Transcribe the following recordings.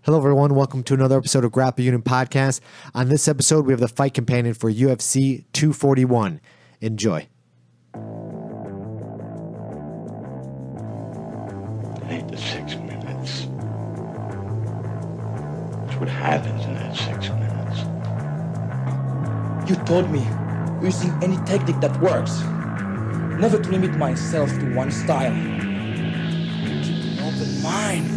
Hello, everyone. Welcome to another episode of Grappler Union podcast. On this episode, we have the Fight Companion for UFC 241. Enjoy. It ain't the 6 minutes. It's what happens in that 6 minutes. You told me using any technique that works. Never to limit myself to one style. Keep an open mind.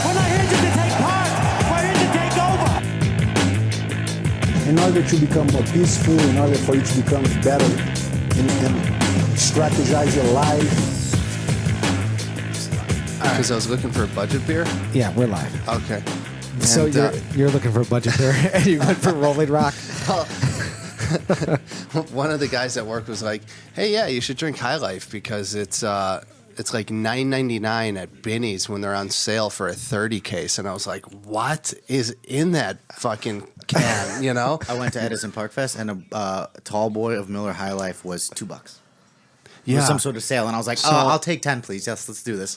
We're not here to take part. We're here to take over. In order to become more peaceful, in order for you to become better and strategize your life. Because I was looking for a budget beer? Yeah, we're live. Okay. So And, you're looking for a budget beer, and you went for Rolling Rock. One of the guys at work was like, "Hey, yeah, you should drink High Life because it's like $9.99 at Binny's when they're on sale for a 30 case." And I was like, "What is in that fucking can?" You know? I went to Edison Park Fest, and a tall boy of Miller High Life was $2. Yeah. Some sort of sale, and I was like, So- I'll take 10, please. Yes, let's do this.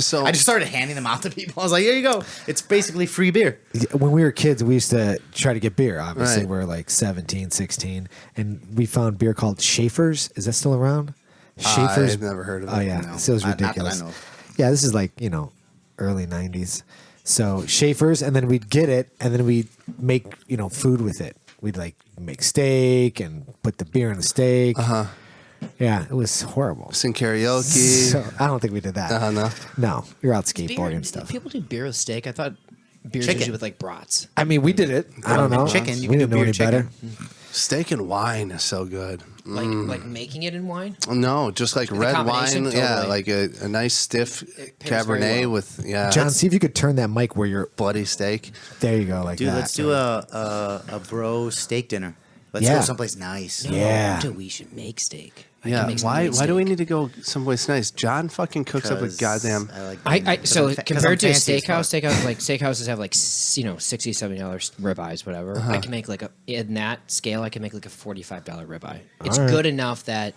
So I just started handing them out to people. I was like, here you go. It's basically free beer. When we were kids, we used to try to get beer. Obviously, Right. we're like 17, 16, and we found beer called Schaefer's. Is that still around? Schaefer's. I've never heard of it. Oh yeah, No. this was Not that I ridiculous. know of. Yeah, this is like early '90s. So Schaefer's, and then we'd get it, and then we'd make food with it. We'd like make steak and put the beer in the steak. Yeah, it was horrible. Sing karaoke. So I don't think we did that. No. No, you're out skateboarding and stuff. People do beer with steak. I thought beer's Chicken. usually with like brats. I mean, we did it. I don't know. Chicken, you we can didn't do know beer any better. chicken. Steak and wine is so good. Like making it in wine. No, just like red combination, wine. Yeah, totally. like a nice stiff It pairs very Cabernet well. with John, see if you could turn that mic where you're. bloody steak. There you go, like Dude, that. let's do a bro steak dinner. Let's Yeah. go someplace nice. Yeah. Dude, we should make steak. I Yeah, can make some why great do we steak. need to go someplace nice? John fucking cooks up a 'Cause goddamn. I like So compared to a steakhouse, steak. steakhouses have like $60, $70 ribeyes, whatever. I can make like in that scale, I can make like a $45 ribeye. It's All right. good enough that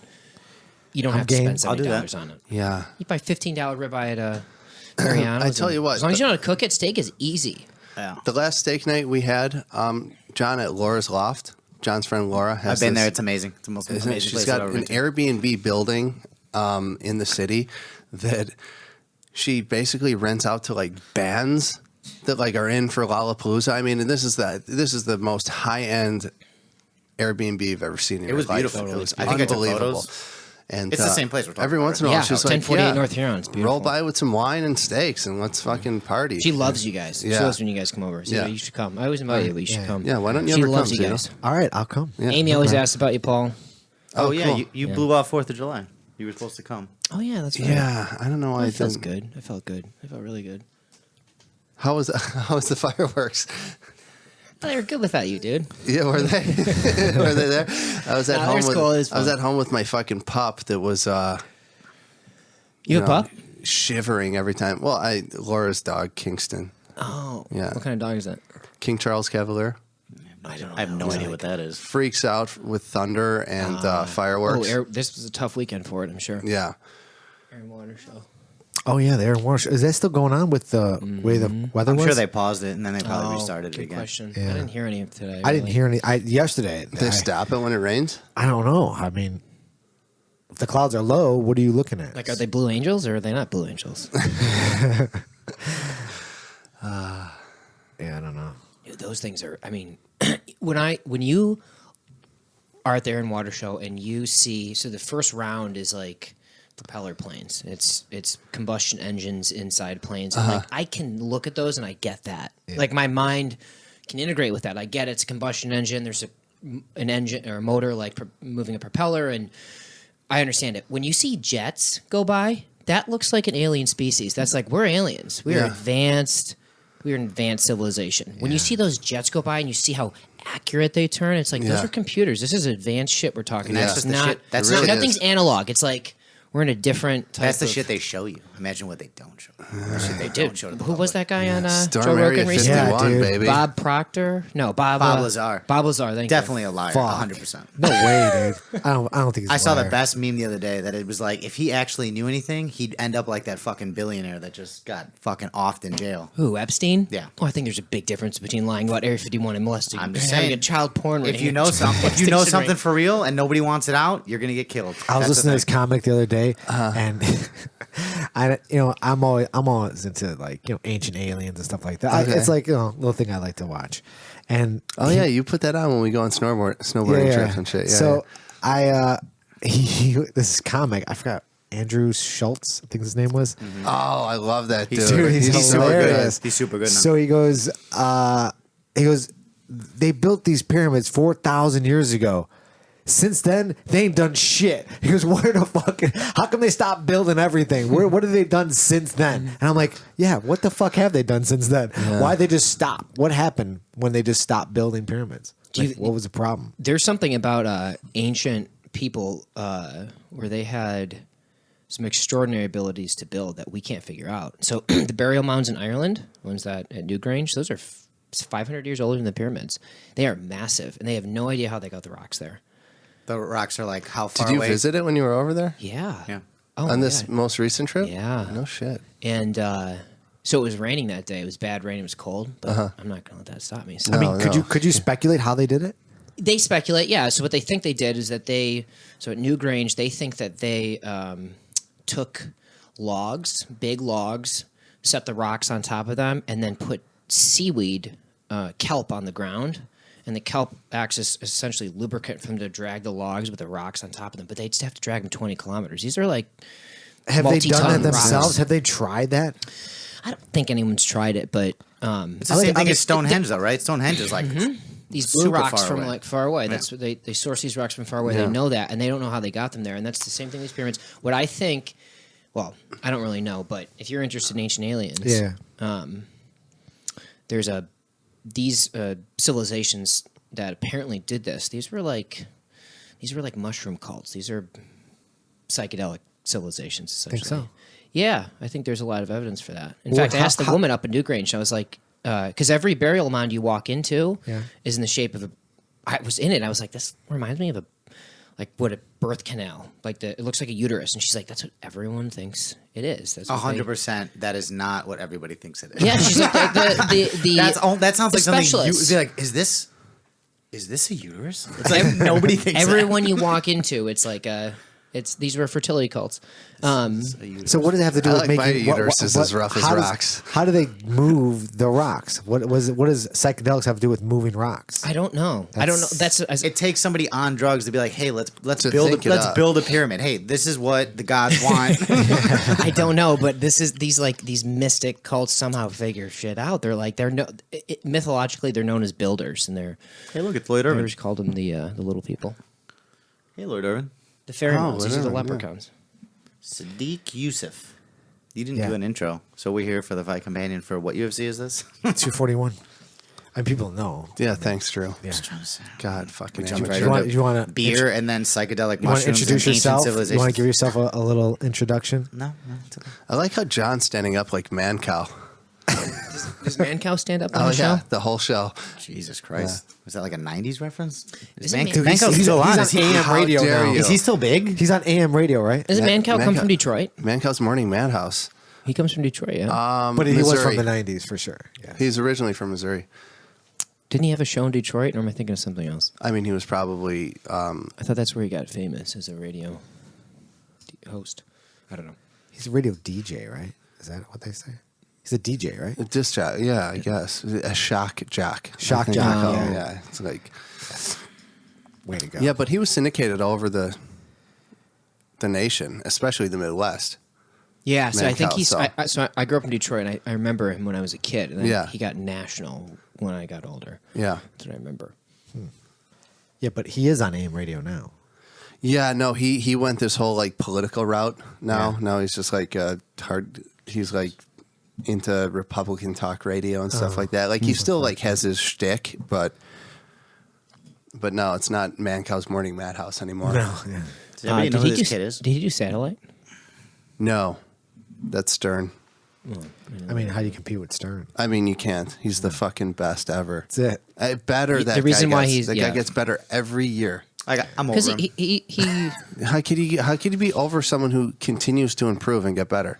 you don't I'm have to game. spend I'll do $70 that. on it. Yeah. You buy $15 ribeye at a Mariano's. I tell you what, as long as you know how to cook it, steak is easy. Yeah. The last steak night we had, John at Laura's Loft. John's friend Laura has I've been this- there. It's amazing. It's the most isn't it? amazing She's place got I've ever an been to. Airbnb building in the city that she basically rents out to like bands that like are in for Lollapalooza. I mean, and this is the most high end Airbnb you've ever seen in It your was life. beautiful. It was I think I took unbelievable. photos. And It's the same place we're talking every about, once in a right? while, Yeah, she's like, 1048 North Huron. It's beautiful. roll by with some wine and steaks and let's fucking party. She loves you guys. She Yeah. loves when you guys come over. So Yeah. you should come. I always invite you, but you should Yeah. come. Yeah, why don't you She ever loves come, you Zeno? guys. All right, I'll come. Yeah. Amy always Okay. asks about you, Paul. Oh, yeah. cool. You blew off 4th of July. You were supposed to come. Oh yeah, that's right. Yeah, I don't know why It feels didn't. good. I felt good. I felt really good. How was the fireworks? Oh, they were good without you, dude. Yeah, were they? Were they there? I was at Nah, home they're with cool. It was I was fun. at home with my fucking pup that was You have a pup? shivering every time. Well, Laura's dog Kingston, Oh, Yeah. What kind of dog is that? King Charles Cavalier, I have no idea what that is. freaks out with thunder and fireworks. This was a tough weekend for it, I'm sure. Yeah, Air and water show. Oh yeah, the Air and Water Show. Is that still going on with the way the weather I'm was? sure they paused it and then they probably restarted it good again. question. Yeah. I didn't hear any today. I didn't really. hear any. Yesterday. they stop it when it rains. I don't know. I mean, if the clouds are low, what are you looking at? Like, are they Blue Angels or are they not Blue Angels? Yeah, I don't know. Dude, those things are. I mean, when you are at the Air and Water Show and you see, so the first round is like propeller planes. It's combustion engines inside planes. And like, I can look at those and I get that. Like my mind can integrate with that. I get it's a combustion engine. There's an engine or a motor like moving a propeller, and I understand it. When you see jets go by, that looks like an alien species. That's like we're aliens. We are Yeah. advanced. We're an advanced civilization. When you see those jets go by and you see how accurate they turn, it's like those Yeah. are computers. This is advanced shit we're talking Yeah. about. That's It's just the not. shit. That's It really nothing's is. analog. It's like We're in a different type That's the of- shit they show you. Imagine what they don't show. The shit they don't show to the Who was that public. guy on Storm Joe Area Rogan recently? 51, Yeah, dude. baby. Bob Proctor? No, Bob Lazar. Bob Lazar, thank Definitely you. a liar. Fuck. 100%. No way, dude. I don't think he's I a saw the liar. best meme the other day that it was like, if he actually knew anything, he'd end up like that fucking billionaire that just got fucking offed in jail. Who, Epstein? Yeah. Oh, I think there's a big difference between lying about Area 51 and molesting. I'm just having saying, a child porn If ring. you know something, if you know Molestation something ring. for real and nobody wants it out, you're gonna get killed. I was That's listening to this the thing. comic the other day, and I'm always into like ancient aliens and stuff like that. Okay. It's like little thing I like to watch, and Oh yeah, you put that on when we go on snowboarding trips and shit. Yeah. So this comic, I forgot, Andrew Schultz, I think his name was. oh, I love that dude. Dude, he's super hilarious. He's super good now. So he goes, they built these pyramids 4,000 years ago. Since then, they ain't done shit. He goes, how come they stopped building everything? What have they done since then? And I'm like, yeah, what the fuck have they done since then? Why'd they just stop? What happened when they just stopped building pyramids? Like, what was the problem? There's something about ancient people where they had some extraordinary abilities to build that we can't figure out. So the burial mounds in Ireland, ones that at Newgrange, those are 500 years older than the pyramids. They are massive, and they have no idea how they got the rocks there. The rocks are like how far Did you away? visit it when you were over there? Yeah. Yeah. Oh, On my this God. most recent trip? Yeah. No shit. And so it was raining that day. It was bad rain. It was cold, but I'm not going to let that stop me. So I mean, No. could you speculate how they did it? they speculate, yeah. So what they think they did is that so at Newgrange, they think that they took logs, big logs, set the rocks on top of them, and then put seaweed, kelp on the ground. And the kelp acts as essentially lubricant for them to drag the logs with the rocks on top of them. But they just have to drag them 20 kilometers. These are like Have they done multi-ton that themselves? rocks. Have they tried that? I don't think anyone's tried it, but It's the same thing as Stonehenge, though, right? Stonehenge is like these blue super rocks far from away. like far away. That's what they source these rocks from far away. They know that, and they don't know how they got them there. And that's the same thing with these pyramids. What I think, well, I don't really know, but if you're interested in ancient aliens, there's these civilizations that apparently did this. These were like mushroom cults. These are psychedelic civilizations, essentially. Think so? Yeah, I think there's a lot of evidence for that. In Well, fact, I asked the how- woman up in Newgrange. I was like, because every burial mound you walk into Yeah. is in the shape of a. I was in it. I was like, this reminds me of a birth canal. Like it looks like a uterus. And she's like, that's what everyone thinks it is. That's what they- 100%. That is not what everybody thinks it is. Yeah, she's like the That sounds the like something you specialists. be like. Is this a uterus? It's like nobody thinks everyone you walk into, it's like these were fertility cults. So what does it have to do I with like making my uteruses as rough as rocks. How do they move the rocks? What does psychedelics have to do with moving rocks? I don't know. I don't know. That's It takes somebody on drugs to be like, hey, let's To build think it up. build a pyramid. Hey, this is what the gods want. I don't know, but these mystic cults somehow figure shit out. Mythologically they're known as builders, and Hey, look, it's Lloyd Irvin. Builders called them the little people, Hey, Lloyd Irvin. the fairy mounds. These are the whatever, yeah. leprechauns. Sadiq Yusuf. You didn't Yeah. do an intro, so we're here for the Fight Companion for what UFC is this? 241. And people know. Yeah, thanks, Drew. Yeah. God, fucking jumped amateur. right You want to Beer and then psychedelic You want to mushrooms introduce and yourself? ancient You civilizations. want to give yourself a little introduction? No, it's okay. I like how John's standing up like man cow. Does Mancow stand up on Oh the yeah, show? the whole show. Jesus Christ. Was that like a 90s reference? Is Isn't Mancow Man- He's still on? on Is he, AM How radio dare now. you. is he still big? He's on AM radio, right? Doesn't Mancow come Mancow- from Detroit? Man cow's morning madhouse. He comes from Detroit, yeah. But he was Missouri. from the 90s for sure. Yeah. He's originally from Missouri. Didn't he have a show in Detroit, or am I thinking of something else? I mean, he was probably I thought that's where he got famous as a radio host. I don't know. He's a radio DJ, right? Is that what they say? He's a DJ, right? a disc jock. Yeah, I guess a shock jock. Shock I think jock, they call yeah. him. Yeah, it's like Way to go. yeah, but he was syndicated all over the nation, especially the Midwest. Yeah, so I think Mancow, he's. so- I grew up in Detroit, and I remember him when I was a kid, and then Yeah. he got national when I got older. Yeah, That's what I remember. Yeah, but he is on AM radio now. yeah. No, he went this whole like political route. Now, Yeah. now he's just like he's like into Republican talk radio and stuff like that. Like he still like has his shtick, but no, it's not Man Cow's Morning Madhouse anymore. No, yeah. Does everybody know did who he this do, kid is? Did he do Satellite? No, that's Stern. I mean, how do you compete with Stern? I mean, you can't. He's the fucking best ever. That's it. Better The that reason guy why gets. he's- That yeah. guy gets better every year. I'm over Because him. he How could you be over someone who continues to improve and get better?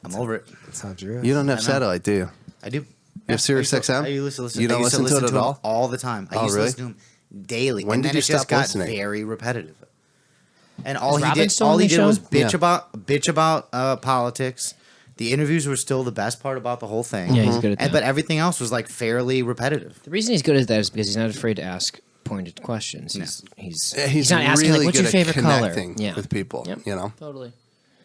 I'm over it. That's how Drew is. You don't have I know. satellite, do you? I do. You have Sirius XM? I used to listen. You don't I used listen to it at him all? all the time. I Oh, used really? to listen to him daily. When and did then you it just stop got listening? very repetitive. And all Is he Robin did, still all on he the did was show? bitch about politics. The interviews were still the best part about the whole thing. Yeah, he's good at that. But everything else was like fairly repetitive. The reason he's good at that is because he's not afraid to ask pointed questions. He's not asking really like, "What's good your at favorite color?" connecting Yeah, with people. Yep. You know, Totally.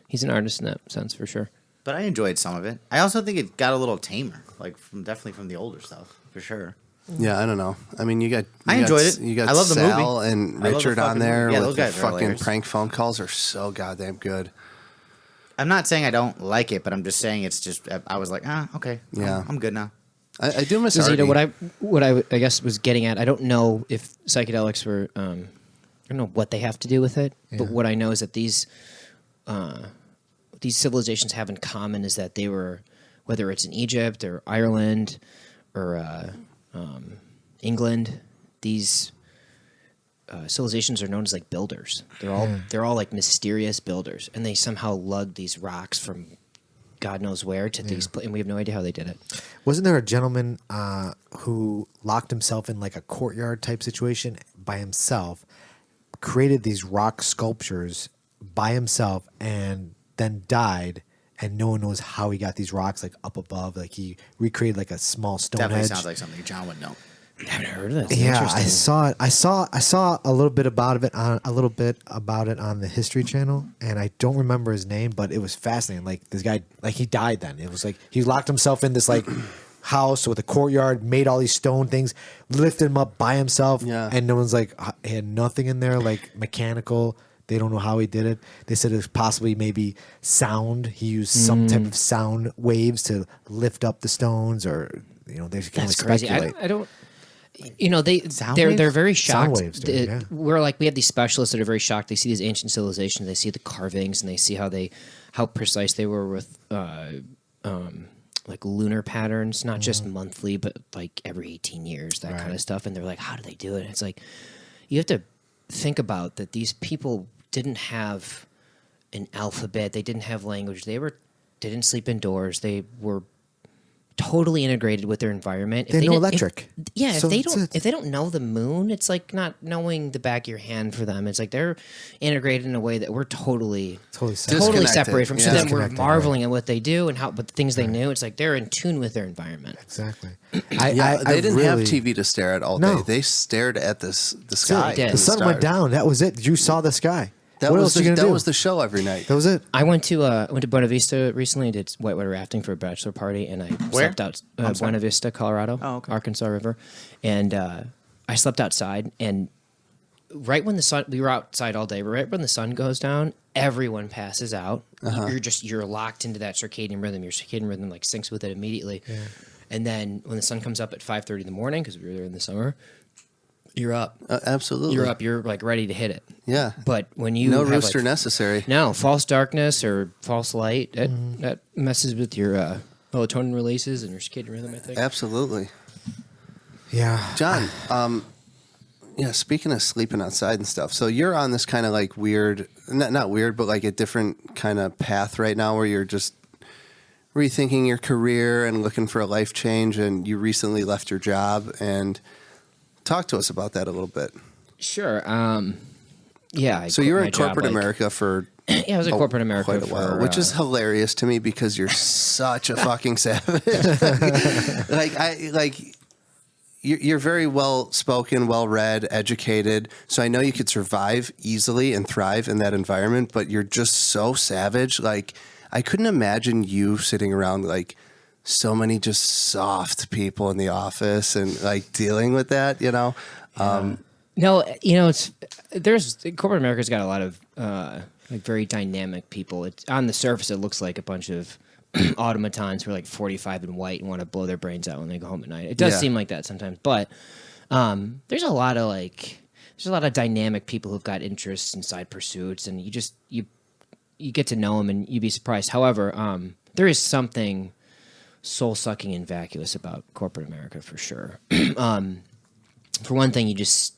He's an artist in that sense for sure. But I enjoyed some of it. I also think it got a little tamer, like definitely from the older stuff for sure. yeah. I don't know. I mean, I enjoyed it. You got I love the Sal movie. and I love the Richard on fucking there movie. Yeah, with those the guys are fucking hilarious. prank phone calls are so goddamn good. I'm not saying I don't like it, but I'm just saying it's just I was like, okay, Yeah. I'm good now. I do miss Because, Artie. what I guess was getting at, I don't know if psychedelics were, I don't know what they have to do with it, but what I know is that these civilizations have in common is that they were, whether it's in Egypt or Ireland or England, these civilizations are known as like builders. They're all like mysterious builders, and they somehow lug these rocks from God knows where to these, and we have no idea how they did it. Wasn't there a gentleman who locked himself in like a courtyard type situation by himself, created these rock sculptures by himself, and then died? And no one knows how he got these rocks like up above. Like he recreated like a small Definitely Stonehenge. sounds like something John would know. I haven't heard of this. Yeah, I Interesting. saw it. I saw a little bit about it on the History Channel, and I don't remember his name, but it was fascinating. Like this guy, like he died then. It was like he locked himself in this like house with a courtyard, made all these stone things, lifted him up by himself, and no one's like he had nothing in there like mechanical. They don't know how he did it. They said it was possibly maybe sound. He used some type of sound waves to lift up the stones, or they can only That's crazy. speculate. I don't. They're waves? very Sound shocked. waves, dude, yeah. We have these specialists that are very shocked. They see these ancient civilizations, they see the carvings, and they see how precise they were with like lunar patterns, not just monthly, but like every 18 years, that kind of stuff. And they're like, how do they do it? It's like you have to think about that. These people didn't have an alphabet. They didn't have language. They didn't sleep indoors. They were totally integrated with their environment. They know electric. If they don't know the moon, it's like not knowing the back of your hand for them. It's like they're integrated in a way that we're totally Disconnected. separate from. So Yeah. then we're Disconnected, marveling at what they do and but the things they knew. It's like they're in tune with their environment. Exactly. They didn't have really- TV to stare at all No. day. They stared at the sky. did. and The sun went stars. down. That was it. You saw the sky. That what was else are you that gonna do? was the show every night. That was it. I went to Buena Vista recently and did whitewater rafting for a bachelor party, and I slept out Buena Vista, Colorado, Arkansas River, and I slept outside. And right when we were outside all day, but right when the sun goes down, everyone passes out. You're locked into that circadian rhythm. Your circadian rhythm like syncs with it immediately. Yeah. And then when the sun comes up at 5:30 in the morning, because we were there in the summer, you're up. Absolutely. You're up. You're like ready to hit it. Yeah. But when you No have, rooster like, necessary. No, false darkness or false light, that messes with your melatonin releases and your circadian rhythm, I think. Absolutely. Yeah. John, speaking of sleeping outside and stuff, so you're on this kind of like weird, not weird, but like a different kind of path right now where you're just rethinking your career and looking for a life change, and you recently left your job, and talk to us about that a little bit. Sure. Yeah. So you were in corporate America for I was in corporate America quite a while, which is hilarious to me because you're such a fucking savage. You're very well spoken, well read, educated. So I know you could survive easily and thrive in that environment, but you're just so savage. Like I couldn't imagine you sitting around like so many just soft people in the office and like dealing with that, you know? No, there's corporate America's got a lot of like very dynamic people. It's on the surface, it looks like a bunch of automatons who are like 45 and white and want to blow their brains out when they go home at night. It does seem like that sometimes, but there's a lot of dynamic people who've got interests and side pursuits, and you you get to know them and you'd be surprised. However, there is something soul-sucking and vacuous about corporate America for sure. For one thing, you just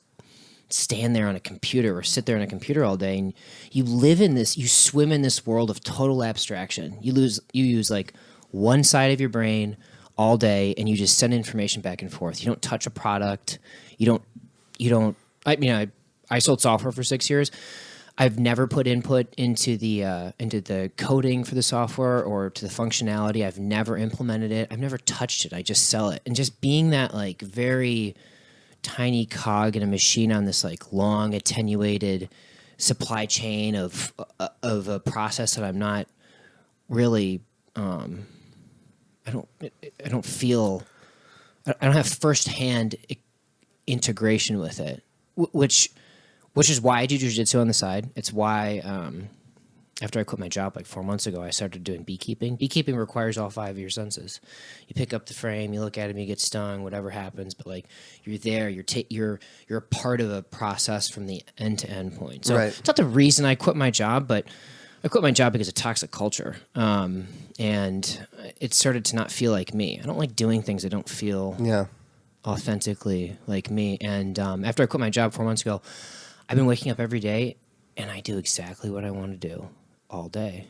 stand there on a computer or sit there on a computer all day, and you swim in this world of total abstraction. You use like one side of your brain all day, and you just send information back and forth. You don't touch a product. I sold software for 6 years. I've never put input into the coding for the software or to the functionality. I've never implemented it. I've never touched it. I just sell it. And just being that like very tiny cog in a machine on this like long attenuated supply chain of a process that I'm not really I don't have firsthand integration with it, which is why I do jiu-jitsu on the side. It's why after I quit my job like 4 months ago, I started doing beekeeping. Beekeeping requires all 5 of your senses. You pick up the frame, you look at him, you get stung, whatever happens, but like you're there, you're a part of a process from the end to end point. So it's not the reason I quit my job, but I quit my job because of toxic culture. And it started to not feel like me. I don't like doing things that don't feel authentically like me. And after I quit my job 4 months ago, I've been waking up every day and I do exactly what I want to do all day.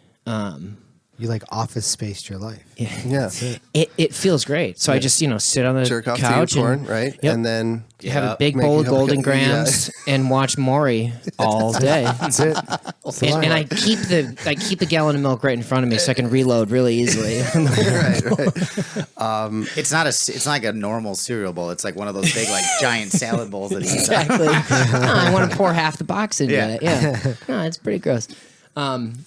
You like office spaced your life. Yeah. It feels great. So I just, sit on the Jerk off couch to your porn, and, right? Yep. And then have a big bowl of Golden Grams and watch Maury all day. That's it. And I keep the gallon of milk right in front of me so I can reload really easily. right. It's not like a normal cereal bowl. It's like one of those big like giant salad bowls that he eats. Exactly. I want to pour half the box into it. Yeah. No, it's pretty gross.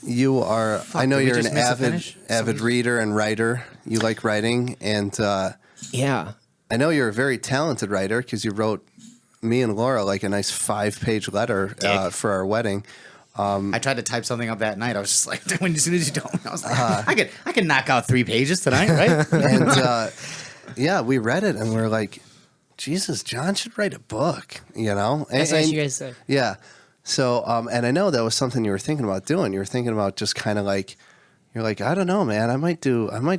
You are. I know did we you're an just miss a finish? avid reader and writer. You like writing, and Yeah. I know you're a very talented writer because you wrote me and Laura like a nice 5-page letter for our wedding. I tried to type something up that night. I was just like, as soon as you told me, I was like, I could knock out 3 pages tonight, right? And yeah, we read it and we're like, Jesus, John should write a book, And, That's what you guys say. Yeah. So, and I know that was something you were thinking about doing. You were thinking about just kind of like, you're like, I don't know, man. I might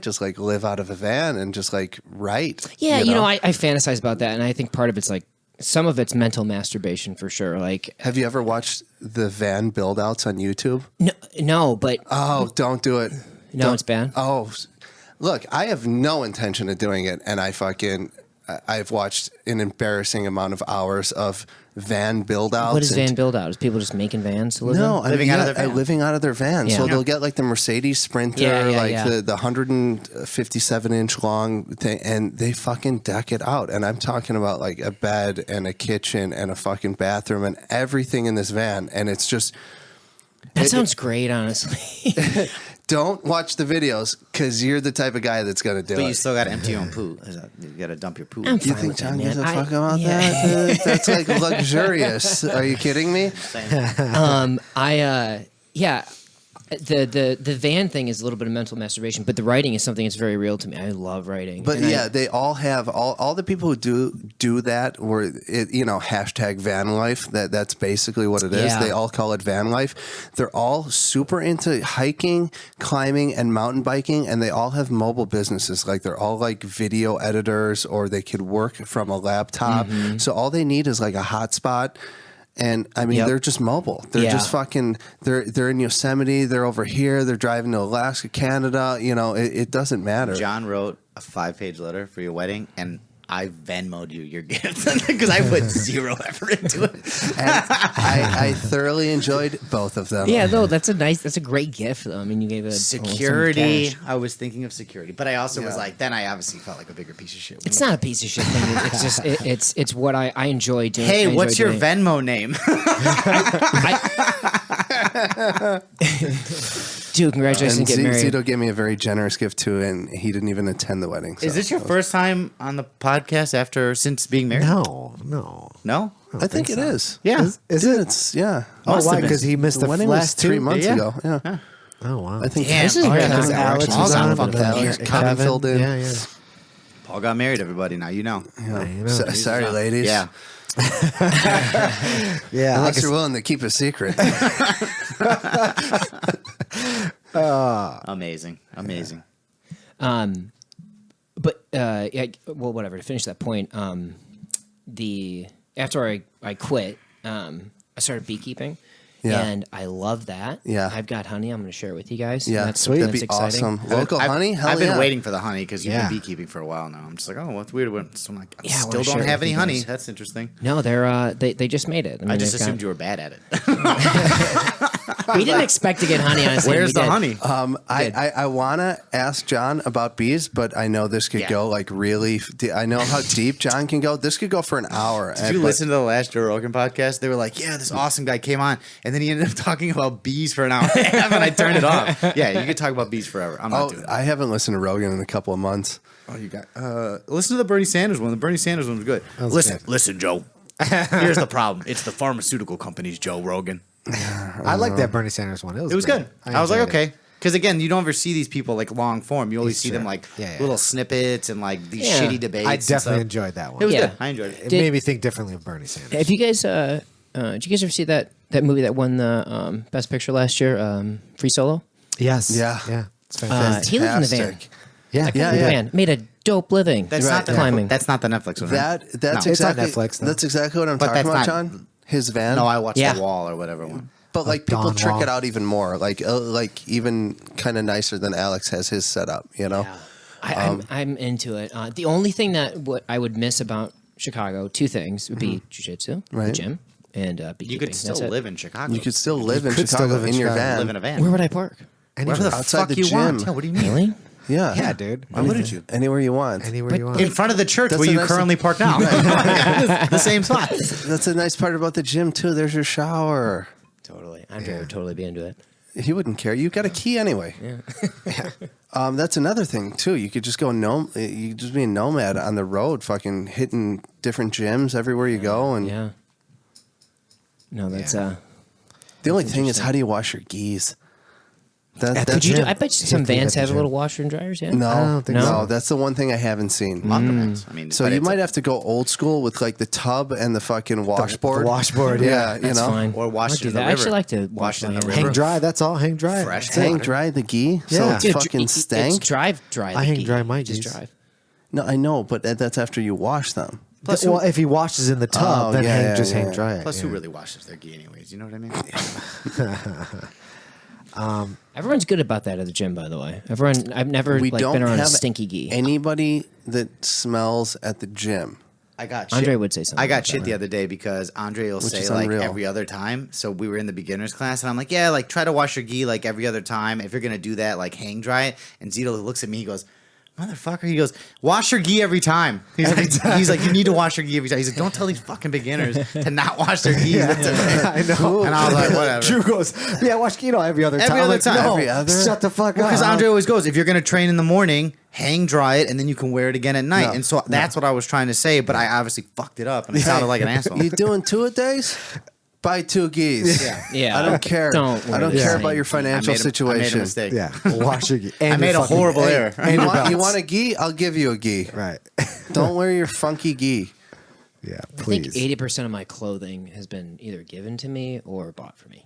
just like live out of a van and just like write. Yeah, I fantasize about that, and I think part of it's like some of it's mental masturbation for sure. Like, have you ever watched the van build outs on YouTube? No, but Oh, don't do it. no, it's bad. Oh, look, I have no intention of doing it, and I've watched an embarrassing amount of hours of van build outs. What is van build out? Is people just making vans to live in? No, Living out of their van. living out of their van. Yeah. So they'll get like the Mercedes Sprinter, the 157-inch long thing, and they fucking deck it out. And I'm talking about like a bed and a kitchen and a fucking bathroom and everything in this van. And it's just That sounds great, honestly. don't watch the videos because you're the type of guy that's gonna do But it. you still got to empty your own poo. You got to dump your poo. I'm You fine think with John that, gives a man. fuck about that? That's like luxurious. Are you kidding me? The van thing is a little bit of mental masturbation, but the writing is something that's very real to me. I love writing. But And they all have all the people who do that, or hashtag van life. That's basically what it is. Yeah. They all call it van life. They're all super into hiking, climbing, and mountain biking, and they all have mobile businesses. Like they're all like video editors, or they could work from a laptop. So all they need is like a hotspot. And I mean, they're just mobile. They're just fucking. They're in Yosemite. They're over here. They're driving to Alaska, Canada. It doesn't matter. John wrote a 5-page letter for your wedding, and I Venmo'd you your gift because I put zero effort into it. And I thoroughly enjoyed both of them. Yeah, no, that's a great gift though. I mean, you gave it Security. some cash. I was thinking of security, but I also was like, then I obviously felt like a bigger piece of shit. It's not a piece of shit thing. It's just it's what I enjoy doing. Hey, I enjoy what's your doing. Venmo name? Dude, congratulations on And getting married. Zito gave me a very generous gift too, and he didn't even attend the wedding. Is this your first time on the podcast since being married? No. No? I think it is. Yeah. Is it? It's yeah. Oh, Must why? have been. Because he missed the wedding was last 3 2 months Yeah. ago. Yeah. Oh wow. I think Damn. This is Oh, very yeah, Because nice. Alex Paul was got on, fucked and then Alex. Kevin filled in. Yeah. Paul got married, everybody. Now you know. Sorry, ladies. Yeah. Yeah. Unless you're willing to keep a secret. Amazing. But well, whatever. To finish that point, after I quit, I started beekeeping. Yeah. And I love that. Yeah. I've got honey. I'm going to share it with you guys. Yeah, That's sweet. That's That'd be exciting. awesome. Local honey? Hell I've been yeah. waiting for the honey because you've Yeah. been beekeeping for a while now. I'm just like, oh, what's weird? So I'm like, I Yeah, I still wanna share don't it have with any you honey. guys. That's interesting. No, they just made it. I, mean, I just they've assumed got- you were bad at it. We didn't expect to get honey. Honestly, Where's we the did. honey? I want to ask John about bees, but I know this could Yeah. go like really. I know how deep John can go. This could go for an hour. Did you listen to the last Joe Rogan podcast? They were like, yeah, this awesome guy came on, and then he ended up talking about bees for an hour and a half, and I turned it off. Yeah, you could talk about bees forever. I'm not doing that. I haven't listened to Rogan in a couple of months. Oh, you got listen to the Bernie Sanders one. The Bernie Sanders one was good. was good. Listen, Joe. Here's the problem. It's the pharmaceutical companies, Joe Rogan. I like that Bernie Sanders one. It was Good. I was like, enjoyed it. okay. Because again, you don't ever see these people like long form. You always see them Sure. like Yeah, yeah. little snippets and like these Yeah. shitty debates. I and definitely stuff. enjoyed that one. It was Yeah. good. I enjoyed it. It Did- made me think differently of Bernie Sanders. Have you guys? Did you guys ever see that movie that won the Best Picture last year? Free Solo. Yes. Yeah. Yeah. It's fantastic. He lived in the van. Fantastic. yeah. Lived in the van. Made a dope living. That's not the climbing. That's not the Netflix one. right? That's No. It's on exactly Netflix, though. That's exactly what I'm But talking that's about, not- John. His van. No, I watched Yeah. The Wall or whatever one. But like people Dawn trick Wall. it out even more, like even kind of nicer than Alex has his set up. You know, I'm into it. The only thing that what I would miss about Chicago, two things would be jiu-jitsu, the Right. gym, and beekeeping. You could still That's it. live in Chicago. you could still live in could still Chicago live in in your Chicago. van. live in a van. Where would I park? Wherever the Outside fuck the you want. gym. Yeah, what do you mean? Really? Yeah, Yeah, dude. Why wouldn't you? Anywhere you want. Anywhere But you want. In front of the church That's where a you nice- currently park now. The same spot. That's a nice part about the gym too. There's your shower. Totally. Andre would totally be into it. He wouldn't care. You got a key anyway. Yeah. That's another thing too. You could just go you could just be a nomad on the road, fucking hitting different gyms everywhere you go. And Yeah. No, that's the only thing is, how do you wash your gis? Could you do, gym. I bet you some You have to vans at the have gym. little washer and dryers. Yeah. No, I don't think no, so. that's the one thing I haven't seen. Lots of events. I mean, So but you it's might have to go old school with like the tub and the fucking washboard. The washboard, yeah. you That's know, fine. Or wash I'll it do in the that. I actually river. like to Wash it in my the hands. river. Hang dry. That's all. Hang dry. Fresh That's it. hang dry the gi, so Yeah. it's Dude, fucking it's stank. dry I the hang gi. dry my Just Gs. drive. No, I know, but that's after you wash them. Plus, Well, if he washes in the tub, Oh, then yeah, just yeah, hang yeah. dry it. Plus, yeah. who really washes their gi anyways? You know what I mean? Everyone's good about that at the gym, by the way. Everyone, I've never We like don't been around a have stinky gi. anybody that smells at the gym. I got Andre shit. would say something I got about shit that. the other day because Andre will Which say is like unreal. every other time. So we were in the beginners class and I'm like, yeah, like try to wash your gi like every other time. If you're gonna do that, like hang dry it. And Zito looks at me, he goes, motherfucker, he goes, wash your gi every time. He's like, you need to wash your gi every time. He's like, don't tell these fucking beginners to not wash their gi. I know. And I was like, whatever. Drew goes, yeah, watch keto every other time. Every I'm other like, time. No, Every other? shut the fuck up. Because Andre always goes, if you're gonna train in the morning, hang dry it, and then you can wear it again at night. No. And so that's what I was trying to say, but I obviously fucked it up and I sounded like an asshole. You doing 2-a-days? Buy 2 gis. Yeah, I don't care. Don't I don't worry. care Yeah. about your financial I made a situation. mistake. Yeah, wash your gi. And I your made a fucking- horrible and- error. And You your want, belts. a gi? I'll give you a gi. Right. Don't wear your funky gi. Yeah, I think please. 80% of my clothing has been either given to me or bought for me.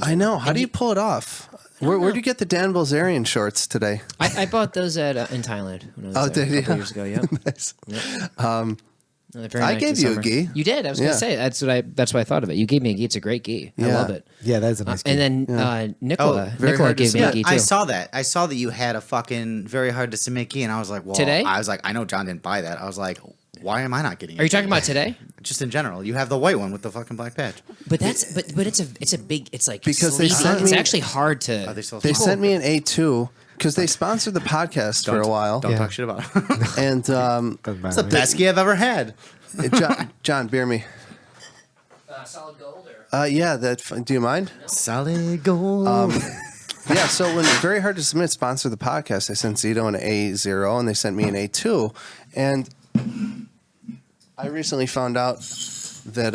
I know. How do you pull it off? Where'd you get the Dan Bilzerian shorts today? I bought those in Thailand when I was Oh, there did a you? couple years ago. Yep. Nice. Yep. No, they're very I nice gave this you a summer. gi. You did. I was Yeah. gonna say that's what I thought of it. You gave me a gi. It's a great gi. I Yeah. love it. Yeah, that's a nice gi. And then Nicola very hard to gave me see. a gi too. I saw that. I saw that you had a fucking very hard to submit key, and I was like, well, Today? I was like, I know John didn't buy that. I was like, why am I not getting it? Are you talking about today? Just in general? You have the white one with the fucking black patch. But that's but it's a big. It's like Because they sleevey. sent It's me- actually hard to. Are they still They small? sent me an A2 because they sponsored the podcast for a while. Don't Yeah. talk shit about it. And Doesn't It's matter the to me. best gi I've ever had. John, beer me. solid gold or Yeah, do you mind? Solid gold. Yeah, so when Very Hard to Submit sponsored the podcast, I sent Zito an A0 and they sent me an A2. And I recently found out that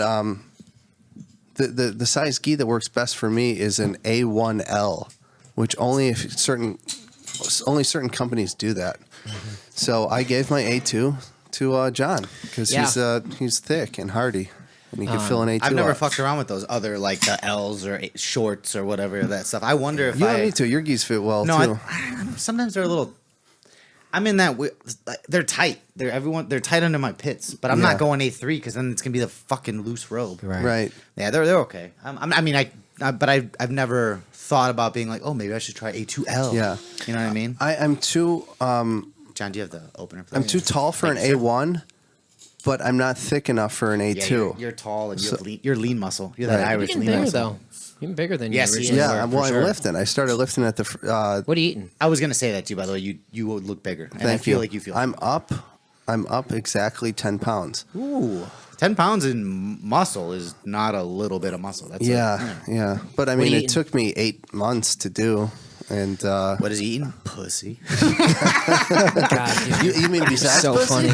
the size gi that works best for me is an A1L, which only certain companies do that. So I gave my A2 to John because Yeah. he's thick and hardy. and you can fill an A2 I've never up. fucked around with those other like the L's or shorts or whatever that stuff. I wonder if You don't need to. Your geese fit well, no, too. sometimes they're a little. I'm in that. They're tight. They're tight under my pits, but I'm Yeah. not going A3 because then it's gonna be the fucking loose robe. Right. Yeah, they're okay. But I've never thought about being like, oh, maybe I should try A2L. Yeah. You know what I mean? I'm too... John, do you have the opener? For I'm that? too tall for an Thank you, sir. A1, but I'm not thick enough for an A2. Yeah, you're tall and you're lean muscle. You're that Right. Irish You're lean bigger muscle. though. Even bigger than Yes, you he originally is. were. Yeah, for well, sure. I'm lifting. I started lifting at the... What are you eating? I was gonna say that too. By the way, you would look bigger. And I thank feel you. like you feel. I'm up exactly 10 pounds. Ooh, 10 pounds in muscle is not a little bit of muscle. That's Yeah. But I What are mean, you it eating? took me 8 months to do. And What is he eating? Pussy. God, dude. you mean besides so pussy? funny.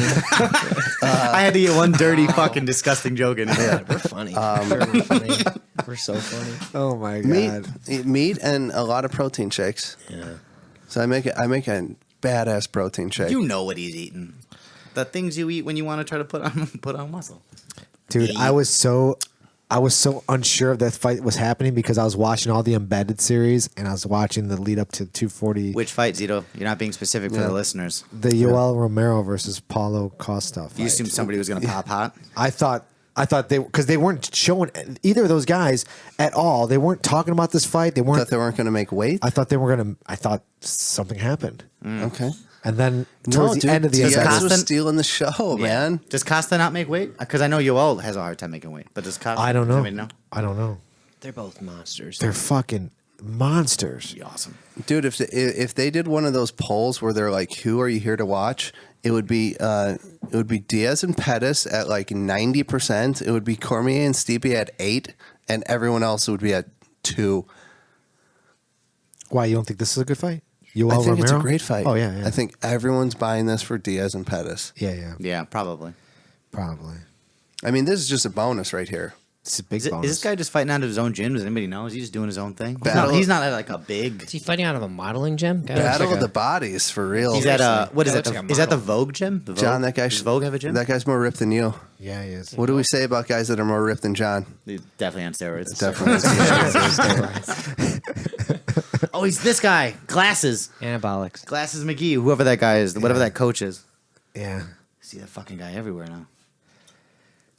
I had to get one dirty, fucking, disgusting joke in there. We're funny. We're funny. We're so funny. Oh my god. Meat and a lot of protein shakes. Yeah. So I make a badass protein shake. You know what he's eating. The things you eat when you want to try to put on muscle. Dude, I was so unsure if that fight was happening because I was watching all the Embedded series and I was watching the lead up to 240. Which fight, Zito? You're not being specific for Yeah. the listeners. The Yoel Romero versus Paulo Costa fight. You assumed somebody was going to pop hot? I thought because they weren't showing either of those guys at all. They weren't talking about this fight. They weren't. thought they weren't going to make weight. I thought they were gonna. I thought something happened, Okay. and then towards the end of the Diaz Embedded, was stealing the show, man. Does Costa not make weight? Because I know Yoel has a hard time making weight. But does Costa? I don't know. Does anybody know? I don't know. They're both monsters. They're fucking monsters. Be awesome. Dude, if they did one of those polls where they're like, "Who are you here to watch?" It would be Diaz and Pettis at like 90%. It would be Cormier and Stipe at 8, and everyone else would be at 2. Why you don't think this is a good fight? Yoel I think Romero? it's a great fight. Oh yeah. I think everyone's buying this for Diaz and Pettis. Yeah, Yeah, probably. probably. I mean, this is just a bonus right here. It's a big Is bonus. this guy just fighting out of his own gym? Does anybody know? Is he just doing his own thing? Battle- He's not at like a big. Is he fighting out of a modeling gym? Guy looks Battle like of the bodies for real. He's at what is That that? looks like a Is that the model. Vogue gym? The Vogue? John, that guy. Does Vogue have a gym? That guy's more ripped than you. Yeah, he is. What do we say about guys that are more ripped than John? He's definitely on steroids. Definitely. Oh, he's this guy. Glasses. Anabolics. Glasses McGee. Whoever that guy is. Whatever that coach is. Yeah. See that fucking guy everywhere now.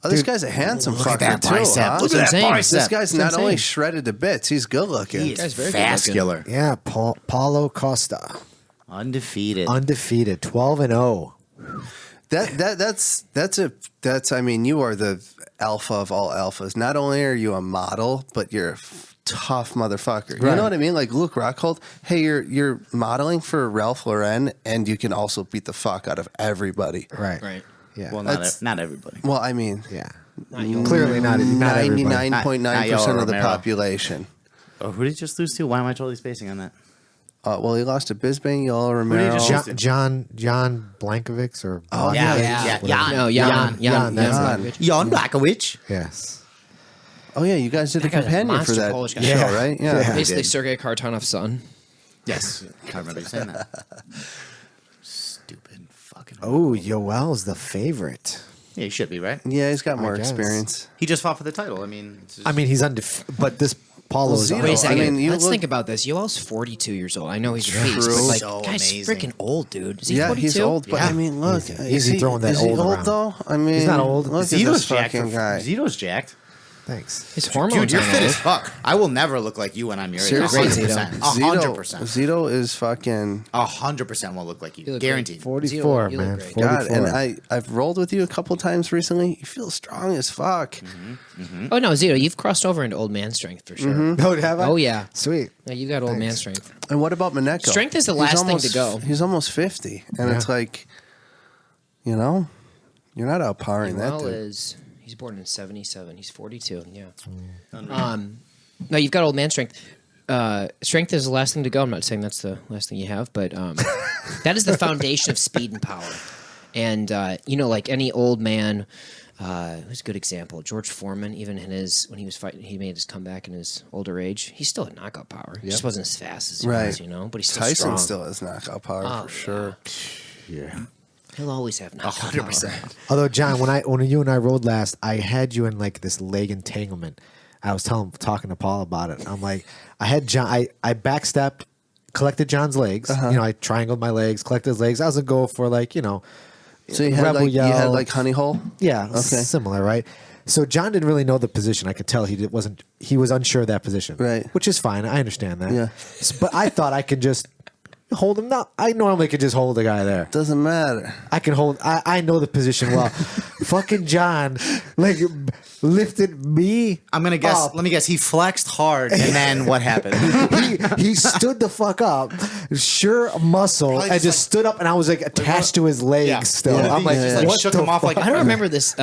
Oh, this Dude, guy's a handsome look at fucker that too. bicep. Huh? Look at That's that insane. bicep. This guy's That's not only insane. shredded to bits, he's good looking. He Guy's is very good vascular. Yeah, Paulo Costa. Undefeated. Undefeated, 12-0. That's I mean, you are the alpha of all alphas. Not only are you a model, but you're a tough motherfucker. You Right. know what I mean? Like Luke Rockhold, hey, you're modeling for Ralph Lauren and you can also beat the fuck out of everybody. Right. Right. Yeah. well, That's- not everybody. Well, I mean, yeah. Yoel. Clearly not everybody. 99.9% of the Romero. population. Oh, who did he just lose to? Why am I totally spacing on that? Well, he lost to Bisbing, Yoel Romero. just- John Blankovic or Oh, Yeah, yeah. Jan. No, Jan. Jan, that's Jan. it. Jan Blachowicz. Yes. Oh, yeah, you guys did a That guy's a companion for monster that Polish guy. show, Yeah. right? Yeah. Yeah. Basically, did. Sergei Kartanov's son. Yes. I remember you saying that. Stupid fucking. Oh, Yoel's the favorite. Yeah, he should be, right? Yeah, he's got more guess. experience. He just fought for the title. I mean, it's just- I mean, he's undefeated, but this Paulo's Zito, Wait a I second. mean, you Let's look- think about this. Yoel's 42 years old. I know he's a True. beast, but like, So guy's amazing. freaking old, dude. Is he Yeah, 42? he's old, but Yeah. I mean, look, Is he throwing that is he old old around? though? I mean, He's not old. Look at Zito's this jacked. fucking guy. Zito's jacked. Thanks. His hormones Dude, you're aren't fit old. as fuck. I will never look like you when I'm your age. Seriously? 100%. Zito, 100%. Zito is fucking 100% will look like you. You look Guaranteed. great. 44, You look man. great. 44. God, and I've rolled with you a couple times recently. You feel strong as fuck. Oh no, Zito, you've crossed over into old man strength for sure. Oh, have I? Oh yeah, Sweet. yeah, you got old man Thanks. strength. And what about Mineko? Strength is the He's last thing to go. He's almost 50, and Yeah. it's like, you know, you're not outpowering that Well, dude. he's born in 77. He's 42. Yeah. Mm. No, you've got old man strength. Strength is the last thing to go. I'm not saying that's the last thing you have, but that is the foundation of speed and power. And like any old man, who's a good example? George Foreman, even in when he was fighting, he made his comeback in his older age. He still had knockout power. He just wasn't as fast as he Right. was, but he's still Tyson strong. still has knockout power Oh, for sure. Yeah. He'll always have knockout 100%. Although John, when you and I rode last, I had you in like this leg entanglement. I was talking to Paul about it. I'm like, I had John. I backstepped, collected John's legs. I triangled my legs, collected his legs. I was gonna go for So you had Rebel you had Yell. honey hole. Yeah, Okay. similar, right? So John didn't really know the position. I could tell he was unsure of that position, Right. Which is fine. I understand that. Yeah. But I thought I could just hold him. No, I normally could just hold the guy there. Doesn't matter. I can hold. I know the position well. Fucking John, lifted me. I'm gonna guess. up. Let me guess. He flexed hard, and then what happened? he stood the fuck up, sure muscle, Probably and just just stood up, and I was like attached to his legs Yeah. still. Yeah. I'm like, Just, like, what shook the him off like fuck? I don't remember this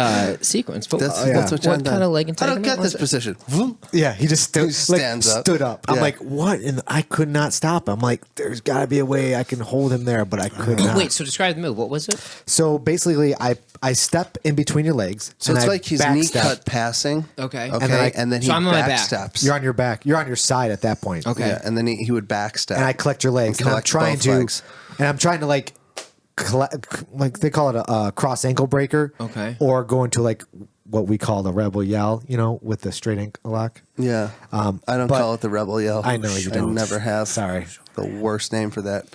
sequence. But That's what John what kind done. of leg I don't entanglement get was this it? position. Yeah, he just stands up. stood up. I'm Yeah. like, what? And I could not stop. I'm like, there's got to be a way I can hold him there, but I could not. Wait, so describe the move. What was it? So basically, I step in between your legs. So and it's I like his knee backstep. cut passing. Okay. Okay. And then he So I'm on my back. backsteps. You're on your back. You're on your side at that point. Okay. Yeah, and then he would backstep. And I collect your legs. And And I'm collect trying both to, legs. and I'm trying to like they call it a cross ankle breaker. Okay. Or go into like what we call the rebel yell, with the straight ankle lock. Yeah. I don't but- call it the rebel yell. I know you I don't. never have. Sorry. The worst name for that.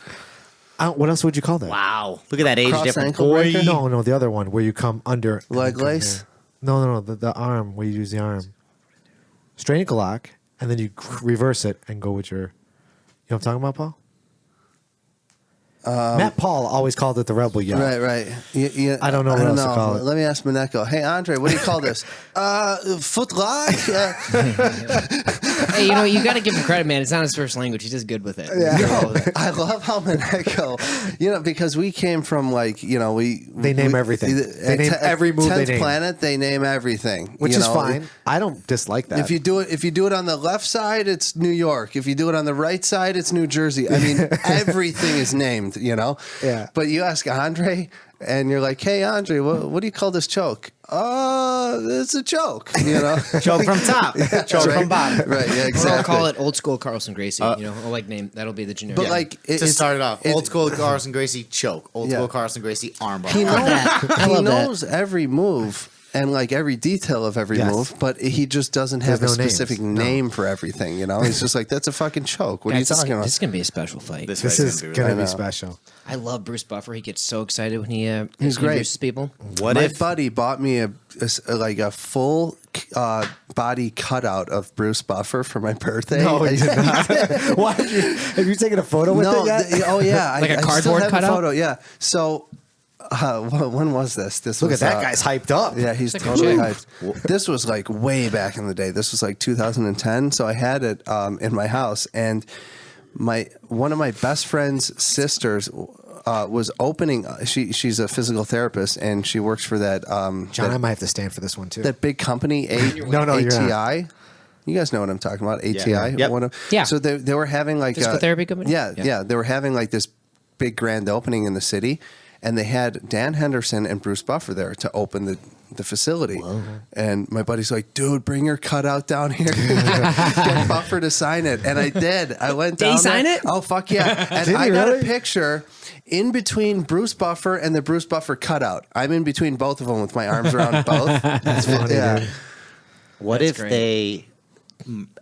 What else would you call that? Wow. Look at that age Cross difference. ankle Boy. breaker? No, the other one where you come under and Leg then come lace? here. No, the arm where you use the arm. Straight ankle lock, and then you reverse it and go with your. You know what I'm talking about, Paul? Matt Paul always called it the rebel yell. Right. I don't know what else to call it. Let me ask Mineko. Hey, Andre, what do you call this? Foot lock? Hey, you got to give him credit, man. It's not his first language. He's just good with it. No, I love how Mineko, because we came from They name everything. They name every move they 10th name. planet, they name everything. Which you is know? fine. I don't dislike that. If you do it on the left side, it's New York. If you do it on the right side, it's New Jersey. I mean, everything is named, Yeah. But you ask Andre, and you're like, "Hey, Andre, what do you call this choke?" It's a choke. Choke from top. Choke from bottom. Right. Yeah. Or Exactly. I'll call it old school Carlson Gracie. I'll like name that'll be the generic. But To start it off, old school Carlson Gracie choke. Old Yeah. school Carlson Gracie armbar. He knows, I he love that. knows every move and every detail of every Yes. move, but he just doesn't have There's a no names. specific No. name for everything. He's just like, that's a fucking choke. What Guys, are you talking This about? is gonna be a special fight. This this fight's is gonna going to I be know. special. I love Bruce Buffer. He gets so excited when he He's great. introduces people. What My if buddy bought me a full body cutout of Bruce Buffer for my birthday. No, he did not. Why have you taken a photo with No, it yet? oh yeah, Like a I still cardboard have cutout? a photo. Yeah. So when was this? This Look was, at that guy's hyped up. Yeah, he's Like a totally chick. hyped. This was way back in the day. This was 2010. So I had it in my house, and one of my best friend's sisters was opening. She's a physical therapist, and she works for that John, I might have to stand for this one too. that big company. No, you're not. ATI. You guys know what I'm talking about. ATI. Yep. Yeah. So they were having Physical therapy company? Yeah, Yeah. yeah. They were having this big grand opening in the city, and they had Dan Henderson and Bruce Buffer there to open the facility. And my buddy's like, "Dude, bring your cutout down here. Get Buffer to sign it." And I did. I went Did down he sign there. it? Oh fuck yeah! And Did I he got really? a picture in between Bruce Buffer and the Bruce Buffer cutout. I'm in between both of them with my arms around both. That's funny, yeah. dude. What That's if great. they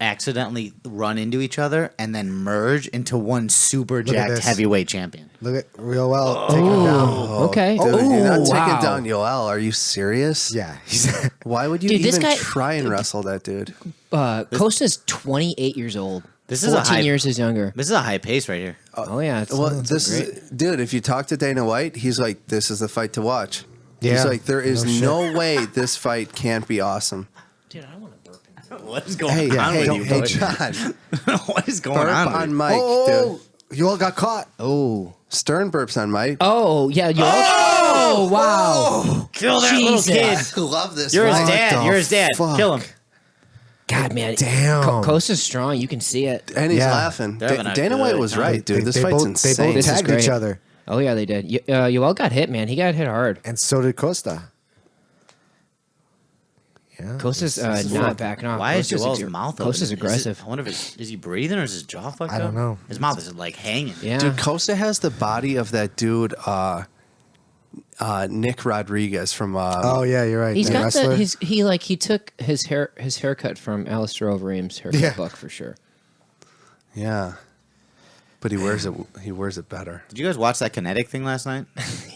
accidentally run into each other and then merge into one super at jacked this. heavyweight champion? Look at real well. Take him down. Okay. Dude, you're not wow. taking down Yoel. Are you serious? Yeah. Why would you Dude, this even guy- try and wrestle that dude? Costa's 28 years old. This is a 14 high- years is younger. This is a high pace right here. Oh yeah. It's, Well, it's this great. is, dude. If you talk to Dana White, he's like, "This is the fight to watch." Yeah. He's like, "There is No shit. no way this fight can't be awesome." Dude, I don't want to burp. What is going Hey, on hey, with you, hey, bud? John, What is going burp on? on with you? Mike, Oh, dude. you all got caught. Oh. Stern burps on Mike. Oh yeah. Oh wow. Kill that little kid. I love this. You're his fight. dad. the You're his dad. fuck? Kill him. God man. Damn. Costa's strong. You can see it. and he's Yeah. laughing. They're having a Dana White good was time. right, dude. This they fight's both, insane. They both This is tagged great. each other, Oh yeah, they did. Yoel got hit, man. He got hit hard. and so did Costa. Yeah. Costa's not backing off. Why is Costa's Joel's agg- mouth open? Costa's Is it- aggressive. I wonder if is he breathing or is his jaw fucked up? I don't know. His mouth is hanging. Yeah. Dude, Costa has the body of that dude, Nick Rodriguez from. Oh yeah, you're right. He's the got wrestler. he took his haircut from Alistair Overeem's haircut book for sure. Yeah, but he wears it. He wears it better. Did you guys watch that kinetic thing last night?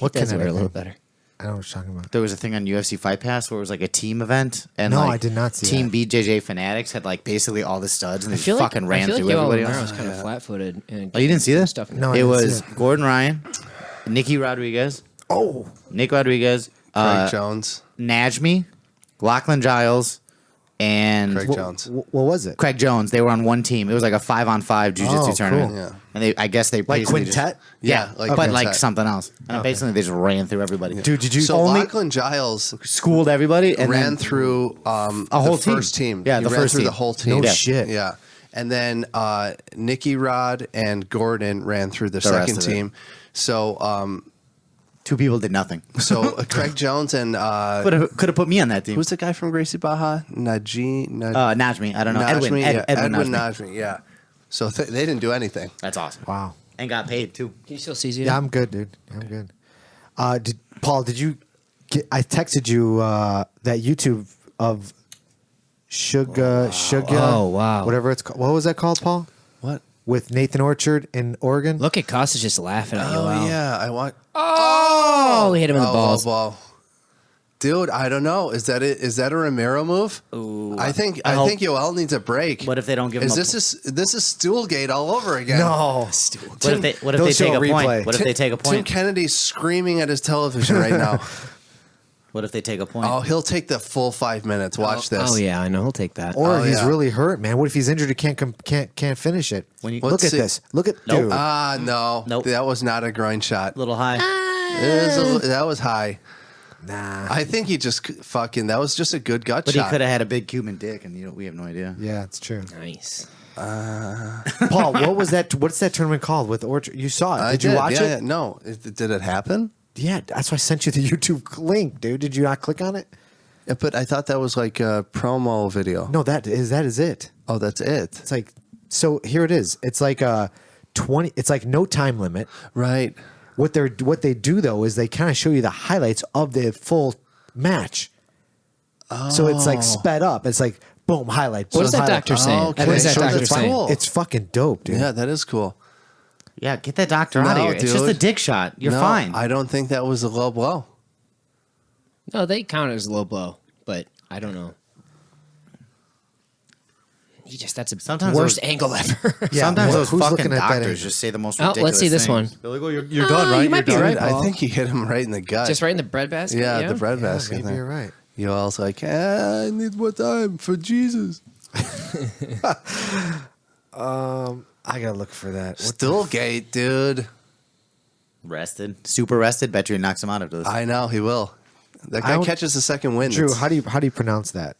What He does wear kinetic it a little thing? better. I don't know what you're talking about. There was a thing on UFC Fight Pass where it was like a team event, and No, like, I did not see Team that. BJJ Fanatics had like basically all the studs, and they I fucking ran feel through like everybody Romero else. was kind of flat-footed. And Oh, you didn't see this? stuff. No, I It didn't see was it. Gordon Ryan, Nicky Rodriguez, Oh, Nick Rodriguez, Craig Jones. Najmi, Lachlan Giles, and Craig Jones. what was it? Craig Jones. They were on one team. It was like a 5-on-5 jiu-jitsu Oh, tournament. cool. Yeah. And I guess they Like basically quintet? just- yeah, like but like quintet. something else. And basically they just ran through everybody. Dude, did you So only? Lachlan Giles Schooled everybody and ran then through a whole the team. first team. Yeah, He the ran first through team. the whole team. No shit. Yeah, and then Nicky Rod and Gordon ran through the rest second of it. team. So two people did nothing. Craig Jones and Could have put me on that team. who's the guy from Gracie Baja? Najmi. Najmi. I don't know. Edwin. Edwin Najmi. Najmi. Yeah. So they didn't do anything. That's awesome. Wow. And got paid too. Can you still see Zito? Yeah, I'm good, dude. I'm good. Paul? Did you? I texted you that YouTube of Sugar. Oh, wow. Whatever it's called. What was that called, Paul? What? With Nathan Orchard in Oregon. Look at Costa's just laughing at you. Oh Wow. yeah, I want. Oh, he hit him in the balls. Low ball. Dude, I don't know. Is that it? Is that a Romero move? Ooh. I think hope- Yoel needs a break. What if they don't give him Is a- this is Stoolgate all over again? No. What if they They'll take show a a point? replay. What if they take a Tim point? Kennedy's screaming at his television right now. What if they take a point? Oh, he'll take the full 5 minutes. Watch this. Oh yeah, I know. He'll take that. Or Oh, he's yeah. really hurt, man. What if he's injured? He can't finish it. When you- Look Let's at see. this. Look at Nope. dude. No. Nope. That was not a groin shot. A little high. That was high. Nah. I think he just fucking. That was just a good gut But shot. he could have had a big Cuban dick, and we have no idea. Yeah, it's true. Nice. Paul, what was that? What's that tournament called with Orchard? You saw it. I Did you watch yeah, it? Yeah. No. Did it happen? Yeah, that's why I sent you the YouTube link, dude. Did you not click on it? Yeah, but I thought that was like a promo video. No, that is it. Oh, that's it. It's like, so here it is. It's like a 20. It's like no time limit. Right. What they do though is they kind of show you the highlights of the full match. So it's like sped up. It's like boom highlight. What boom, does that highlight. doctor saying? okay. What is that So doctor that's saying? cool. It's fucking dope, dude. Yeah, that is cool. Yeah, get that doctor out of No, here. It's just a dude. dick shot. You're No, fine. I don't think that was a low blow. No, they count it as a low blow, but I don't know. That's a Sometimes worst those- angle ever. Yeah, Sometimes those who's fucking looking at that doctors injury? just say the most Oh, ridiculous let's see this things. one. They're like, oh, you're done, right? you might be You're done. right, I Paul. think he hit him right in the gut. Just right in the breadbasket. Yeah, the breadbasket. Maybe there. you're right. Yoel's like, I need more time for Jesus. I gotta look for that. Stoolgate, dude. Rested. Super rested. Bet you he knocks him out after this. I know he will. That I guy don't- catches the second win. Drew, It's- how do you pronounce that?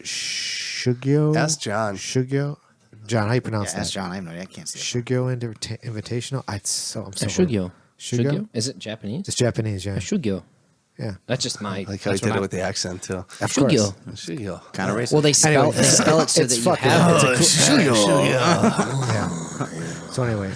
Shugyo. Ask John. Shugyo. John, how do you pronounce yeah, that? ask John. I have no idea. I can't see it. Shugyo Invitational. I'm so Shugyo. Shugyo. Is it Japanese? It's Japanese, yeah. Shugyo. Yeah. That's just my. like how he that's did what it with the accent too. Of course. Shugyo. Shugyo. Kind of racist. Well, they spell it so it's that you fucking- have it's it. Yeah. So anyway,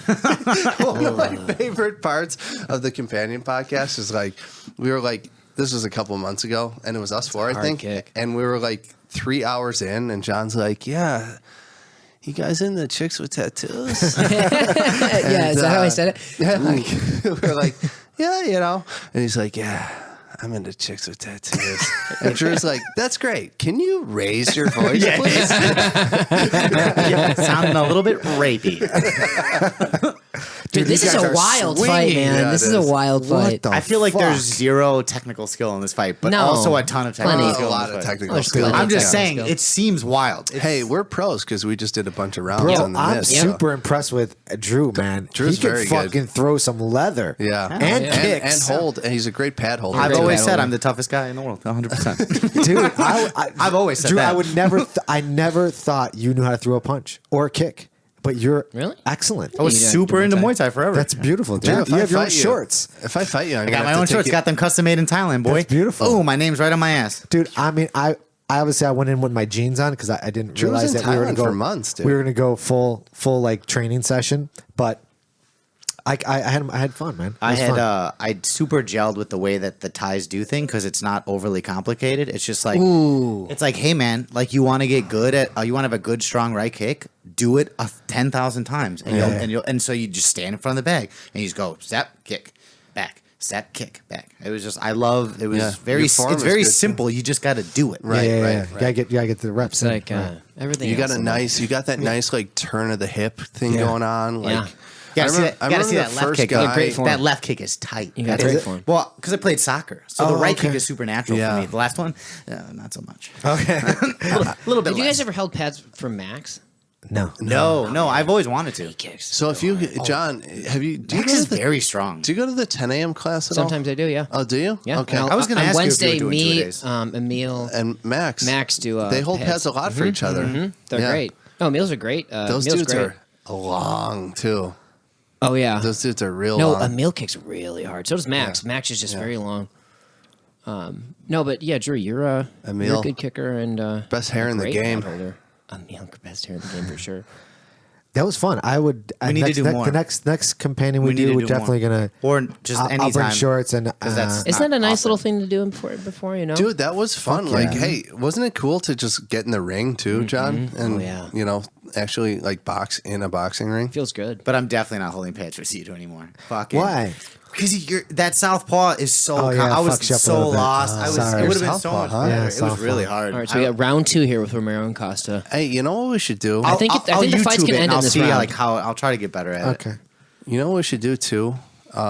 One of my favorite parts of the companion podcast is like we were like this was a couple months ago and it was us four I hard think kick. and we were like 3 hours in and John's like yeah you guys in the chicks with tattoos Yeah, is that how I said it? yeah like, we were like yeah you know and he's like yeah I'm into chicks with tattoos and Drew's like that's great can you raise your voice please yeah, sounding a little bit rapey. Dude, this you is guys a are wild swinging. fight, man. Yeah, this it is a is. wild What fight. the I feel like there's fuck? zero technical skill in this fight, but No. also a ton of technical Plenty. skill. a in lot this of fight. technical There's skill plenty I'm of just technical saying, skill. it seems wild. hey we're pros because we just did a bunch of rounds bro, on the I'm mist. super impressed with Drew, man. Drew's he can very good. fucking throw some leather. Yeah, And yeah. kicks. and hold, and he's a great pad holder. I've Great always battle. said I'm the toughest guy in the world, 100%. Dude, I've always said Drew, that. I would never. I never thought you knew how to throw a punch or a kick, but you're Really? excellent. I was You got super Muay into Thai. Muay Thai forever. That's beautiful, dude. Yeah, if you I have your own fight you- shorts, If I fight you, I'm I got my own shorts, got them custom made in Thailand, boy. That's beautiful. Oh, my name's right on my ass. dude. I mean, I obviously I went in with my jeans on because I didn't Drew was realize in that we were Thailand going to go for months, dude. We were going to go full like training session, but I had fun, man. It I was had fun. I super gelled with the way that the ties do thing because it's not overly complicated. It's just like it's like, hey man, like you want to get good at you want to have a good strong right kick, do it 10,000 times, and so you just stand in front of the bag and you just go step kick back. Step kick back. It was just it was very Your form it's is very good, too. simple. You just got to do it. Right. You gotta get to the reps. It's like everything. You got else. you got that nice like turn of the hip thing going on. Like, Yeah. Gotta see that, I gotta see remember that the left first kick. guy- great form. That left kick is tight. You got That is great it. form. Well, because I played soccer, so the Oh, right okay. kick is supernatural Yeah. for me. The last one, not so much. Okay. A little bit. Did you less. guys ever held pads from Max? No. No, I've always wanted to. Kicks. So if you, John, have you? Do you Max go is to the, very strong. Do you go to the 10 a.m. class at all? Sometimes I do. Yeah. Oh, do you? Yeah. Okay. And I was gonna on ask you if Wednesday, you were doing me, two-a-days. Emil, And Max do. they hold pads a lot for each other. They're Yeah. great. Oh, Emil's are great. Those Emil's dudes great. are long too. Oh yeah. Those dudes are real No, long. Emil kicks really hard. So does Max. Yeah. Max is just very long. No, but yeah, Drew, you're a Emil. good kicker and Best hair in the great game. pad holder. Emil, best hair in the game for sure. That was fun. I would. We need to do more. The next companion we We need do, to we're do definitely more. gonna. Or just I'll bring anytime. shorts and. 'Cause that's- Isn't that a nice often. little thing to do before you know? Dude, that was fun. Fuck Like, yeah. hey, wasn't it cool to just get in the ring too, John? And Oh, yeah. you know, actually like box in a boxing ring. Feels good. But I'm definitely not holding pads for Cito anymore. Fucking. Why? Because that southpaw is so. Oh, yeah, I was fucks you up a so little bit. lost. Oh, I was. sorry. It would have been so Southpaw, much huh? better. Yeah, It was southpaw. really hard. All right, so we got round 2 here with Romero and Costa. Hey, you know what we should do? I think the fight's YouTube gonna it end and in I'll this see round. like how I'll try to get better at it. Okay. You know what we should do too?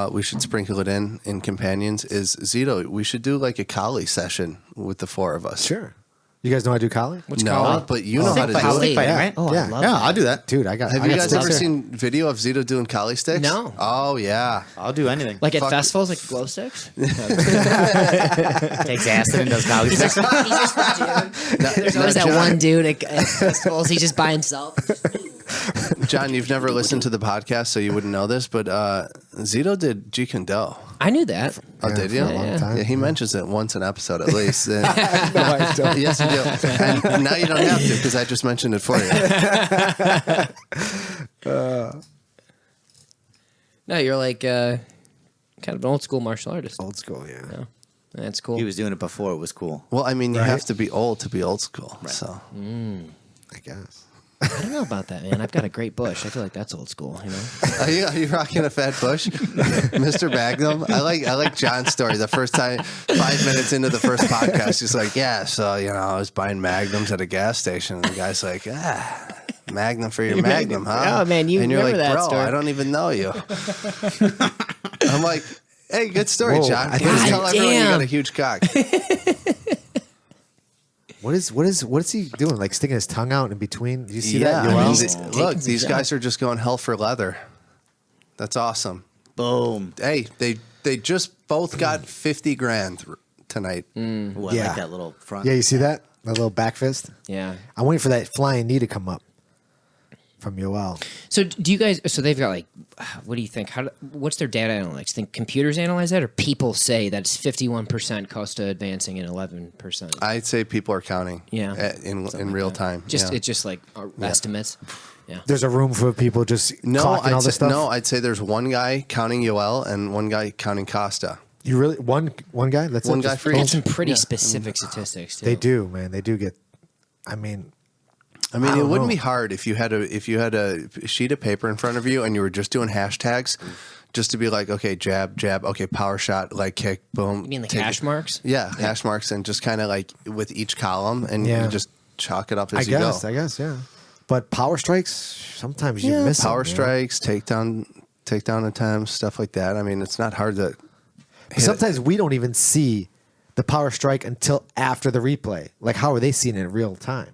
We should sprinkle it in companions. Is Zito? We should do like a Kali session with the four of us. Sure. You guys know how to do collie? What's No, Kali? but you know how to do Stick it. fighting, Yeah. right? Oh, Yeah. I love Yeah, that. I'll do that. Dude, I got. Have I you got guys sticks ever here. seen video of Zito doing Kali sticks? No. Oh yeah. I'll do anything. Like at Fuck. festivals, like glow sticks? Takes acid and does Kali sticks. There's always that one dude at festivals, he's just by himself. John, you've never listened to the podcast, so you wouldn't know this, but Zito did Jeet Kune Do. I knew that. Oh, Yeah, did for you? a long time. Yeah, he mentions it once an episode at least. No, I don't. Yes, you do. And now you don't have to because I just mentioned it for you. No, you're like kind of an old school martial artist. Old school, yeah. Yeah. That's cool. He was doing it before it was cool. Well, I mean, you Right. have to be old to be old school. So I guess. I don't know about that, man. I've got a great bush. I feel like that's old school, you know? are you rocking a fat bush, Mr. Magnum? I like John's story. The first time, 5 minutes into the first podcast, he's like, "Yeah, so you know, I was buying Magnums at a gas station," and the guy's like, Magnum for your Magnum, huh?" Oh, man, you and you're remember like, that "Bro, story." I don't even know you." I'm like, "Hey, good story, Whoa, John. I Please think- tell everyone you damn. got a huge cock." What is he doing? Like sticking his tongue out in between? Do you see Yeah, that? I mean, Yoel? look, these guys are just going hell for leather. That's awesome. Boom. Hey, they just both got 50 grand tonight. Ooh, I Yeah. like that little front. Yeah, you see that? That little back fist? Yeah. I'm waiting for that flying knee to come up from Yoel. So do you guys? So they've got like, what do you think? What's their data analytics? Think computers analyze that, or people say that it's 51% Costa advancing and 11%? I'd say people are counting. Yeah. In Something real like that. time. Just yeah. it's just like estimates. Yeah. There's a room for people just no, clocking all I'd say, this stuff? no. I'd say there's one guy counting Yoel and one guy counting Costa. You really one guy? That's One it? guy Just for They each. had some pretty Yeah. specific statistics too. They do, man. They do get. I mean, I mean, I it don't wouldn't know. be hard if you had a sheet of paper in front of you and you were just doing hashtags, just to be like, okay, jab, jab, okay, power shot, leg kick, boom. You mean like take hash it. marks? Yeah, hash marks, and just kind of like with each column, and Yeah. you just chalk it up I as you guess, go. I guess, yeah. But power strikes, sometimes you miss power them, you know? strikes, takedown attempts, stuff like that. I mean, it's not hard to. But sometimes we don't even see the power strike until after the replay. Like, how are they seeing it in real time?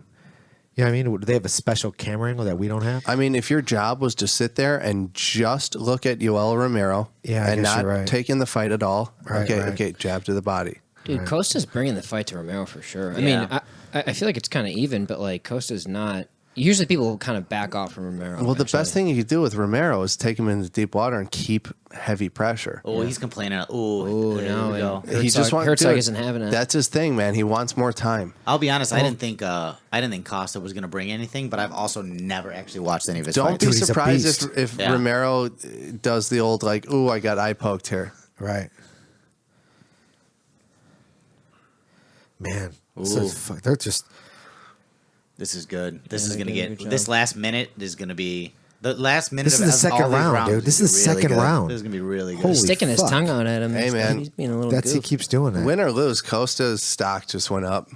You know what I mean? Do they have a special camera angle that we don't have? I mean, if your job was to sit there and just look at Yoel Romero, Yeah, I and guess not you're right. take in the fight at all, Right, okay, right. okay, jab to the body. Dude, Costa's bringing the fight to Romero for sure. I Yeah. mean, I feel like it's kind of even, but like Costa's not. Usually people will kind of back off from Romero. Well, the best thing you could do with Romero is take him into deep water and keep heavy pressure. Oh, he's complaining. Oh, There no. we go. He just wants. Herzog dude, isn't having it. That's his thing, man. He wants more time. I'll be honest. I didn't think Costa was going to bring anything, but I've also never actually watched any of his Don't fights. be Dude, he's a surprised beast. if Yeah. Romero does the old like, "Ooh, I got eye poked here." Right. Man, they're just. This is good. This is they going to did a get. good This job. last minute is going to be the last minute. This of is the all second these round, rounds dude. This gonna is be the really second good. round. This is going to be really good. Holy sticking his fuck. tongue out at him. Hey, man. He's being a little He goof. keeps doing that. Win or lose, Costa's stock just went up.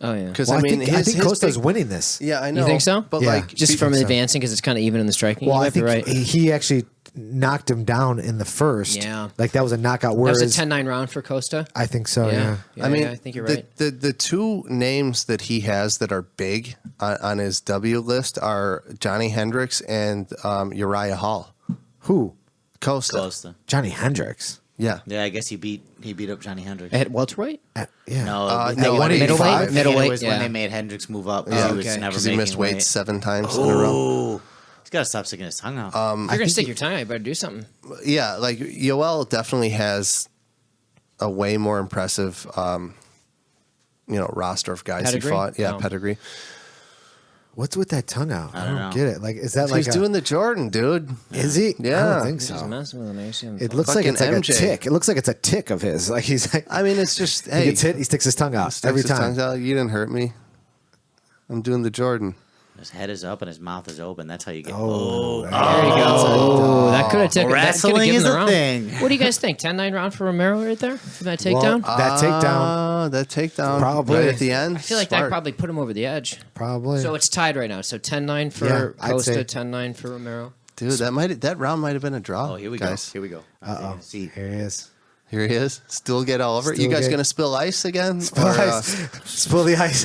Oh, yeah. Because Well, I mean, I think his Costa's big- winning this. Yeah, I know. You think so? But Yeah. like, Just from think so. advancing because it's kind of even in the striking. Well, You I might be think right. he actually knocked him down in the first. Yeah. Like that was a knockout. That Whereas was a 10-9 round for Costa. I think so. Yeah. Yeah, I mean, I think you're right. The two names that he has that are big on his W list are Johnny Hendricks and Uriah Hall. Who? Costa. Johnny Hendricks. Yeah. Yeah, I guess he beat up Johnny Hendricks. At welterweit? Yeah. No, no, when they- middleweight? I think Middleweight, it was yeah. when they made Hendricks move up. 'cause Yeah, he was never because he making missed weight weight. 7 times in a row. Oh, he's got to stop sticking his tongue out. If you're going to stick your tongue out, you better do something. Yeah, like Yoel definitely has a way more impressive, roster of guys Pedigree? he fought. Yeah, Oh. pedigree. What's with that tongue out? I don't know. get it. Like, is that He's like doing the Jordan, dude. Is he? I Yeah. don't think He's so. messing with him. I see him. It looks like Fucking it's like MJ. a tick. It looks like it's a tick of his. Like he's like I mean, it's just he hey, gets hit, he sticks his tongue out sticks every his time. tongue out. You didn't hurt me. I'm doing the Jordan. His head is up and his mouth is open. That's how you get. Oh, There you go. Oh, that could have taken. Wrestling given is the a round. thing. What do you guys think? 10-9 round for Romero right there? For that takedown? That takedown, That takedown. Probably. Right at the end. I feel like that probably put him over the edge. probably. So it's tied right now. So 10-9 for Yeah, I'd Costa, say. 10-9 for Romero. Dude, that round might have been a draw. Oh, here we guys. go. Here we go. Uh-oh. See. Here he is. Here he is. Still get all over it. Still You guys get- gonna spill ice again? Spill Or, ice. Spill the ice.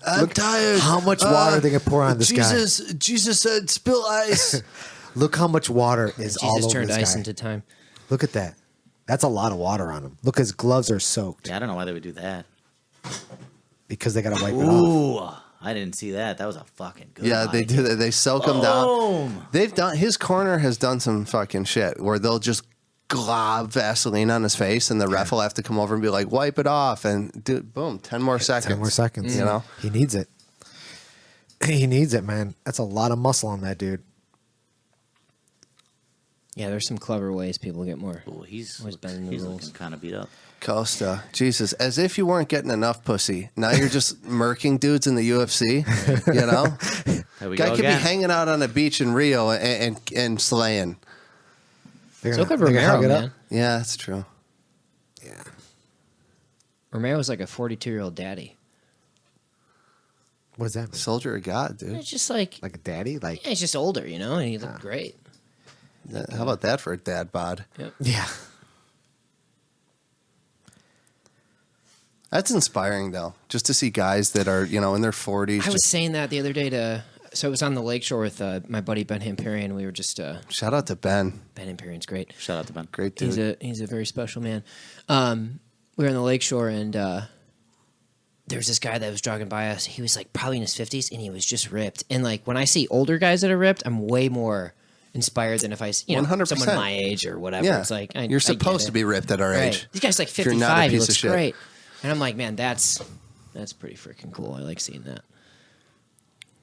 I'm tired. How much water they can pour on this Jesus said spill ice. guy. Look how much water is all Jesus over turned this ice guy. into time. Look at that. That's a lot of water on him. Look, his gloves are soaked Yeah, I don't know why they would do that. because they got to wipe it off. Ooh, I didn't see that. That was a fucking good Yeah, they fight. do that. They soak him down. Boom. They've done. His corner has done some fucking shit where they'll just glob Vaseline on his face, and the ref will have to come over and be like, "Wipe it off," and boom, 10 more seconds. 10 more seconds. You know. He needs it. He needs it, man. That's a lot of muscle on that dude. Yeah, there's some clever ways people get more. Ooh, he's Always bending the he's rules. looking kind of beat up. Costa, Jesus, as if you weren't getting enough pussy. Now you're just murking dudes in the UFC. You know, There we guy go could again. be hanging out on a beach in Rio and slaying. They're So could they're Romero, hug it man. up. Yeah, that's true. Yeah. Romero's like a 42-year-old daddy. What does that mean? Soldier of God, dude. It's just like, Like a daddy? Like, yeah, he's just older, you know, and he looked great. How about that for a dad bod? yeah. That's inspiring, though, just to see guys that are, in their 40s. I was saying that the other day so it was on the lakeshore with my buddy Ben Hamperian. We were just, Shout out to Ben. Ben Hamperian's great. Shout out to Ben. Great dude. He's a very special man. We were on the lakeshore and there's this guy that was jogging by us. He was like probably in his 50s and he was just ripped. And like when I see older guys that are ripped, I'm way more inspired than if I see 100%. someone my age or whatever. Yeah. It's like You're supposed to be ripped at our right. age. This guy's like If you're not a 55. He piece of looks shit. great. And I'm like, man, that's pretty freaking cool. I like seeing that.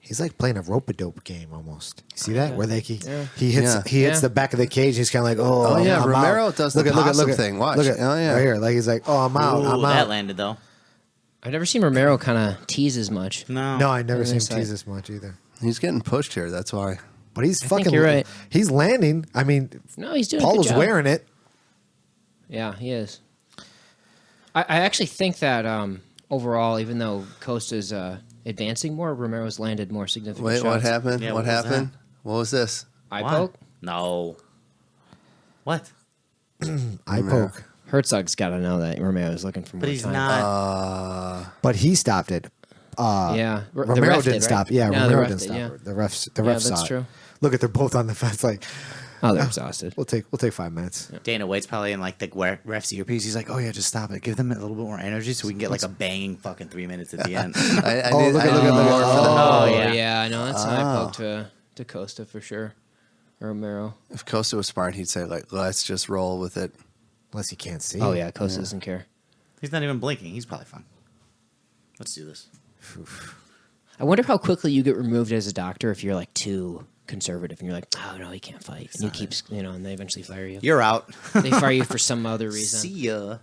He's like playing a rope-a-dope game almost. You see that? Where they he Yeah. hits Yeah. the back of the cage. He's kind of like, oh, Oh, yeah, I'm Romero out. does the possum thing. Watch. Look at, Oh, yeah. right here. Like he's like, oh, I'm out. Ooh, I'm that out. landed though. I've never seen Romero kind of tease as much. No. No, I never seen him Inside. tease this much either. He's getting pushed here. That's why. But he's think fucking. you're right. He's landing. I mean, No, he's doing a Paul good was job. wearing it. Yeah, he is. I actually think that overall, even though Costa's advancing more, Romero's landed more significant Wait, shots. what happened? Yeah, what what was happened? What was this? Eye Why? poke? No. What? Eye poke. Herzog's got to know that Romero's looking for more But he's time. not. But he stopped it. Yeah. The Romero ref didn't did, stop. right? Yeah, No, Romero ref didn't did, stop yeah. it. The ref Yeah, saw that's it. true. Look at they're both on the fence. Like Oh, they're exhausted. We'll take 5 minutes. Dana White's probably in like the ref's earpiece. He's like, oh yeah, just stop it. Give them a little bit more energy so we can get like a banging fucking 3 minutes at the end. I Oh, need, look I at- need look at- look at- more for the Oh, yeah. yeah, I know. That's how I poked to Costa for sure. Or Romero. If Costa was smart, he'd say like, let's just roll with it. Unless you can't see. Oh, yeah, Costa doesn't care. He's not even blinking. He's probably fine. Let's do this. I wonder how quickly you get removed as a doctor if you're like too conservative and you're like, oh, no, he can't fight. And you keep, and they eventually fire you. You're out. They fire you for some other reason. See ya.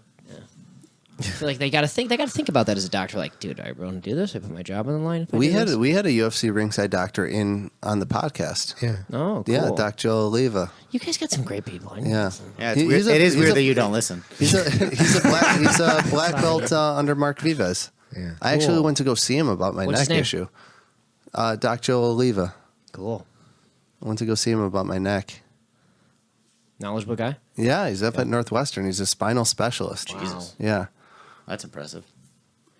I feel like they gotta think about that as a doctor. Like, dude, I want to do this. I put my job on the line. If I We do had this. a UFC ringside doctor on the podcast. Yeah. Oh, cool. Yeah, Doc Joe Oliva. You guys got some great people. I know. Yeah, Yeah, it's weird. It is weird that you don't listen. He's a black belt under Mark Vives. Yeah. I actually went to go see him about my What's his neck name? issue. Doc Joe Oliva. Cool. I went to go see him about my neck. Knowledgeable guy. Yeah, he's up at Northwestern. He's a spinal specialist. Jesus. Yeah. That's impressive.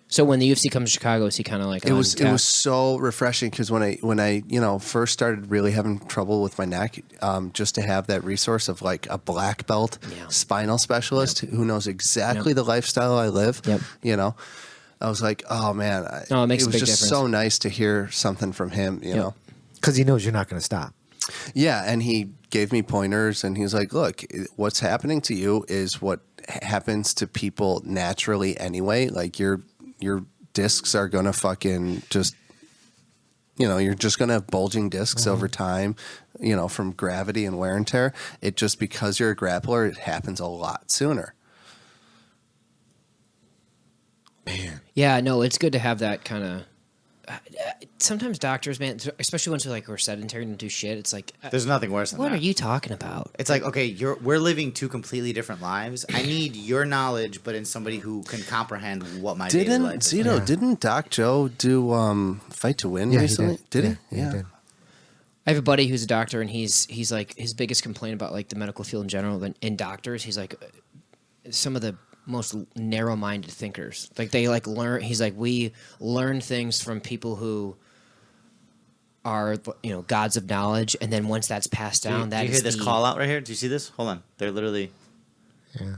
So when the UFC comes to Chicago, is he kind of like It on was tap? so refreshing because when I first started really having trouble with my neck, just to have that resource of like a black belt spinal specialist who knows exactly the lifestyle I live. Yep. I was like, oh man, No, it makes a was big just difference. so nice to hear something from him. You know. Because he knows you're not going to stop. Yeah, and he gave me pointers, and he's like, "Look, what's happening to you is what happens to people naturally anyway. Like your discs are gonna fucking just, you're just gonna have bulging discs over time, from gravity and wear and tear. It just because you're a grappler, it happens a lot sooner." Man. Yeah, no, it's good to have that kind of. Sometimes doctors, man, especially once we're sedentary and do shit, it's like, There's nothing worse than what that. are you talking about? It's like, okay, we're living two completely different lives. I need your knowledge, but in somebody who can comprehend what my daily life is. Zito, didn't Doc Joe do Fight to Win Yeah, recently? he did. he? Yeah, he did. I have a buddy who's a doctor, and he's like, his biggest complaint about like the medical field in general and doctors, he's like, some of the most narrow-minded thinkers. Like they like learn. He's like, we learn things from people who are gods of knowledge, and then once that's passed down, Do you hear this call out right here? Do you see this? Hold on. They're literally. Yeah.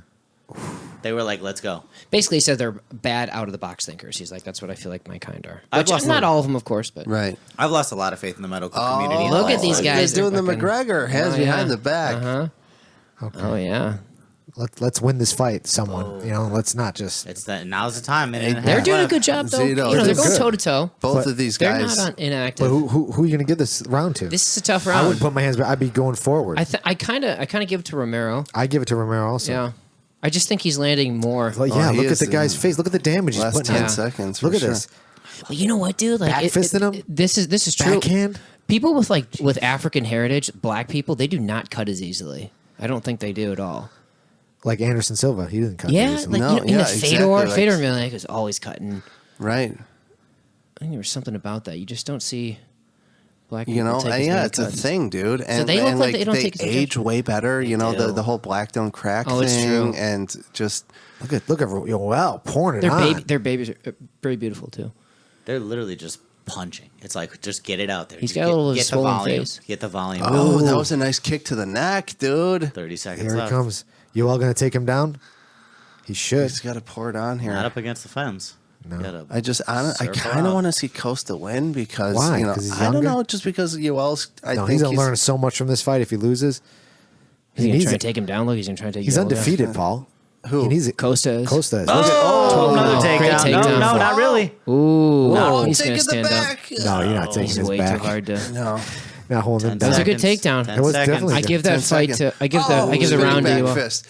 They were like, "Let's go." Basically, he said they're bad out of the box thinkers. He's like, that's what I feel like my kind are. I've Which, lost not a- all of them, of course, but Right. I've lost a lot of faith in the medical community. in look the at last these five guys. He's doing the They're fucking- McGregor, hands Oh, behind yeah. the back. Oh yeah, Let's win this fight, someone. Let's not just. It's that now's the time. And they're doing a good job though. Zito, They're they're going good. toe to toe. Both But of these They're guys. not inactive. But who are you going to give this round to? This is a tough I round. wouldn't put my hands back. I'd be going forward. I kind of give it to Romero. I give it to Romero also. Yeah, I just think he's landing more. Like, yeah, he look at is the guy's in face. Look at the damage he's last putting 10 in. seconds. Look for at sure. this. Well, you know what, dude? Like, Back-fisting him? This is true. Backhand? People with African heritage, black people, they do not cut as easily. I don't think they do at all. Like Anderson Silva. He didn't cut Yeah, these. like No, Fedor, yeah, exactly, like- Fedor Emelianenko is always cutting. Right. I think there was something about that. You just don't see black people take as Yeah, many it's a cuts. thing, dude. And they look and, like they don't take as much age action. way better. They The do. the whole black don't crack Oh, it's thing, true. and just Look at wow, pouring it Their on. their babies are very beautiful too. They're literally just punching. It's like just get it out there. He's Just got a little get the swollen volume. face. Get the volume. oh, that was a nice kick to the neck, dude. 30 seconds Here he left. comes. You all going to take him down? He should. He's got to pour it on here. Not up against the fence. No. Gotta I surf kind of out. want to see Costa win because Why? 'Cause he's I don't younger? know, just because Yoel's. I No, think he's going to learn so much from this fight if he loses. He's gonna needs try it. to take him down. Look, he's gonna try to take. He's Yoel down. undefeated, Paul. Who? He needs it. Costa is. Costa is. Oh, another no. Great takedown. No, takedown. no, not really. Ooh, Oh, he's taking gonna the stand up. back. No, you're not taking He's his way back. too hard to. No. Not holding him 10 down. That was a good seconds. takedown. 10 It was seconds. definitely I give that 10 fight seconds. to. I give the spinning round to back Yoel. fist.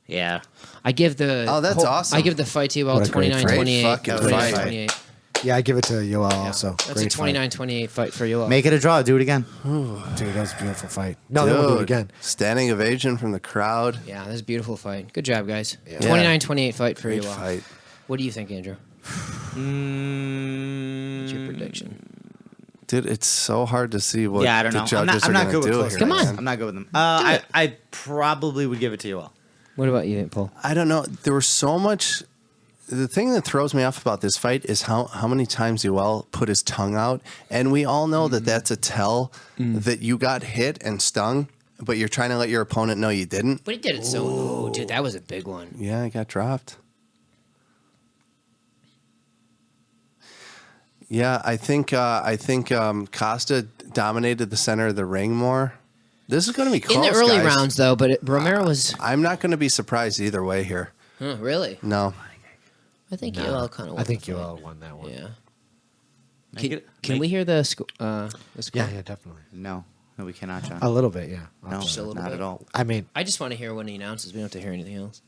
Yeah. I give the. Oh, that's awesome. I give the fight to What Yoel a great 29-28. Great fucking fight. 29-28. Yeah, I give it to Yoel also. That's Great a 29-28 fight for Yoel. Make it a draw. Do it again. fight. Dude, that was a beautiful fight. No, they won't do it Dude, again. Standing ovation from the crowd. Yeah, that's a beautiful fight. Good job, guys. Yeah. 29-28 fight for Great Yoel. fight. What do you think, Andrew? What's your prediction? Dude, it's so hard to see what Yeah, I don't the know. judges I'm are not going good to with do close here. Come on. I'm not good with them. I probably would give it to you all. What about you, Paul? I don't know. There was so much The thing that throws me off about this fight is how many times Yoel put his tongue out, and we all know that that's a tell that you got hit and stung, but you're trying to let your opponent know you didn't. But he did it so. Oh, dude, that was a big one. Yeah, he got dropped. Yeah, I think Costa dominated the center of the ring more. This is going to be close, in the early guys. rounds, though. But Romero was. I'm not going to be surprised either way here. Huh, really? No. I think Yoel kind of. I think Yoel won that one. Yeah. Can we hear the score? Yeah, definitely. No, we cannot, John. A little bit, yeah. No, Just a little not bit. at all. I mean, I just want to hear when he announces. We don't have to hear anything else.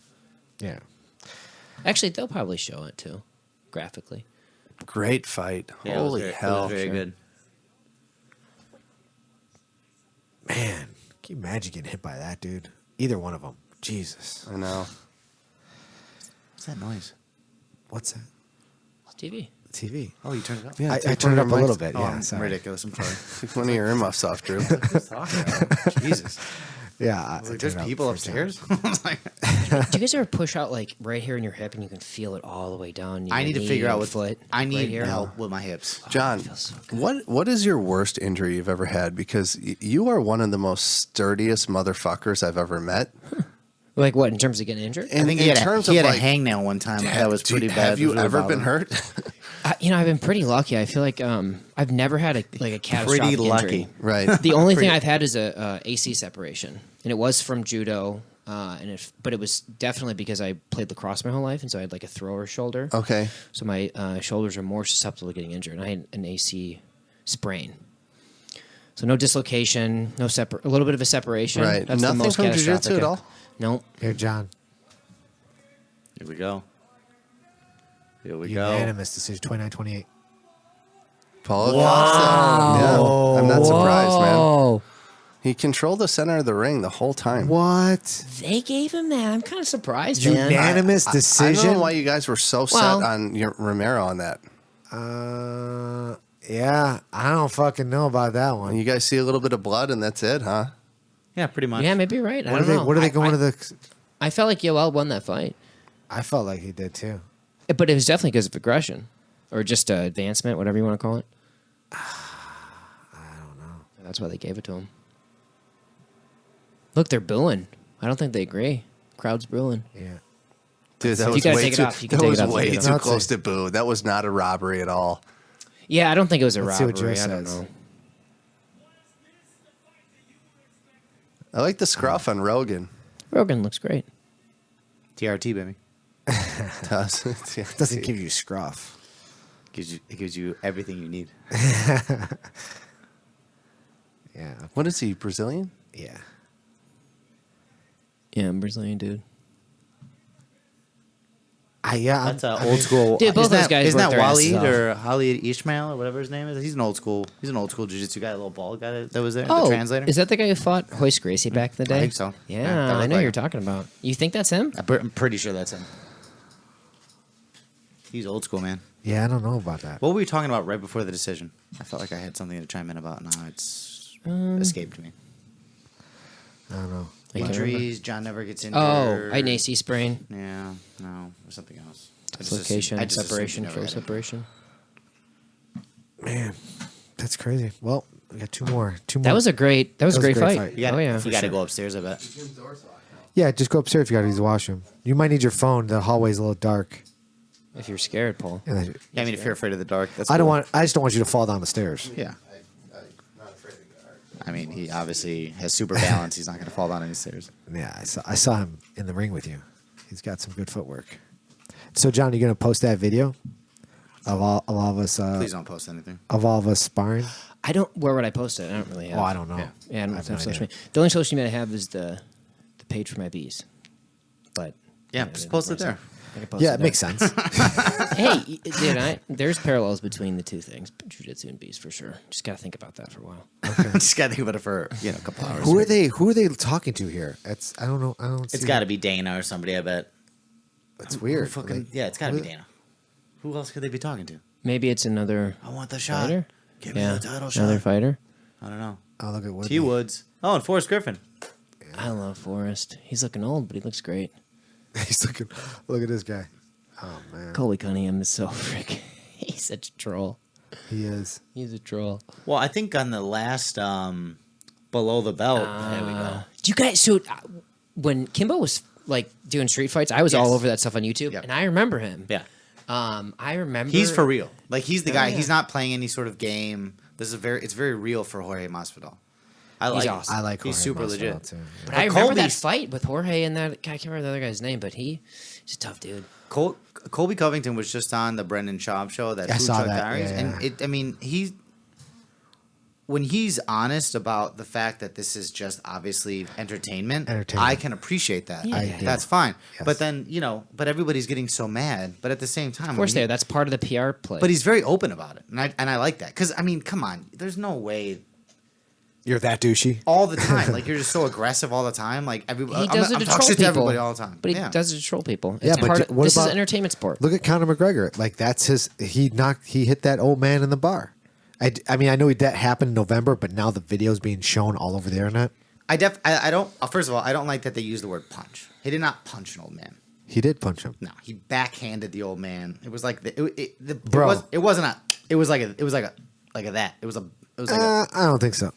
yeah. Actually, they'll probably show it too, graphically. Great fight. Yeah, Holy it was hell. very good. Man, can you imagine getting hit by that, dude? Either one of them. Jesus. I know. What's that noise? What's that? It's TV. TV. Oh, you turned it up? Yeah, I take turned it one up of a your little mics. bit. Oh, Yeah, I'm sorry. ridiculous. I'm sorry. Take one of your earmuffs off, Drew. Jesus. Yeah. I Like, turned there's it up people for John. upstairs? I was like, Do you guys ever push out like right here in your hip and you can feel it all the way down? Your I need to knee, figure out your what foot. I need right here. help with my hips. John, feels so good. what is your worst injury you've ever had? Because you are one of the most sturdiest motherfuckers I've ever met. Like what in terms of getting injured? I think he in had, terms he of had like, a hangnail one time. That was pretty bad. Have It you was really ever been bothering. hurt? I've been pretty lucky. I feel like I've never had a catastrophic Pretty lucky. injury. Right. The only thing I've had is a AC separation, and it was from judo. But it was definitely because I played lacrosse my whole life, and so I had like a thrower shoulder. Okay. So my shoulders are more susceptible to getting injured. And I had an AC sprain. So no dislocation, a little bit of a separation. Right. That's Nothing the most from catastrophic. jiu-jitsu at all? Nope. Here, John. Here we go. Here we Unanimous decision, 29-28. Paulo Costa. Yeah. I'm not surprised, man. Oh, He controlled the center of the ring the whole time. What? they gave him that. I'm kind of surprised, man. Unanimous I decision? don't know why you guys were so Well- set on your Romero on that. Yeah, I don't fucking know about that one. You guys see a little bit of blood and that's it, huh? Yeah, pretty much. Yeah, maybe you're right. I What don't know. are they going I, to the... I felt like Yoel won that fight, I felt like he did, too. but it was definitely because of aggression, or just advancement, whatever you want to call it. I don't know. That's why they gave it to him. Look, they're booing. I don't think they agree. Crowd's booing. Yeah. Dude, that You was gotta way take it too, off. You can that take was it off. way Take it too off. close to boo. That was not a robbery at all. Yeah, I don't think it was a Let's see what robbery. Joe I don't says. know. I like the scruff on Rogan. Rogan looks great. TRT, baby. Does. It doesn't give you scruff. It gives you everything you need. Yeah. What is he, Brazilian? Yeah. Yeah, I'm Brazilian dude. That's old school. Dude, both isn't those guys Isn't work that their asses Waleed off. or Khalid Ishmael or whatever his name is? He's an old school jiu-jitsu guy, a little bald guy that was there, the translator. Is that the guy who fought Hoist Gracie back in the day? I think so. Yeah, Yeah, that I looked know like you're him. talking about. You think that's him? I'm pretty sure that's him. He's old school, man. Yeah, I don't know about that. What were we talking about right before the decision? I felt like I had something to chime in about. Now it's escaped me. I don't know. I can't Injuries. John never gets injured. Oh, I had an AC sprain. Yeah, no, or something else. Dislocation, I just assumed separation, you never full had it. separation. Man, that's crazy. Well, we got two more. That was a great fight. You got, Oh yeah, you for got to sure. go upstairs. I bet. Yeah, just go upstairs if you got to use the washroom. You might need your phone. The hallway's a little dark. If you're scared, Paul. And then- Yeah, I mean, if you're afraid of the dark, that's. I don't cool. want. I just don't want you to fall down the stairs. Yeah. I mean, he obviously has super balance. He's not going to fall down any stairs. Yeah, I saw him in the ring with you. He's got some good footwork. So, John, you gonna post that video of all of us? Please don't post anything. Of all of us sparring. I don't. Where would I post it? I don't really have. Oh, I don't know. Yeah, I don't have have no social idea. media. The only social media I have is the page for my bees. But Yeah, just post it there. I can post Yeah, it it there. makes sense. Hey, dude, there's parallels between the two things, jiu-jitsu and bees for sure. Just got to think about that for a while. Just got to think about it for a couple hours. Who are they? Who are they talking to here? I don't know. I don't. It's see got to be Dana or somebody. I bet. It's weird. Who fucking, Like, yeah, it's got to be who- Dana. Who else could they be talking to? Maybe it's another I want the shot. fighter. Give me Yeah, the title another shot. fighter. I don't know. Oh, look at Woodley. T Woods. Oh, and Forrest Griffin. I love Forrest. He's looking old, but he looks great. He's looking. Look at this guy. Oh man, Colby Cunningham is so freaking. He's such a troll. he is. He's a troll. Well, I think on the last below the belt. There we go. Do you guys? So when Kimbo was like doing street fights, I was all over that stuff on YouTube, Yep. and I remember him. Yeah. I remember He's for real. Like he's the guy. yeah. He's not playing any sort of game. This is it's very real for Jorge Masvidal. I like. awesome. I like. He's Jorge super Masvidal, legit. too. But I remember that Colby's- fight with Jorge and that. I can't remember the other guy's name, but he's a tough dude. Colby Covington was just on the Brendan Schaub show. That I Food saw Truck that, Diaries, yeah. and when he's honest about the fact that this is just obviously entertainment, I can appreciate that. Yeah. I do. That's fine. Yes. But then but everybody's getting so mad. But at the same time, Of course, that's part of the PR play. But he's very open about it, and I like that because I mean, come on, there's no way You're that douchey. all the time. Like you're just so aggressive all the time. Like everybody, he does it to talk troll shit people. to everybody all the time. But he Yeah. does it to troll people. Yeah, It's but part d- of, what this is about- an entertainment sport. Look at Conor McGregor. Like that's his. He hit that old man in the bar. I mean, I know that happened in November, but now the video's being shown all over the internet. I don't. First of all, I don't like that they use the word punch. He did not punch an old man. He did punch him. No, he backhanded the old man. It was like Bro. It wasn't a. It was like a that. It was like a. I don't think so.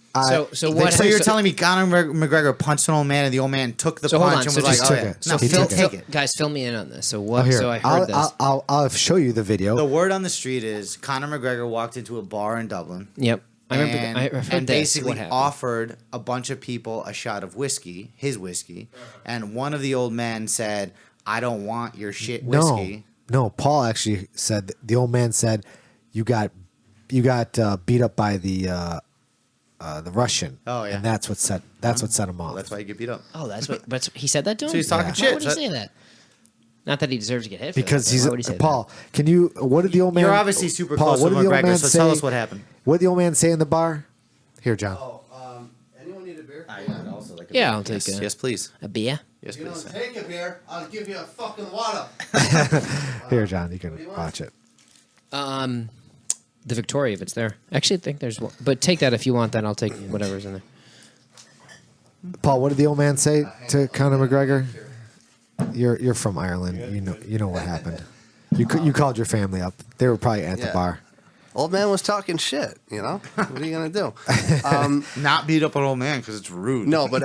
So what? So you're telling me Conor McGregor punched an old man and the old man took the So hold punch on, and so was just like, oh took yeah, it. no, He Phil, took it. take it. Guys, fill me in on this. So Oh, what? here, So I heard this. I'll show you the video. The word on the street is Conor McGregor walked into a bar in Dublin. Yep. I remember. And, I heard and this. basically What happened? offered a bunch of people a shot of whiskey, his whiskey, and one of the old men said, "I don't want your shit whiskey." No. Paul actually said the old man said, "You got beat up by the Russian." Oh, yeah. and that's what set him off. Well, that's why you get beat up. Oh, that's what. But he said that to him. So he's talking Why shit. would he say that? Not that he deserves to get hit. For Because that, but he's why would he say Paul. Can you? What did the old man? You're obviously super Paul, close what with did the old McGregor, man so say? tell us what happened. What did the old man say in the bar? Here, John. Anyone need a beer? I would also like Yeah, I'll take yes, a- yes, please. that? A beer. Yes, You please. don't take a beer, I'll give you a fucking water. Here, John. You can watch it. The Victoria, if it's there. Actually, I think there's one. But take that if you want. Then I'll take whatever's in there. Paul, what did the old man say to Conor McGregor? You're from Ireland. You know what happened. You called your family up. They were probably at the Yeah. bar. Old man was talking shit, you know? What are you going to do? Not beat up an old man because it's rude. No, but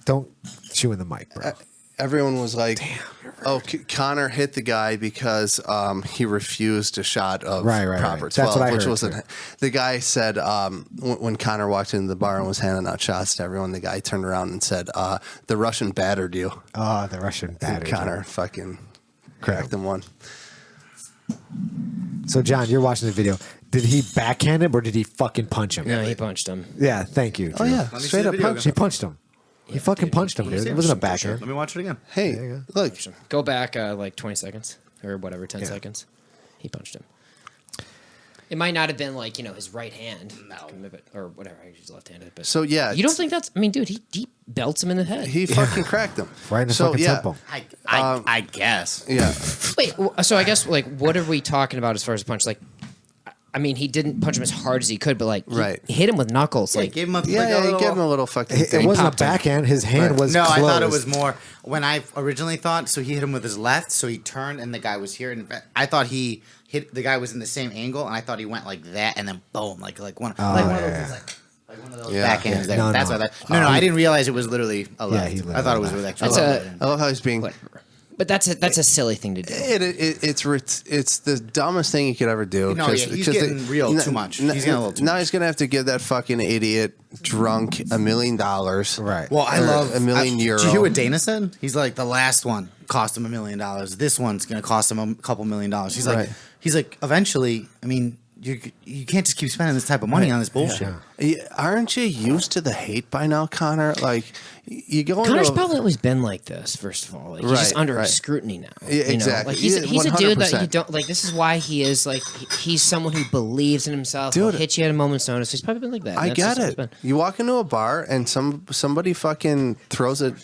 Don't chew in the mic, bro. everyone was like, oh, Connor hit the guy because he refused a shot of Right. proper That's 12, what I which heard, wasn't. The guy said when Connor walked into the bar and was handing out shots to everyone, the guy turned around and said, the Russian battered you. Oh, the Russian And battery. Connor fucking cracked him one. So, John, you're watching the video. Did he backhand him or did he fucking punch him? No, he punched him. Yeah, thank you. Oh, Drew. yeah. Let me see Straight the up video punch. He punched him. He fucking punched him, dude. It wasn't a backhand. Let me watch it again. Hey, look. Go back like 20 seconds or whatever, 10 seconds. He punched him. It might not have been like, his right hand. No. Or whatever. He's left-handed. But So, yeah. you don't think that's... I mean, dude, he belts him in the head. He fucking cracked him. Right in the so, fucking yeah, temple. I guess. Yeah. Wait, so I guess, what are we talking about as far as punch? Like, I mean, he didn't punch him as hard as he could, but, he Right. hit him with knuckles. Yeah, Like, gave him a, Yeah, like a he little, gave him a little fucking It thing. wasn't a popped him. backhand. His hand was No, closed. I thought it was more when I originally thought. So he hit him with his left, so he turned and the guy was here. And I thought he hit the guy was in the same angle, and I thought he went like that, and then boom, like one of those like one of those Yeah. backhands there. No, That's no. what I thought. No, I didn't realize it was literally a left. he literally I thought it was with That's actually. I love how he's being. whatever. But that's a silly thing to do. It's the dumbest thing you could ever do. No, yeah, he's getting real too much. He's getting a little too now much. he's gonna have to give that fucking idiot drunk $1 million. Right. Well, I Or love $1 million Did euro. you hear what Dana said? He's like, the last one cost him $1 million. This one's gonna cost him a couple $1 million. He's like, eventually, I mean, you can't just keep spending this type of money on this bullshit. Aren't you used to the hate by now, Connor? Like you go Connor's into probably always been like this. First of all, he's just Right, under right. scrutiny now. Yeah, exactly. Like he's a dude that 100%. you don't like. This is why he is like he's someone who believes in himself. Dude, He'll hit you at a moment's notice. He's probably been like that. I That's get just how he's it. been. You walk into a bar and somebody fucking throws it.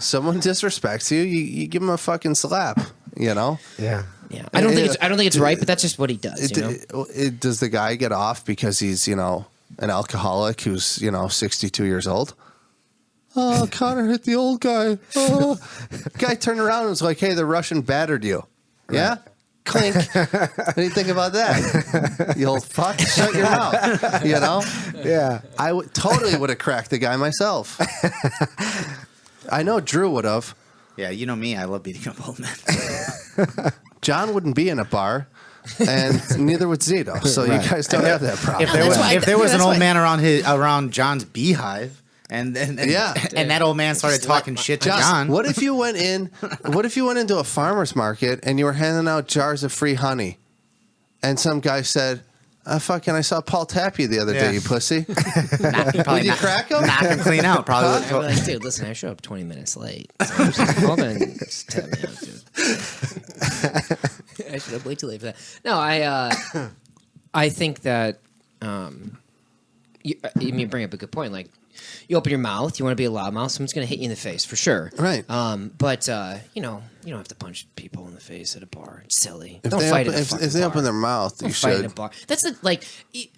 Someone disrespects you. You give him a fucking slap. You know. Yeah. Yeah, I don't think it's right, but that's just what he does. Does the guy get off because he's an alcoholic who's 62 years old? Oh, Connor hit the old guy. Oh. Guy turned around and was like, hey, the Russian battered you. Yeah? Clink. What do you think about that? You old fuck. Shut your mouth. You know? Yeah. I totally would have cracked the guy myself. I know Drew would have. Yeah, you know me. I love beating up old men. John wouldn't be in a bar, and neither would Zito. So you guys don't have that problem. If there was an old man around John's beehive, and that old man started talking shit to John. What if you went in? What if you went into a farmer's market and you were handing out jars of free honey, and some guy said, I saw Paul tap you the other day, you pussy. Would you crack him? Knock him clean out, probably. I'd be like, dude, listen, I showed up 20 minutes late. So hold on, just tap me out, dude. I showed up way too late for that. No, I think that you bring up a good point. Like, you open your mouth, you want to be a loudmouth, someone's going to hit you in the face for sure. Right. But you don't have to punch people in the face at a bar. It's silly. If Don't they fight open, at a if fucking they bar. open their mouth, Don't you fight at should. a bar. That's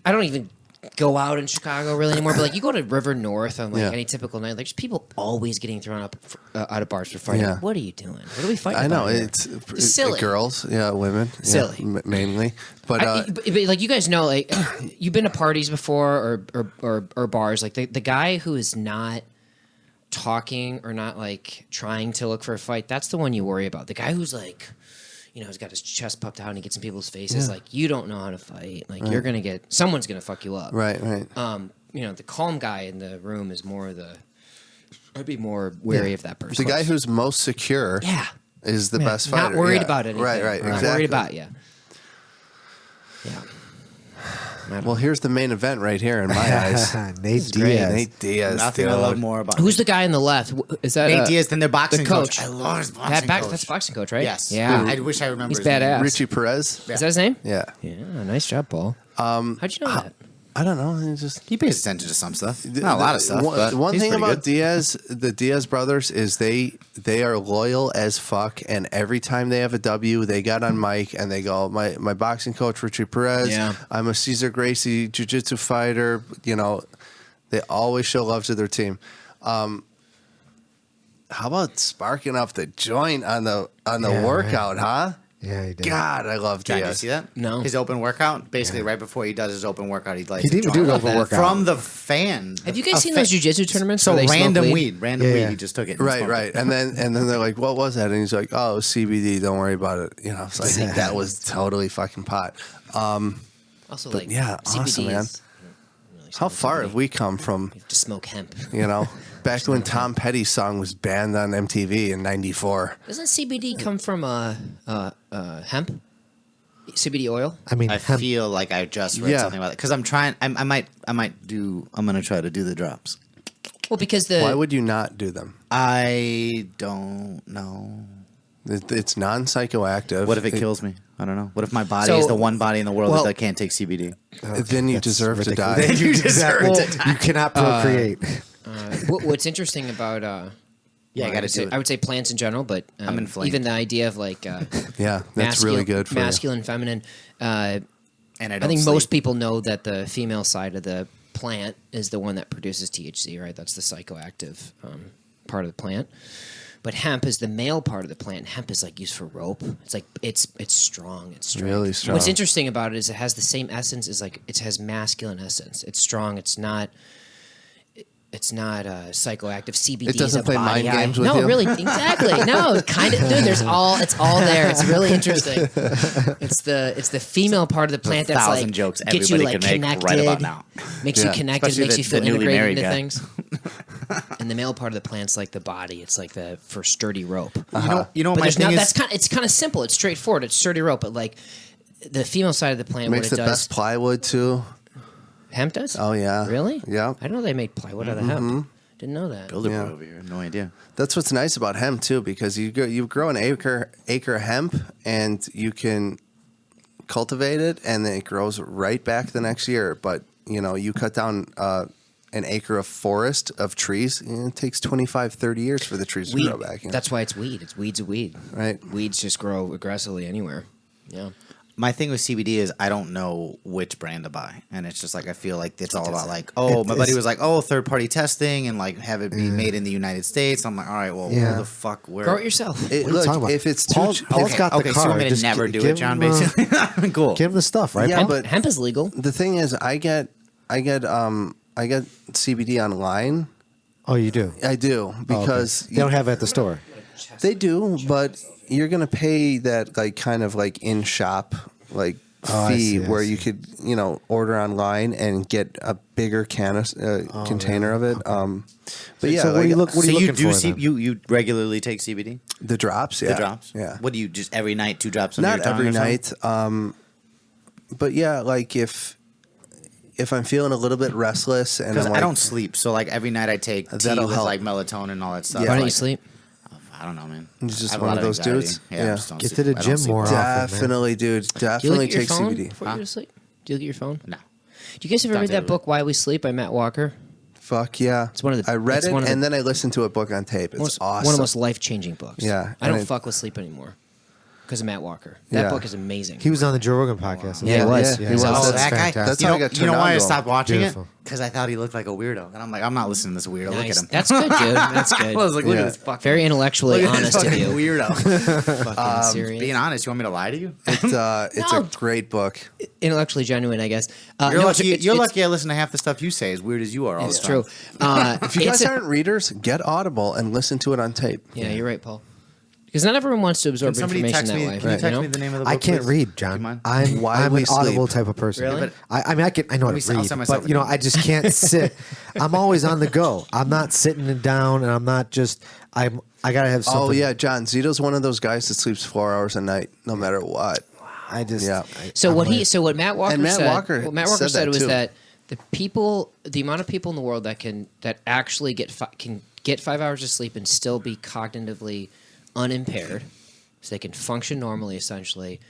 I don't even go out in Chicago really anymore. But like, you go to River North on any typical night, like, just people always getting thrown up out of bars for fighting. Yeah. What are you doing? What are we fighting? I know about here? It's silly. Girls, women, Silly. mainly. But, but like, you guys know, like, you've been to parties before or bars. Like, the guy who is not talking or not like trying to look for a fight, that's the one you worry about. The guy who's like, he's got his chest puffed out and he gets in people's faces. Like, you don't know how to fight. Like, you're gonna someone's gonna fuck you up. Right. The calm guy in the room is I'd be more wary of that person. The guy who's most secure. Yeah. Is the best fighter. Not worried about anything. Right, Not exactly. worried about you. Yeah. Well, here's the main event right here in my eyes. Nate great. Diaz. Nate Diaz. Nothing dude. I love more about Who's the guy on the left? Is that Nate Diaz, then their boxing the coach? I love his boxing coach. That's boxing coach, right? Yes. Yeah. I wish I remember He's his name. badass. Richie Perez. Is that his name? Yeah. Yeah. Nice job, Paul. How'd you know that? I don't know. He pays attention to some stuff. Not a lot of stuff. but One he's thing pretty about good. Diaz, the Diaz brothers, is they are loyal as fuck, and every time they have a W, they got on mic and they go, my boxing coach Richie Perez. Yeah. I'm a Cesar Gracie jiu-jitsu fighter. They always show love to their team. How about sparking up the joint on the workout, huh? Yeah, he did. God, I love John, Diaz. did you see that? No. His open workout, basically right before he does his open workout, he lights He didn't a even do joint. an open workout. From the fan. Have you guys seen those jiu-jitsu tournaments? So where they random smoke weed. Yeah. He just took it. and Right, smoked right. it. And then they're like, what was that? And he's like, oh, it was CBD. Don't worry about it. It's like, that was totally fucking pot. Also, But like, yeah, CBD awesome, man. is- really How smoke far CBD. have we come from, You have to smoke hemp. back when Tom Petty's song was banned on MTV in '94? Doesn't CBD come from hemp? CBD oil? I mean, I hemp- feel like I just read Yeah. something about it because I'm trying. I'm gonna try to do the drops. Well, because Why would you not do them? I don't know. It's non-psychoactive. What if it kills me? I don't know. What if my body So- is the one body in the world well- that can't take CBD? Then you That's deserve to ridiculous. die. You deserve Well, to die. You cannot procreate. what's interesting about Yeah, I gotta do it. I would say plants in general, but I'm inflamed. even the idea of like Yeah, that's really good for you. masculine, feminine. And I think most people know that the female side of the plant is the one that produces THC, right? That's the psychoactive part of the plant. But hemp is the male part of the plant. Hemp is like used for rope. It's like it's strong. It's strong. Really strong. What's interesting about it is it has the same essence as like it has masculine essence. It's strong. It's not psychoactive. CBD. It doesn't is a play body mind high. games with no, you? really, exactly. No, kind of. Dude, it's all there. It's really interesting. It's the female part of the plant that's 1,000 like jokes gets you everybody like can make connected, right about now. makes you Yeah. connected, Especially makes you feel the newly integrated married into guy. things. And the male part of the plant's like the body. It's like for sturdy rope. You know what But my there's thing is? it's kind of simple. It's straightforward. It's sturdy rope, but like the female side of the plant, Makes what the it does, best plywood too. hemp does. Oh yeah. Really? Yeah. I didn't know they make plywood out of hemp. Didn't know that. Builder Yeah. boy over here. No idea. That's what's nice about hemp too, because you grow an acre hemp and you can cultivate it, and then it grows right back the next year. But you cut down an acre of forest of trees, and it takes 25, 30 years for the trees to Weed. grow back. That's why it's weed. It's weed's a weed. Right. Weeds just grow aggressively anywhere. Yeah. my thing with CBD is I don't know which brand to buy, and it's just like I feel like it's all about like, oh, my buddy was like, oh, third party testing and like have it be made in the United States. I'm like, all right, well, where the fuck where? Grow it yourself. What are you talking about? if it's Paul's got the Okay, so you card. want me to Just never do give it, John? him, Basically, cool. Give him the stuff, right? Yeah, Paul? but Hemp is legal. the thing is, I get CBD online. Oh, you do? I do because They don't have it at the store. they do, but you're gonna pay that like kind of like in shop like I fee see, I where see. you could order online and get a bigger container of it. But yeah, So what are like, you what are So you you looking do for? then? you regularly take CBD? the drops, yeah, The drops? yeah. What do you just every night 2 drops? Under Not your tongue every or something? night, but yeah, like if I'm feeling a little bit restless and Because I'm I like, don't sleep, so like every night I take tea That'll with help. like melatonin and all that stuff. Yeah. Why don't Like, you sleep? I don't know, man. You're just I have a one lot of those anxiety. dudes? Yeah, Yeah. I just don't Get sleep- to the I don't gym sleep more well. often. definitely, dude, Do you look definitely at your take phone CBD. before you go to sleep? Do you look at your phone? No. Do you guys ever Don't read do that it. book, Why We Sleep, by Matt Walker? Fuck yeah! It's one of the- I read it's it one of the- and then I listened to a book on tape. It's awesome. One of the most life-changing books. Yeah, I don't and fuck with sleep anymore because of Matt Walker. That Yeah. book is amazing. He was on the Joe Rogan podcast. Yeah, he was. Yeah, he was. he was. Oh, That's that guy. fantastic. That's you how know, I got you know turned why on I to him. stopped watching Beautiful. it? Because I thought he looked like a weirdo, and I'm like, I'm not listening to this weirdo. Nice. Look at him. That's good, dude. That's I good. was like, look Yeah. at this fucking. Very intellectually look at this honest of fucking you. weirdo. Fucking serious. Being honest, you want me to lie to you? It's No. a great book. Intellectually genuine, I guess. You're no, lucky. it's- You're it's- lucky. I listen to half the stuff you say, as weird as you are. All It's the time. true. If you guys it's a- aren't readers, get Audible and listen to it on tape. Yeah, you're right, Paul. Because not everyone wants to absorb Can somebody information text that me? way. Can you you text know? me the name of the book? I can't please? read, Do you John. mind? I'm Why an We Sleep. audible type of person. Really? Yeah, but- I mean, I know how Let me to see- I'll read, send myself but you know, an I just can't sit. I'm always on the go. I'm not sitting down, and I'm not just. I gotta have something. Oh yeah, John Zito's one of those guys that sleeps 4 hours a night, no matter what. I just. Yeah. So I'm what like- what Matt Walker And Matt said, Walker what Matt Walker said said that was too. that the amount of people in the world that actually can get 5 hours of sleep and still be cognitively unimpaired, so they can function normally, essentially,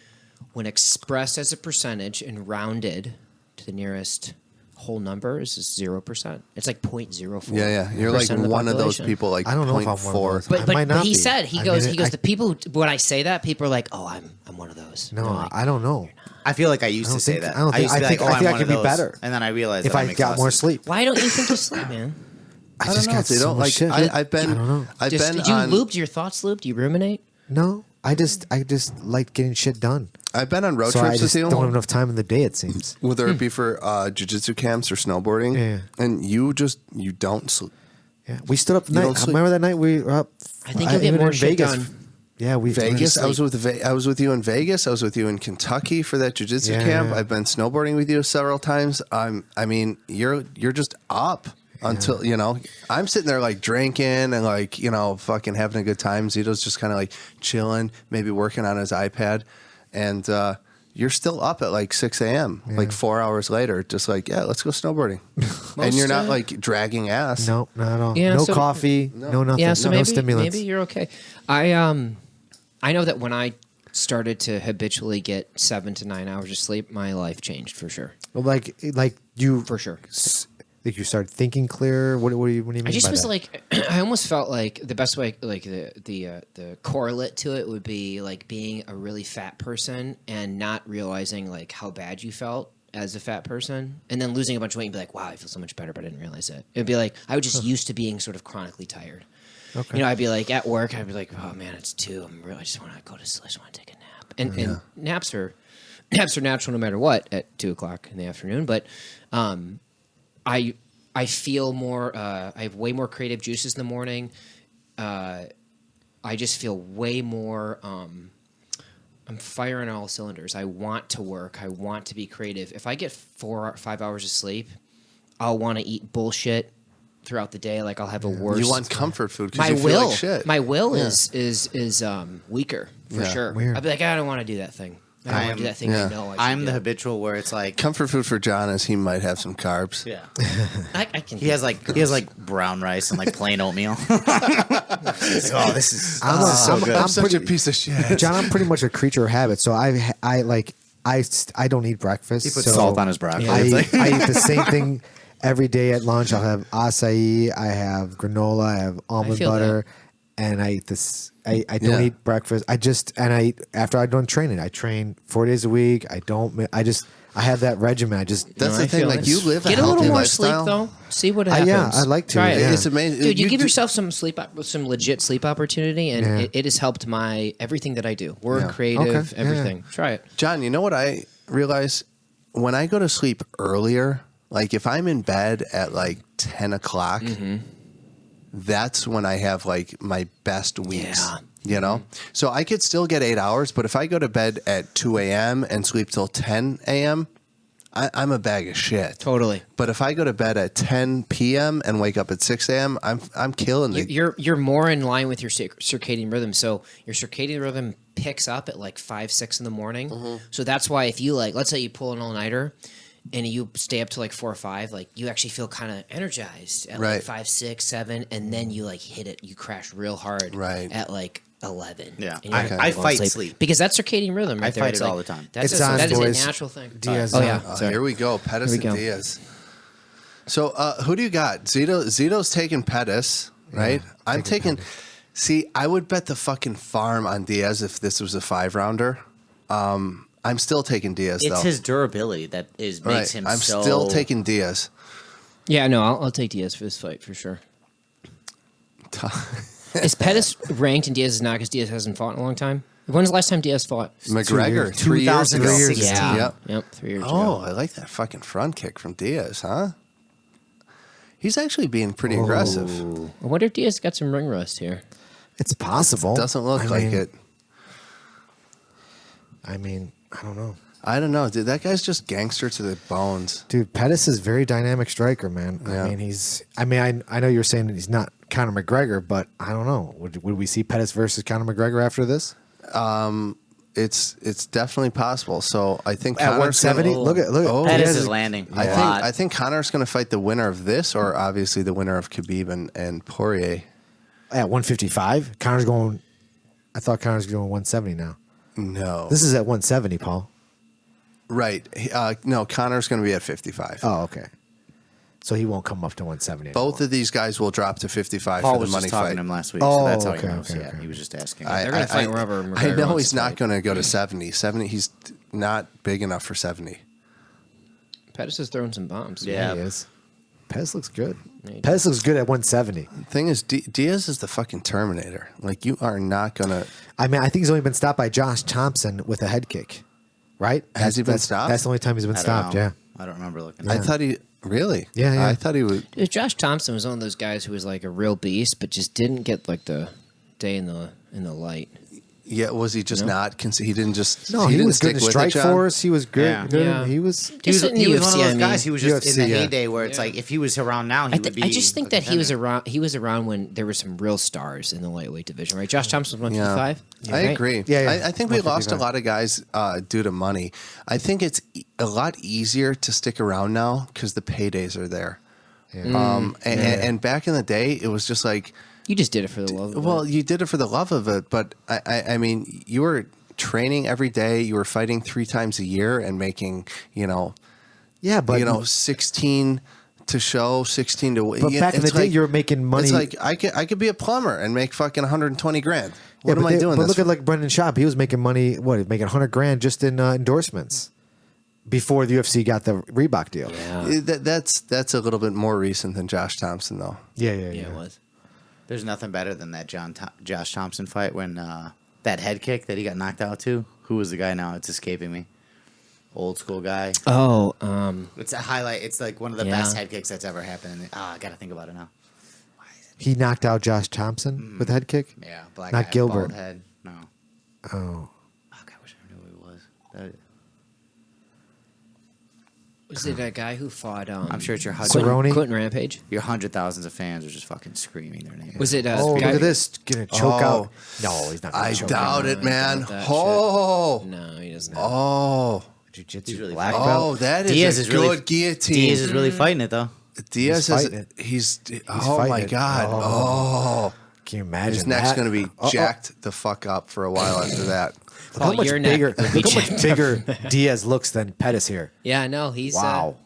when expressed as a percentage and rounded to the nearest whole number is 0%. It's like 0.04. Yeah. You're like one of those people, like I don't know if I'm 0.4. one of those. But, I but, might but not he be. said he I goes mean, the people when I say that people are like, oh, I'm one of those. No, And I'm like, I don't know. I feel like I used I don't to say think- that. I don't think- used to be I think- like, oh, I think I'm I one could of be those. better And then I realized If that I makes got less more sense. sleep, why don't you think you sleep, man? I just don't know. got They so don't much like. shit. I've been. I don't know. I've Just, been do you on. loop? Do your thoughts loop? Do you ruminate? No, I just like getting shit done. I've been on road So I trips just with you. don't have enough time in the day. It seems. Whether it be for jiu-jitsu camps or snowboarding, Yeah. and you don't sleep. Yeah, we stood up the You night. don't sleep. Remember that night we were up? I think you'll get even more in shit Vegas. done. Yeah, we Vegas. I was sleep. with you in Vegas. I was with you in Kentucky for that jiu-jitsu Yeah, camp. yeah. I've been snowboarding with you several times. I mean, you're just up until I'm sitting there like drinking and like fucking having a good time. Zito's just kind of like chilling, maybe working on his iPad, and you're still up at like 6 a.m. Like 4 hours later, just like let's go snowboarding, and you're not like dragging ass. No, not at all. Yeah, no so- coffee. No nothing. Yeah, so no maybe stimulants. maybe you're okay. I know that when I started to habitually get 7 to 9 hours of sleep, my life changed for sure. Well, like you For sure. Like you started thinking clearer. What do you mean? I just by was that? like, I almost felt like the best way, like the correlate to it would be like being a really fat person and not realizing like how bad you felt as a fat person, and then losing a bunch of weight and be like, wow, I feel so much better, but I didn't realize it. It'd be like I was just used to being sort of chronically tired. Okay. I'd be like at work, I'd be like, oh man, it's 2. I just want to go to sleep. I just want to take a nap. And naps are natural no matter what at 2:00 in the afternoon. But I feel more. I have way more creative juices in the morning. I just feel way more. I'm firing all cylinders. I want to work. I want to be creative. If I get 4 or 5 hours of sleep, I'll want to eat bullshit throughout the day. Like I'll have a worse. You want comfort food because my you feel will. like shit. My will is weaker for Yeah. sure. Weird. I'd be like, I don't want to do that thing. I don't want to do that thing. yeah. I know. I should I'm do. the habitual where it's like, Comfort food for John is he might have some carbs. yeah. I can. He has like brown rice and like plain oatmeal. Oh, this is I'm I'm such pretty, a piece of shit. John, I'm pretty much a creature of habit. So I don't eat breakfast. He puts so salt on his broccoli. I, It's like- I eat the same thing every day at lunch. I'll have acai, I have granola, I have almond feel butter, and I eat this. I don't eat breakfast. After I don't train it. I train 4 days a week. I have that regimen. That's I the thing. feel Like it. you live Get a a healthy little more lifestyle. sleep though. See what happens. Yeah, I like to. Try it. Yeah. It's amazing, Dude. You give do- yourself some some legit sleep opportunity, and it has helped my everything that I do. Work, creative, Okay. everything. Try it. John, you know what I realize? When I go to sleep earlier, like if I'm in bed at like 10 o'clock, that's when I have like my best weeks. Yeah. You know? So I could still get 8 hours, but if I go to bed at 2 a.m. and sleep till 10 a.m., I'm a bag of shit. Totally. But if I go to bed at 10 p.m. and wake up at 6 a.m., I'm killing the You're more in line with your circadian rhythm. So your circadian rhythm picks up at like 5, 6 in the morning. So that's why if you let's say you pull an all-nighter and you stay up to like 4 or 5, like you actually feel kind of energized at like Right. 5, 6, 7, and then you like hit it. You crash real hard Right. at like 11. Yeah. And you're like, I "Go fight sleep." sleep. Because that's circadian rhythm right I there. fight It's it like- all the time. That's It's a, on, that is boys. a natural thing. Diaz Oh on. yeah. Sorry. here we go. Pettis Here we and go. Diaz. So who do you got? Zito's taking Pettis, right? I'm taking. See, I would bet the fucking farm on Diaz if this was a 5-rounder. I'm still taking Diaz It's though. his durability that makes right. him I'm so... still taking Diaz. Yeah, no, I'll take Diaz for this fight for sure. Is Pettis ranked and Diaz is not because Diaz hasn't fought in a long time? When's the last time Diaz fought? McGregor, 3 years ago. 2016. Yeah. Yep. 3 years Oh, ago. I like that fucking front kick from Diaz, huh? He's actually being pretty aggressive. I wonder if Diaz got some ring rust here. It's possible. Doesn't look I like mean- it. I mean, I don't know. I don't know, dude. That guy's just gangster to the bones. Dude, Pettis is a very dynamic striker, man. Yeah. I mean, I know you're saying that he's not Conor McGregor, but I don't know. Would we see Pettis versus Conor McGregor after this? It's definitely possible. So I think At Conor's 170? gonna- Look at Oh, Pettis Diaz is landing a I lot. think Conor's going to fight the winner of this, or obviously the winner of Khabib and Poirier. at 155. Conor's going. I thought Conor's going 170 now. No, This is at 170, Paul. right. No, Conor's going to be at 55. Oh, okay. So he won't come up to 170. Both of these guys will drop to 55 Paul for the was money just talking fight. to him last week, Oh, so that's how okay, he knows. okay, Yeah, okay. he was just asking. They're gonna fight wherever I McGregor know wants he's to not fight. going to go to 70. 70. He's not big enough for 70. Pettis is throwing some bombs. Yeah. He is. Pettis looks good. he Pettis looks good at 170. Thing is, Diaz is the fucking Terminator. Like, you are not going to. I mean, I think he's only been stopped by Josh Thompson with a head kick. Right? Has he been That's- stopped? That's the only time he's been I don't stopped. know. Yeah. I don't remember looking. I thought he. Really? Yeah, yeah. I thought he would. Dude, Josh Thompson was one of those guys who was like a real beast, but just didn't get like the day in the light. Yeah, was he just No. not? He didn't just. No, he didn't was good in stick with it, Strike John? Force. He was good. Yeah. good. Yeah. He was. He was, Just in the he was one of UFC, those I mean. guys. He was just in the UFC, yeah. heyday where it's like if he was around now, he would be. I just think a that he was contender. around. He was around when there were some real stars in the lightweight division, right? Josh Thompson was Yeah. 155. I right? agree. Yeah, yeah. I think we lost a 155. lot of guys due to money. I think it's a lot easier to stick around now because the paydays are there. Yeah. And back in the day, it was just like, You just did it for the love of well, it. you did it for the love of it, but I mean, you were training every day. You were fighting 3 times a year and making, Yeah, but 16 to show, 16 to win. But back in the It's day, like- you were making money. It's like I could be a plumber and make fucking 120 grand. What Yeah, am I doing? But this look for? at like Brendan Schaub. He was making money. What? Making 100 grand just in endorsements before the UFC got the Reebok deal. Yeah, That's a little bit more recent than Josh Thompson, though. Yeah. it was. There's nothing better than that Josh Thompson fight when that head kick that he got knocked out to. Who was the guy now? It's escaping me. Old school guy. Oh, It's a highlight. It's like one of the Yeah. best head kicks that's ever happened. I got to think about it now. He knocked out Josh Thompson with a head kick. Yeah, black Not guy, Gilbert. bald head. No. Oh, Fuck, I wish I knew who he was. was it a guy who fought? I'm sure it's your Cerrone? Quentin Rampage. Your 100,000s of fans are just fucking screaming their name. Was it? oh, look guy at this. Gonna choke Oh. out. No, he's not. Gonna I choke doubt out. it, man. doubt that Oh, No, he doesn't. oh, Jiu-jitsu He's really black fine. belt. oh! That is Diaz a is good really guillotine. Diaz is really fighting it though. Diaz He's is. fighting it. He's. Oh my fighting it. god! Oh. Oh, Can you imagine? his neck's that? going to be Oh, jacked the fuck up for a while after that. Look how much your neck bigger. would be Look how much jacked bigger Diaz looks than Pettis here. Yeah, no, he's Wow.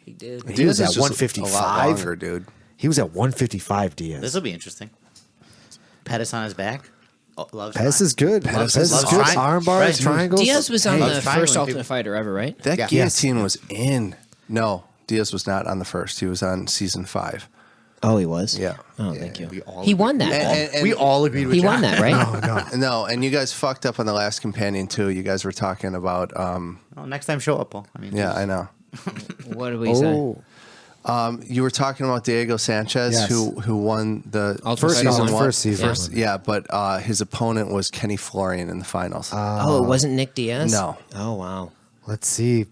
He did. He was Diaz at is just 155. A lot longer, dude. He was at 155. Diaz. This will be interesting. Pettis on his back. Oh, loves Pettis is good. Loves- Pettis is loves good. tri- Arm bars, right. triangles. Diaz was on Hey, the trying first when Ultimate people- Fighter ever, right? That Yeah. guillotine was in. No, Diaz was not on the first. He was on season 5. Oh, he was. Yeah. Oh, thank you. we all He won that. And we all agreed with he John. won that, right? No, and you guys fucked up on the last companion too. You guys were talking about. Well, next time show up, Paul. I mean, Yeah, I know. What did we say? You were talking about Diego Sanchez, Yes. who won the Ultimate First Fighter season, won. first season. First, yeah, but his opponent was Kenny Florian in the finals. Oh, it wasn't Nick Diaz? No. Oh, wow. Let's see.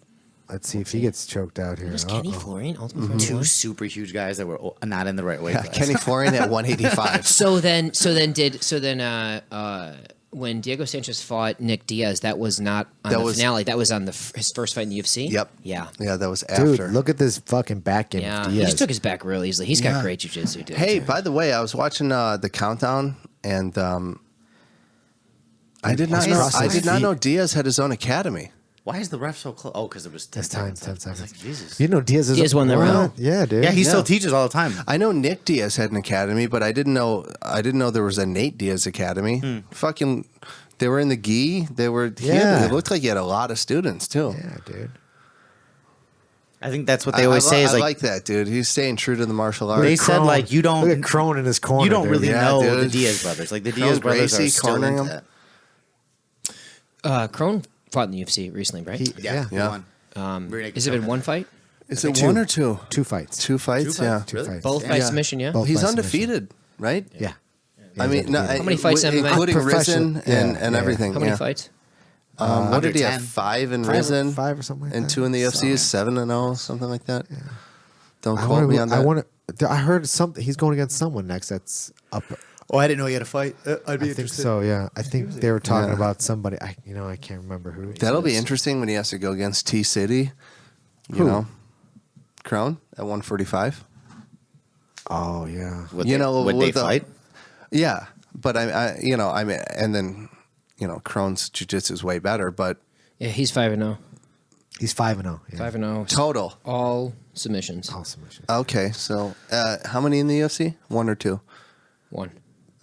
Let's see if he gets choked out here. Was Kenny Uh-oh. Florian Ultimate Fighter two one? super huge guys that were not in the right weight yeah, class. Kenny Florian at 185. So then when Diego Sanchez fought Nick Diaz, that was not on That the was- finale. That was on his first fight in the UFC. Yep. Yeah. Yeah, that was Dude, after. look at this fucking back end. Yeah. of He Diaz. just took his back real easily. He's got Yeah. great jiu-jitsu, dude. Hey, by the way, I was watching the countdown, and I did not He's know. crossing I his did not feet. know Diaz had his own academy. Why is the ref so close? Oh, because it was 10 This time, seconds. 10 I was seconds. like, Jesus. You know, Diaz is Diaz won the What? round. Yeah, dude. Yeah, he still Yeah. teaches all the time. I know Nick Diaz had an academy, but I didn't know there was a Nate Diaz academy. Fucking, they were in the gi. They were. Yeah. It looked like he had a lot of students too. Yeah, dude. I think that's what they always say is I like, like that, dude. He's staying true to the martial arts. they said Crone. like you don't Look at Crone in his corner. you don't dude. really Yeah, know the dude. Diaz brothers. Like the Crone Diaz brothers Gracie are still cornering into him. that. Crone fought in the UFC recently, right? Yeah. he Yeah. won. Has it been one fight? Is it Two. one or two? Two fights. Two fights. Two Yeah. fights? Two Really? fights. Both by submission, yeah? Both. He's by submission. undefeated, right? Yeah. I mean, no, How many fights in MMA? including Professional. Risen Yeah, and yeah. everything. How many yeah. fights? What Under did he 10. have? 5 in Five or- Risen, five or something like and that. 2 in the UFC. 7-0, something like that. Don't I quote me on that. want to. I heard something. He's going against someone next. That's up. Oh, I didn't know he had a fight. I'd be I think so. Yeah, I think they were talking about somebody. I can't remember who. That'll be interesting when he has to go against T City. You know, Crone at 145. Oh yeah. Would You they, know, would they with the- fight? Yeah, but I mean, and then Crone's jiu-jitsu is way better, but Yeah, he's 5-0. He's 5-0. Yeah. 5-0. total. All submissions. All submission. Okay, so how many in the UFC? 1 or 2? One.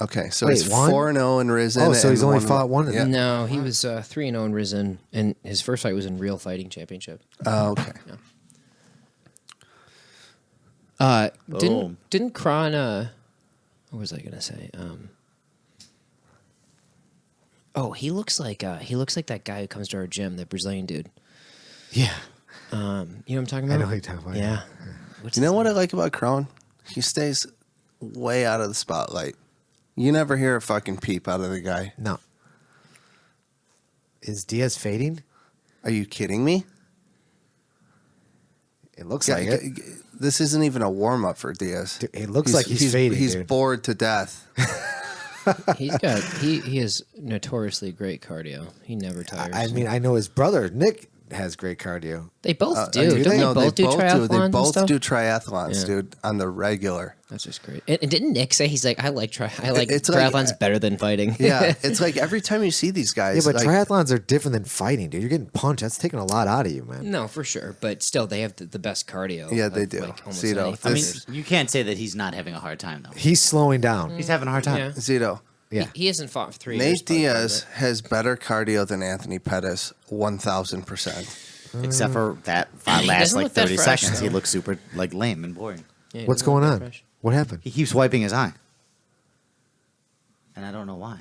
Okay, so Wait, he's one? 4-0 in Risen. Oh, so he's and only fought one of Yeah. them. No, he was 3-0 in Risen, and his first fight was in Real Fighting Championship. Oh, okay. Boom. Didn't Kron? What was I gonna say? Oh, he looks like that guy who comes to our gym, the Brazilian dude. Yeah. You know what I'm talking I about? know who you're talking about. Yeah. What's You know his what I name? like about Crone? He stays way out of the spotlight. You never hear a fucking peep out of the guy. No. Is Diaz fading? Are you kidding me? It looks like it. This isn't even a warm up for Diaz. Dude, it looks like he's fading, He's dude. bored to death. He has notoriously great cardio. He never tires. I mean, I know his brother Nick has great cardio. they both do. do Don't they? they No, both do triathlons? They and both stuff? do triathlons, Yeah. dude, on the regular. That's just great. And didn't Nick say he's like, I like It's like- triathlons better than fighting? Yeah, it's like every time you see these guys. Yeah, but like, triathlons are different than fighting, dude. You're getting punched. That's taking a lot out of you, man. No, for sure. But still, they have the best cardio. Yeah, they of, do. Like, almost Zito, any I mean, fighters. you can't say that he's not having a hard time though. He's slowing down. He's having a hard time. Yeah. Zito, Yeah. He hasn't fought for 3 years. Nate probably, Diaz but- has better cardio than Anthony Pettis, 1,000%. Except for that last doesn't like look that 30 fresh, seconds, he though. looks super like lame and boring. Yeah, he What's doesn't look going that on? fresh. What happened? He keeps wiping his eye, and I don't know why.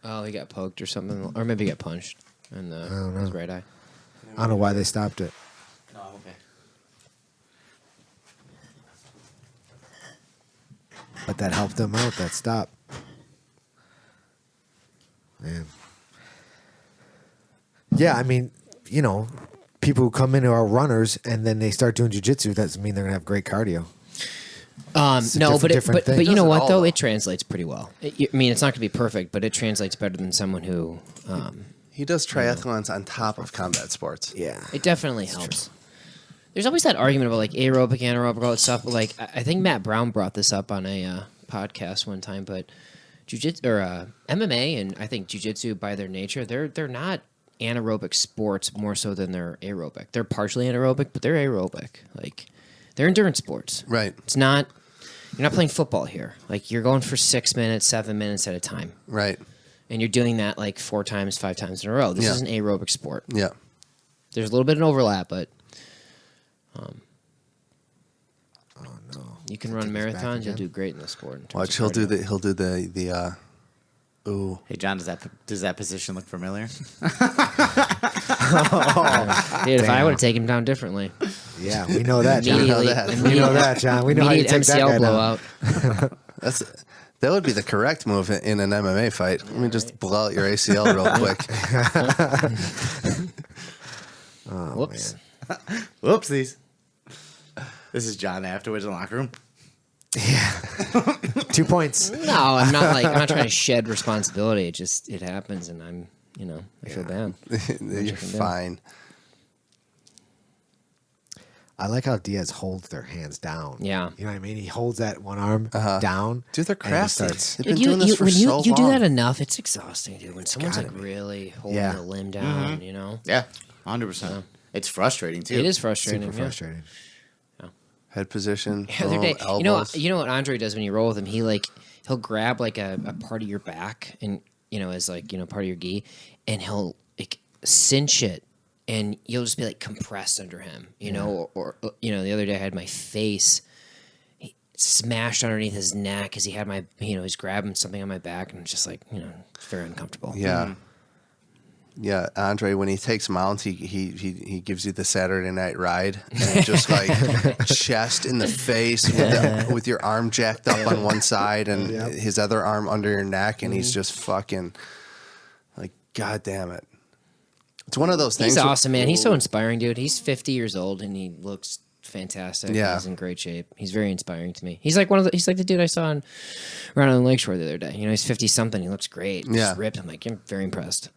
Oh, he got poked or something, or maybe he got punched in don't know. his right eye. I don't know why they stopped it. No, okay. But that helped them out, that stop. Man. Yeah, I mean, people who come in who are runners and then they start doing jiu-jitsu, doesn't mean they're going to have great cardio. It's a No, different thing. but you know Doesn't what all, though? though. It translates pretty well. I mean, it's not going to be perfect, but it translates better than someone who. He does triathlons on top of combat sports. Yeah. It definitely helps. There's always that argument about like aerobic, anaerobic, all that stuff. But like, I think Matt Brown brought this up on a podcast one time. But jiu-jitsu or MMA and I think jiu-jitsu by their nature, they're not anaerobic sports more so than they're aerobic. They're partially anaerobic, but they're aerobic. Like they're endurance sports. Right. It's not. You're not playing football here. Like you're going for 6 minutes, 7 minutes at a time. Right. And you're doing that like 4 times, 5 times in a row. This Yeah. is an aerobic sport. Yeah. There's a little bit of an overlap, but you can run Take us back marathons. You'll again. do great in the sport. in terms Watch, of he'll do cardio. the ooh. Hey John, does that position look familiar? Dude, if I would have taken him down differently, Yeah, we know that, John. immediately, We know that, John. We know how you immediate take that guy MCL down. blowout. That would be the correct move in an MMA fight. Let me just blow out your ACL real quick. Whoops. Whoopsies. This is John afterwards in the locker room. 2 points. No, I'm not trying to shed responsibility. It happens, and I feel bad. You're fine. I like how Diaz holds their hands down. Yeah. You know what I mean? He holds that one arm down. Dude, they're and he crafty. starts- They've been Dude, doing this for when so long. you do that enough, it's exhausting, dude. When someone's gotta like be. really holding Yeah. the limb down, you know, Yeah, 100%. It's frustrating too. it is frustrating. Super yeah. frustrating. Head position. The other boom, day, elbows. you know what Andre does when you roll with him? He'll grab like a part of your back and as like part of your gi, and he'll like cinch it, and you'll just be like compressed under him, or the other day I had my face smashed underneath his neck because he had my he's grabbing something on my back, and it's just like it's very uncomfortable. Yeah. Yeah, Andre, when he takes mounts, he gives you the Saturday Night Ride, and just like chest in the face with your arm jacked up on one side and his other arm under your neck, and he's just fucking like, God damn it. It's one of those things. He's awesome, man. He's so inspiring, dude. He's 50 years old and he looks fantastic. Yeah. He's in great shape. He's very inspiring to me. He's like he's like the dude I saw around on the lakeshore the other day. He's 50 something. He looks great. Yeah. Just ripped. I'm like, I'm very impressed.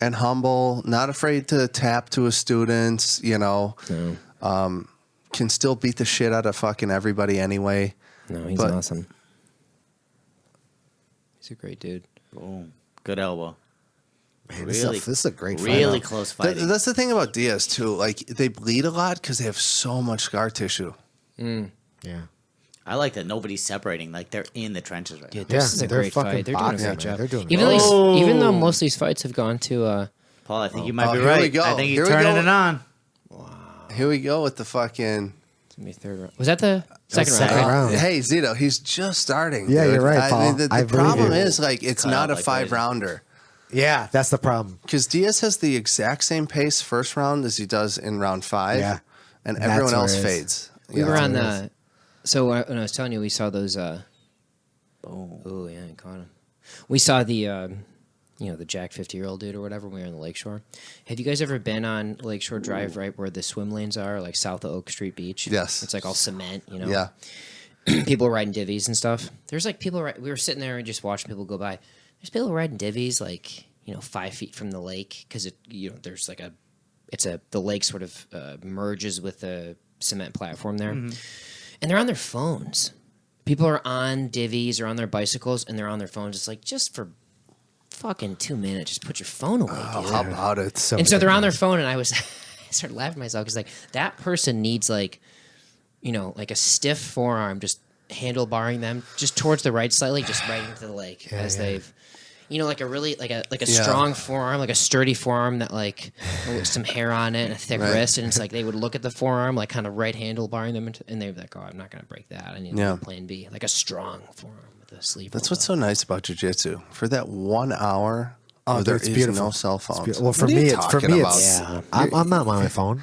And humble, not afraid to tap to his students, No, can still beat the shit out of fucking everybody anyway. no, he's But- awesome. He's a great dude. Boom. Good elbow. Man, Really- this is a great fight. Really close fighting. That's the thing about Diaz, too. Like, they bleed a lot because they have so much scar tissue. Yeah. I like that nobody's separating. Like they're in the trenches right now. Dude, this is a they're great fucking fight. They're doing a boxing, great man. job. They're doing Even though most of these fights have gone to Paul, I think you might be here we right. go. I think Here you're we turning go. it on. Here we go with the fucking... third round. Was that the second round? second right? round. Hey, Zito, he's just starting. Yeah, dude. you're right, Paul. the I believe problem you. is, like, it's Cut not out a like 5-rounder. Yeah, that's the problem. Because Diaz has the exact same pace first round as he does in round 5. Yeah. And And everyone that's else where it is. fades. We Yeah. were on what it the. So when I was telling you, we saw those. Boom. Oh yeah, I caught him. We saw the the Jack 50-year-old dude or whatever. When we were on the lakeshore. Have you guys ever been on Lakeshore Drive, right where the swim lanes are, like south of Oak Street Beach? Yes. It's like all cement, Yeah. People riding divvies and stuff. There's like people. We were sitting there and just watching people go by. There's people riding divvies like 5 feet from the lake because there's like the lake sort of merges with the cement platform there, and they're on their phones. People are on divvies or on their bicycles, and they're on their phones. It's like, just for fucking 2 minutes, just put your phone away, Oh, dude. how about it? So And so they're on their phone, and I started laughing at myself because like that person needs like a stiff forearm, just handlebarring them just towards the right slightly, just right into the lake as they've. Like a really like a strong forearm, like a sturdy forearm that like with some hair on it and a thick Right. wrist, and it's like they would look at the forearm like kind of right handle barring them, and they'd be like, "Oh, I'm not gonna break that. I need Yeah. a plan B, like a strong forearm with a sleeve." That's rolled what's up." so nice about jiu-jitsu. For that 1 hour, Oh, there dude, it's is beautiful. no cell phones. Well, for What are me, you it's talking about? Yeah. I'm not on my phone.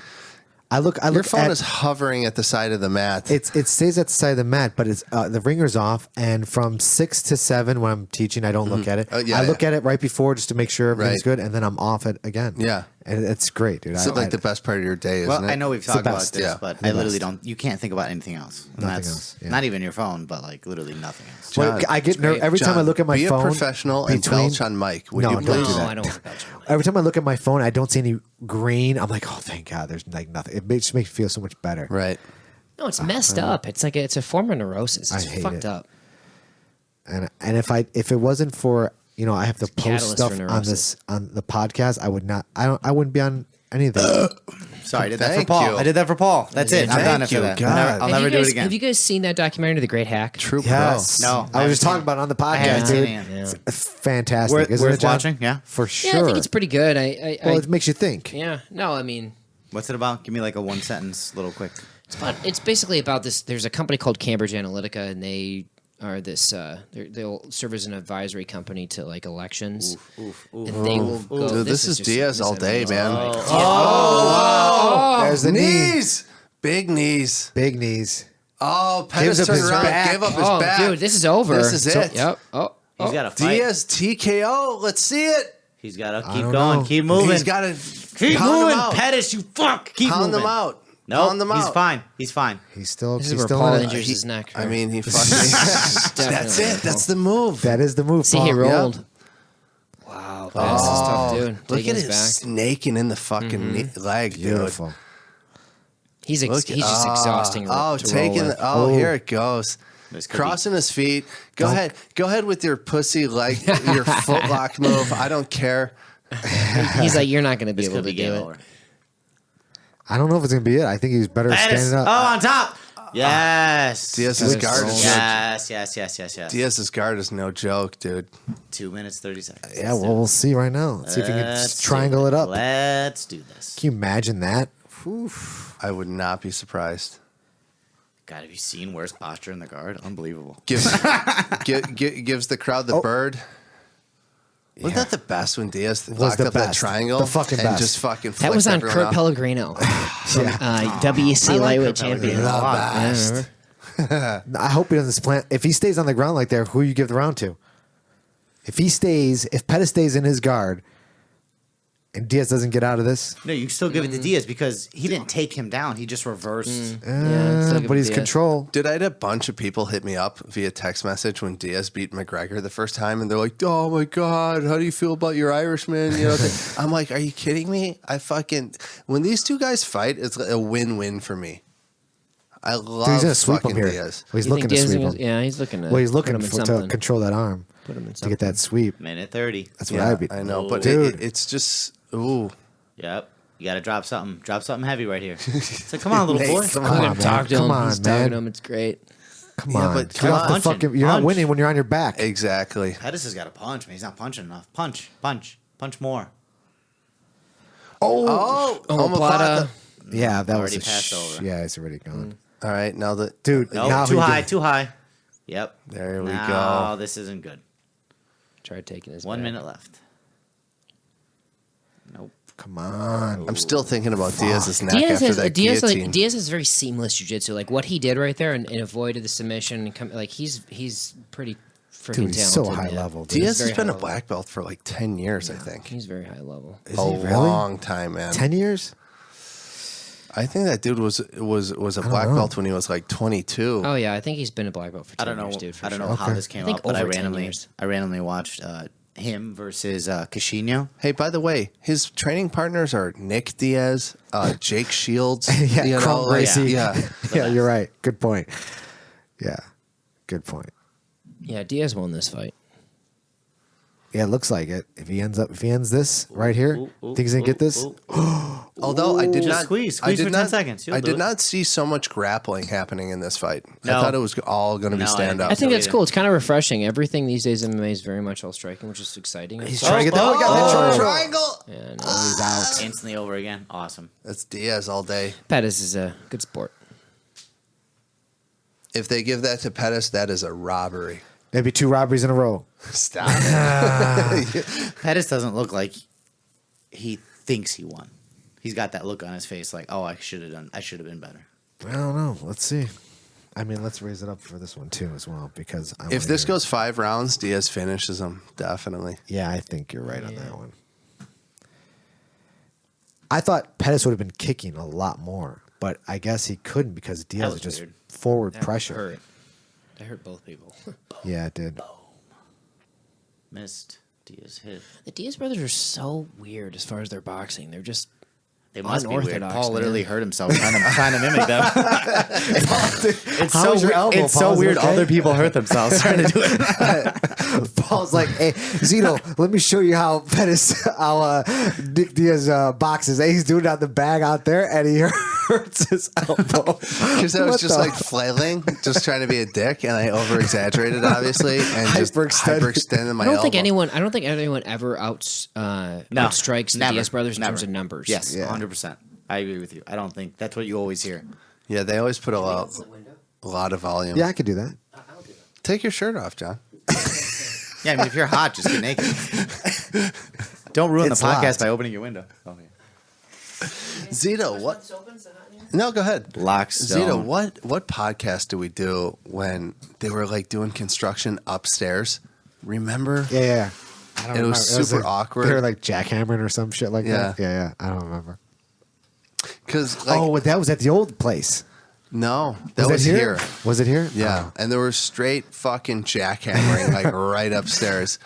I look Your phone at, is hovering at the side of the mat. it stays at the side of the mat, but it's the ringer's off. And from 6 to 7, when I'm teaching, I don't look at it. Yeah, I look at it right before just to make sure everything's Right. good, and then I'm off it again. Yeah. and it's great, dude. It's like the best part of your day, isn't Well, it? I know we've the talked about best. this, Yeah. but The I literally best. don't. You can't think about anything else. And Nothing that's else, yeah. Not even your phone, but like literally nothing else. Well, John, I get great. every time I John, look at my be phone. a professional and belch on mic. Would No, you don't please? do No, that. I don't want to belch. Every time I look at my phone, I don't see any green. I'm like, oh, thank God, there's like nothing. It just makes me feel so much better. Right. No, it's messed up. It's like it's a form of neurosis. I It's hate fucked it. up. And if it wasn't for I have to post catalyst stuff for on neurosis. this on the podcast, I would not. I wouldn't be on anything. Sorry, I did that for Thank Paul. you. I did that for Paul. That's it. I'm Thank done after you. that. God. I'll never do it again. Have you guys seen that documentary, The Great Hack? True Yes. No, I was just talking about it on the I haven't podcast, seen dude. it yet. Yeah. It's fantastic. Worth Isn't it, John? watching? Yeah. For sure. Yeah, I think it's pretty good. Well, it makes you think. Yeah. No, I mean, What's it about? Give me like a one sentence, little quick. it's basically about this. There's a company called Cambridge Analytica, and they are this. They'll serve as an advisory company to like elections, and they will go. Dude, this is just- Diaz this all is day, amazing. man. There's the knee. Knees. Big knees. Big knees. Oh, Pettis Gives up turned his around, back. gave up his Oh, back. dude, this is over. This is So- it. Yep. Oh, He's got to fight. Diaz TKO. Let's see it. He's got to I keep don't going. know. Keep moving. He's got to keep pound moving. him out. Pettis, you fuck. Keep Pound moving. them out. No, Pound them he's out. fine. He's fine. He's still. This is he's where still Paul in it. injures his neck. I mean, he fucking. Definitely That's it. Paul. That's the move. That is the move. See, Paul. he rolled. Yep. Wow, Pettis is tough, dude. Look Taking at his it back. snaking in the fucking leg, dude. Beautiful. He's Look at- just exhausting. Oh, to taking. roll with. Here it goes. This could Crossing his feet. Go ahead. Go ahead with your pussy leg, your footlock move. I don't care. He's like, you're not going to be This able could to be do game it. over. I don't know if it's gonna be it. I think he's better Pettis. standing Oh, up. on top. Yes. Diaz's Good guard roll. is Yes. Diaz's guard is no joke, dude. 2 minutes, 30 seconds. Yeah, well, we'll see right now. Let's see if he can Let's triangle do it up. Let's do this. Can you imagine that? I would not be surprised. God, have you seen worst posture in the guard? Unbelievable. Gives gives the crowd the bird. Wasn't that the best when Diaz locked the up that best. triangle? The fucking and best. just fucking That was flicked on everyone Kurt out? Pellegrino from WC I like lightweight Kurt Pellegrino champion. a lot. Yeah, remember? I hope he doesn't splant. If he stays on the ground like there, who you give the round to? If Pettis stays in his guard, and Diaz doesn't get out of this, No, you can still give it to Diaz because he didn't take him down. He just reversed. Yeah, still give but it he's Diaz. control. Dude, I had a bunch of people hit me up via text message when Diaz beat McGregor the first time, and they're like, "Oh my god, how do you feel about your Irishman?" You know, I'm like, "Are you kidding me? When these two guys fight, it's a win-win for me. I love He's gonna sweep him fucking here. Diaz. Well, he's You think looking to Diaz sweep is- him. Yeah, he's looking to. Well, he's put looking him in to something. control that arm Put him in to get that sweep. Minute 30. That's what Yeah, I'd be. I know, but Dude. it's just ooh. Yep. You got to drop something. Drop something heavy right here. So come on, little boy. Nate, Come Let on, him man. talk to him. Come on, He's talking man. to him. It's great. Come Yeah, on. but Get off the punch him. fucking. You're not Punch. winning when you're on your back. Exactly. Pettis has got to punch, man. He's not punching enough. Punch more. Oh, Omoplata. Yeah, that Already was passed over. Yeah, it's already gone. All right, now that Dude, No, now too he high, did- too high. Yep. There we No, go. this isn't good. Try taking his 1 back. minute left. Nope. Come on. I'm still thinking about Diaz's neck Diaz after has that Diaz guillotine. Diaz has very seamless jiu-jitsu. Like what he did right there and avoided the submission. And like he's pretty freaking Dude, he's so talented. high man. level. Dude. Diaz very has been high a level. black belt for like 10 years, I think. He's very high level. Is A he really? long time, man. 10 years? I think that dude was a black know. belt when he was like 22. Oh yeah, I think he's been a black belt for 10 I don't know. years, dude. For I don't sure. know how Okay. this came I think up, but I over 10 randomly years. watched him versus Cashinho. Hey, by the way, his training partners are Nick Diaz, Jake Shields. Yeah, you know, Crum like, Gracie. yeah. Yeah, you're right. Good point. Yeah, good point. Yeah, Diaz won this fight. Yeah, it looks like it. If he ends this right here, think he's gonna get this? Although I did Just not squeeze I did for 10 not, seconds. You'll I do did it. not see so much grappling happening in this fight. No. I thought it was all going to be No, I stand didn't. up. I think So that's either. cool. It's kind of refreshing. Everything these days in MMA is very much all striking, which is exciting. He's trying to get that. Oh, got the triangle. Yeah, no. He's out. Instantly over again. Awesome. That's Diaz all day. Pettis is a good sport. If they give that to Pettis, that is a robbery. Maybe 2 robberies in a row. Stop. Pettis doesn't look like he thinks he won. He's got that look on his face like, oh, I should have been better. I don't know. Let's see. I mean, let's raise it up for this one too as well because I If wanna this hear- goes 5 rounds, Diaz finishes him definitely. yeah, I think you're right on that one. I thought Pettis would have been kicking a lot more, but I guess he couldn't because Diaz was is just weird. forward That pressure. hurt. That hurt both people. Yeah, it did. Missed. Diaz hit. The Diaz brothers are so weird as far as their boxing. They're just They must be weird. Unorthodox, Paul literally man. hurt himself trying to mimic them. It's How so was your elbow, it's so Paul? Is it weird. okay? Other people hurt themselves trying to do it. Paul's like, hey, Zito, let me show you how Nick Diaz boxes. Hey, he's doing it on the bag out there, and he hurts his elbow. Because I was What just the- like flailing, just trying to be a dick, and I over exaggerated, obviously, and just hyperextended my I don't elbow. think anyone ever outstrikes the Diaz brothers in terms of numbers. Yes, Yeah. 100%. I agree with you. I don't think that's what you always hear. Yeah, they always put a lot of volume. Yeah, I could do that. Take your shirt off, John. Yeah, I mean, if you're hot, just get naked. Don't ruin It's the podcast locked. by opening your window. Okay. Zito, what? No, go ahead. Lock, Zito, stone. what podcast do we do when they were like doing construction upstairs? Remember? Yeah. I don't It was remember. super like, awkward. They were like jackhammering or some shit like that. Yeah. Yeah. I don't remember. Because like, Oh, that was at the old place. no, that Was was it here. Was it here? Yeah, and there was straight fucking jackhammering like right upstairs.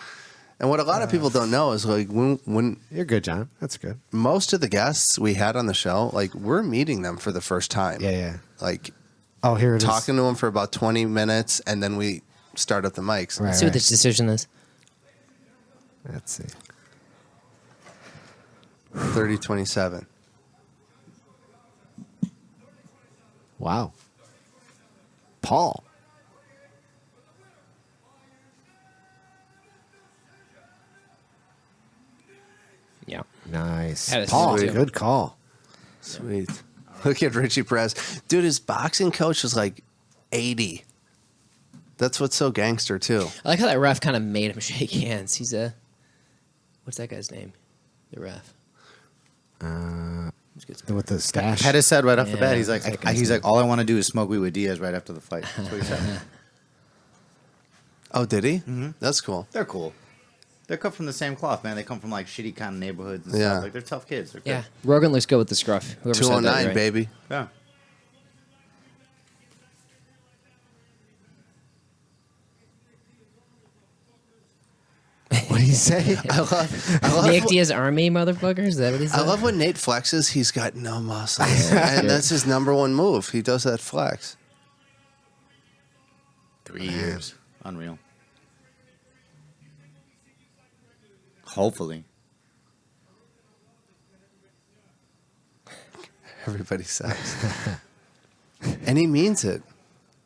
And what a lot of people don't know is like when You're good, John. That's good. most of the guests we had on the show, like we're meeting them for the first time. Yeah. Like Oh, here it is. talking to them for about 20 minutes, and then we start up the mics. Right, See what right. this decision is. Let's see. 30-27. Wow. Paul. Yeah. Nice. That is Paul, sweet. good call. Sweet. Look at Richie Perez. Dude, his boxing coach was like 80. That's what's so gangster, too. I like how that ref kind of made him shake hands. He's a what's that guy's name? The ref. With the stash. Pettis said right off the Yeah, bat, he's that's like, the guy's name. all I want to do is smoke weed with Diaz right after the fight. That's what he said. Oh, did he? Mm-hmm. That's cool. They're cool. They're cut from the same cloth, man. They come from like shitty kind of neighborhoods and Yeah. stuff. Like they're tough kids. They're Yeah. good. Rogan looks good with the scruff. Whoever said that, 209, right? baby. Yeah. What did he say? I love Nick what- Diaz Army, motherfuckers. Is that what he said? I love when Nate flexes. He's got no muscle, and that's his number one move. He does that flex. 3 years. Unreal. Hopefully. Everybody sucks, and he means it.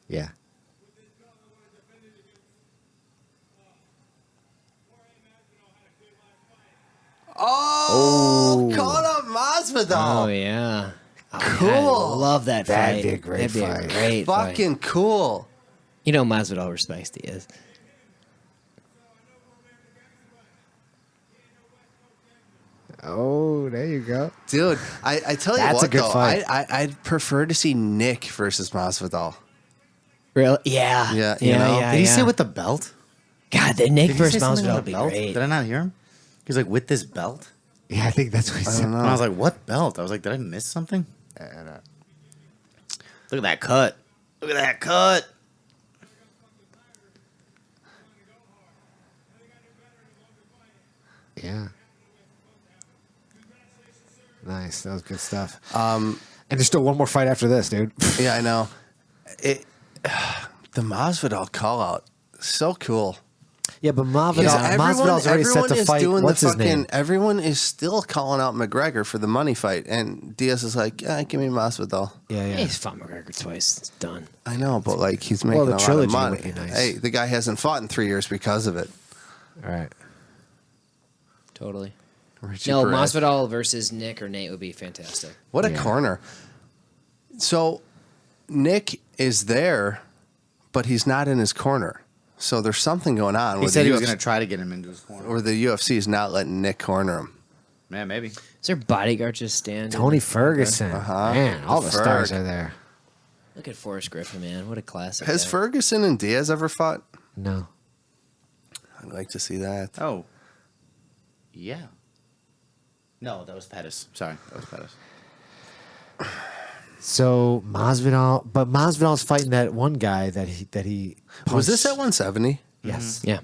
Yeah. Oh, caught up Masvidal. Oh yeah. Cool. I love that That'd fight. be a great That'd be fight. a great fight. Fucking cool. You know Masvidal respects Diaz. Oh, there you go. Dude, I tell you That's what, a good though, fight. I'd prefer to see Nick versus Masvidal. Really? Yeah. Yeah, you know? yeah. Did he yeah. say with the belt? God, the Nick Did he versus say something Masvidal with would a be belt? great. Did I not hear him? He's like, with this belt? Yeah, I think that's what he said. And I was like, what belt? I was like, did I miss something? Look at that cut. Look at that cut. Yeah. Nice. That was good stuff. And there's still one more fight after this, dude. Yeah, I know. The Masvidal call out, so cool. Yeah, but Masvidal, Yeah, Masvidal's already set to fight. doing What's the his name? Everyone is still calling out McGregor for the money fight, and Diaz is like, "Yeah, give me Masvidal." Yeah, yeah. He's fought McGregor twice. It's done. I know, but like he's making Well, the a lot of trilogy money. would be nice. Hey, the guy hasn't fought in 3 years because of it. All right. Totally. Richie No, Perez. Masvidal versus Nick or Nate would be fantastic. What a Yeah. corner. So Nick is there, but he's not in his corner. So there's something going on. He where said the he was UFC going to try to get him into his corner. Or the UFC is not letting Nick corner him. Yeah, maybe. Is there bodyguard just standing? Tony Ferguson. Man, all the Ferg. stars are there. Look at Forrest Griffin, man. What a classic. Has guy. Ferguson and Diaz ever fought? No. I'd like to see that. Oh. Yeah. No, that was Pettis. Sorry, that was Pettis. So Masvidal, but Masvidal's fighting that one guy that he Was this punched. at 170? Yes. Yeah.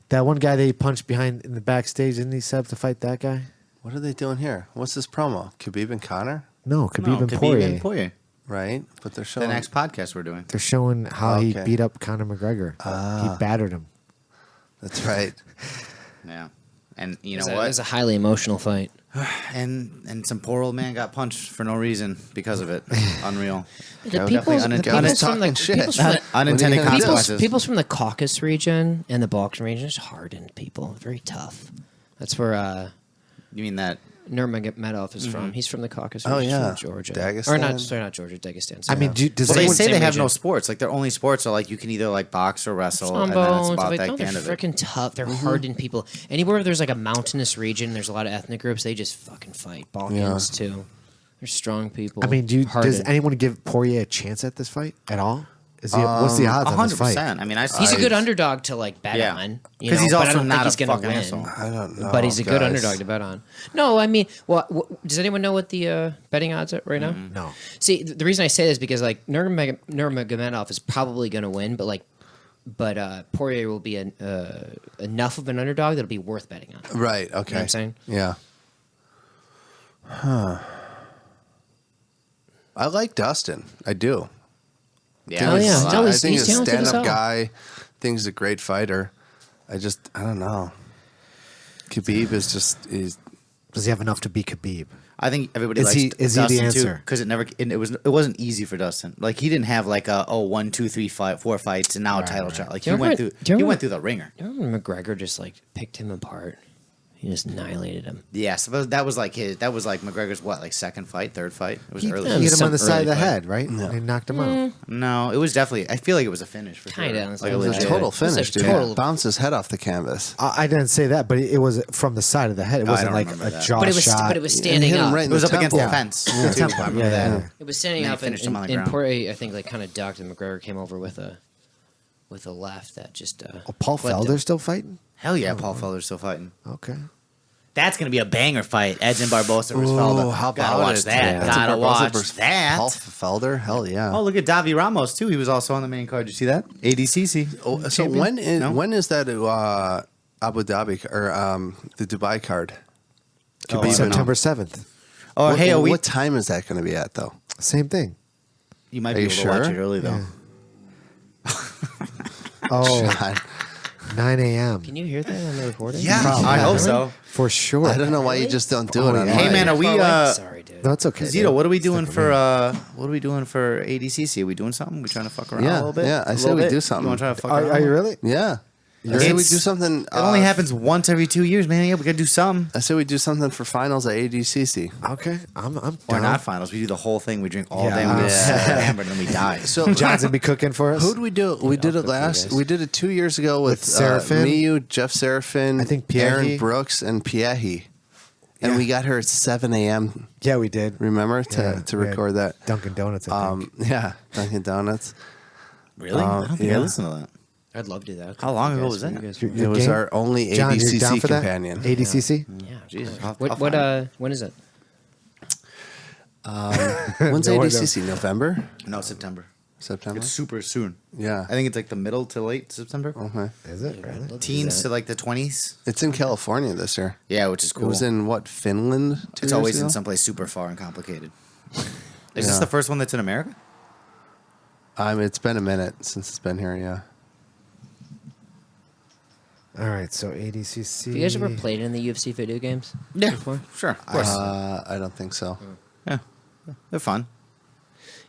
That one guy that he punched behind in the backstage, didn't he set up to fight that guy? What are they doing here? What's this promo? Khabib and Conor? No, Khabib and Khabib Poirier. and Poirier. Right? But they're The showing... next podcast we're doing. They're showing how he Okay. beat up Conor McGregor. He battered him. That's right. Yeah. And you It know was, it what? was a highly emotional fight. And some poor old man got punched for no reason because of it. Unreal. The Definitely people's, the unintended- people's from the talking shit. people's from the- Unintended What are you gonna do? consequences. people's from the Caucasus region and the Balkan region is hardened people, very tough. That's where You mean that? Nurmagomedov is from. He's from the Caucasus. Oh, He's yeah. from Georgia. Or Dagestan? not? Sorry, not Georgia. Dagestan. I mean, does Well, they anyone, say they have region. no sports. Like their only sports are like you can either like box or wrestle, and Sambo. then it's and about stuff like, that no, they're kind of it. freaking tough. They're hardened people. Anywhere there's like a mountainous region, there's a lot of ethnic groups. They just fucking fight. Balkans too. They're strong people. I mean, does hardened. anyone give Poirier a chance at this fight at all? Is he? What's the odds on this fight? 100%. I mean, He's a good underdog to like bet Yeah. on, 'Cause he's but I also don't not think he's a gonna fucking win. asshole. I don't know. But he's a good guys. underdog to bet on. No, I mean, does anyone know what the betting odds are right now? No. See, the reason I say this is because like Nurmagomedov is probably going to win, but Poirier will be enough of an underdog that'll be worth betting on. Right, okay. You know what I'm saying? Yeah. I like Dustin. I do. Yeah. Oh, yeah. No, I he's- think he's he's a talented as stand-up hell. guy. I think he's a great fighter. I don't know. Khabib is just... Does he have enough to beat Khabib? I think everybody Is likes he- is he the Dustin answer? because it wasn't easy for Dustin. Like he didn't have like a 1, 2, 3, 4 fights and now a title shot. Like Do you he went remember- through do you he remember- went through the ringer. You remember McGregor just like picked him apart? He just annihilated him. Yeah, so that was like McGregor's third fight. It was He early. hit him on some the side of the early fight. head, right? And he knocked him out. No, it was definitely. I feel like it was a finish for Kinda, sure. it's Like like a a It was a legit. total It was a finish, dude. total- Bounced his head off the canvas. I didn't say that, but it was from the side of the head. It wasn't don't like remember a that. jaw But it was shot. but it was And standing hit him up. right in It was the up against the temple. fence. Yeah, too, temple. I remember Yeah, that. yeah. It was standing And then up he finished and him on the and ground. Poirier, I think, like kind of ducked, and McGregor came over with a left that just. Paul flipped him. Felder's still fighting? Hell yeah, Paul Felder's still fighting. Okay. That's gonna be a banger fight. Edge and Barbosa versus Felder. how Gotta about watch it? that. That's Gotta a Barbosa watch versus that. Paul Felder? Hell yeah. Oh, look at Davi Ramos too. He was also on the main card. Did you see that? ADCC. Oh, so champion? No? when is that Abu Dhabi or the Dubai card? Oh, Khabib and- September 7th. Oh, What, hey, are we? what time is that going to be at though? Same thing. You might Are be you able to watch sure? it early though. Oh, God. 9 a.m. Can you hear that on the recording? Yeah. Probably. I hope so. For sure. I don't know why you just don't do it Oh, on yeah. Hey man, are we? Sorry, dude. No, it's okay. Zito, dude. what are we doing Stick for? with me. What are we doing for ADCC? Are we doing something? We trying to fuck around Yeah, a little bit? yeah, I A said little we bit? do something. You want to try to fuck Are, around? are you really? Yeah. I say we It's- do something. It only happens once every 2 years, man. Yeah, we gotta do something. I say we do something for finals at ADCC. Okay. I'm Or down. not finals. We do the whole thing. We drink all Yeah. day. We get Yeah. super hammered and then we die. So John's going to be cooking for us. who'd we do? We did I'll it cook for you last. guys. We did it 2 years ago with Serafin? me, you, Jeff Serafin, I think Aaron Piehi. Brooks, and Piehi. And Yeah. we got her at 7 a.m. Yeah, we did. Remember Yeah, to we had record that? Dunkin' Donuts, I think. Yeah, Dunkin' Donuts. Really? I don't think I yeah. listened to that. I'd love to do that. How long ago was You that? guys- You're It was game? our only John, you're down ADCC for that? companion. ADCC? Yeah. Jesus. I'll What? find it. When is it? When's No, ADCC? November? No, September. September? It's super soon. Yeah. I think it's like the middle to late September. Okay. Is it? Really? Teens to like the 20s. It's in California this year. Yeah, which is cool. It was in what, Finland? 2 It's years always ago? in someplace super far and complicated. Is this Yeah. the first one that's in America? It's been a minute since it's been here. Yeah. All right, so ADCC. Have you guys ever played in the UFC video games? Yeah, Before? sure, of course. I don't think so. Yeah, they're fun.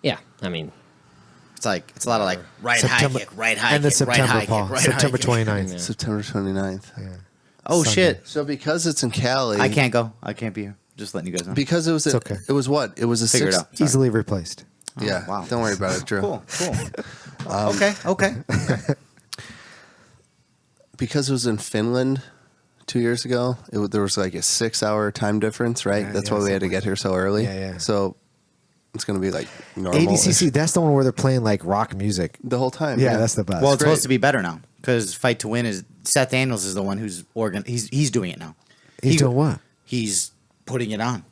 Yeah. I mean, It's a lot of like right September, high kick, right high and the kick, September, right high Paul. kick, right September high kick. 29th. Yeah. September 29th. Yeah. Oh Sunday. shit! So because it's in Cali, I can't go. I can't be here. Just letting you guys know. Because it was. It's okay. It was what? It was a Figure it six. out. Sorry. Easily replaced. Yeah. wow. Don't worry about it, Drew. Cool. Okay. Because it was in Finland 2 years ago, there was like a 6-hour time difference, right? Yeah, That's yeah, why we had to something get here so early. Yeah, yeah. So it's gonna be like normal. ADCC, that's the one where they're playing like rock music. the whole time. Yeah, that's the best. Well, it's great. supposed to be better now because Fight to Win is Seth Daniels is the one who's he's doing it now. He's doing what? He's putting it on.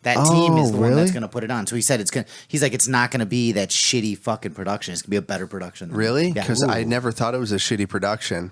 That Oh, team is the one really? that's going to put it on. So he said he's like it's not going to be that shitty fucking production. It's going to be a better production. Really? Yeah. Because I never thought it was a shitty production.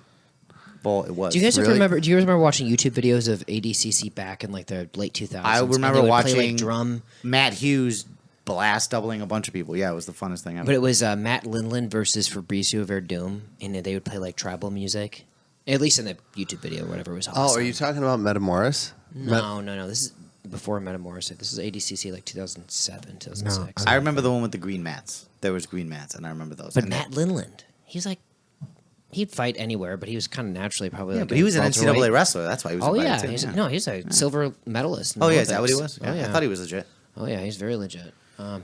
Well, it was. Do you guys ever Really? remember? Do you remember watching YouTube videos of ADCC back in like the late 2000s? I And remember they would watching play, like, drum. Matt Hughes blast doubling a bunch of people. Yeah, it was the funnest thing ever. But it was Matt Lindland versus Fabricio Verdum, and they would play like tribal music. At least in the YouTube video, whatever it was. Oh, are you talking about Metamoris? No. This is before Metamorphosis. This is ADCC like 2007, 2006. I remember the one with the green mats. There was green mats, and I remember those. But And Matt Lindland, he's like, he'd fight anywhere, but he was kind of naturally probably like but he was an welterweight. NCAA wrestler. That's why he was. Oh invited yeah, too. he's, Yeah. no, he's a silver medalist. in Oh the yeah, is that what he Olympics. was? Oh yeah, I thought he was legit. Oh yeah, he's very legit.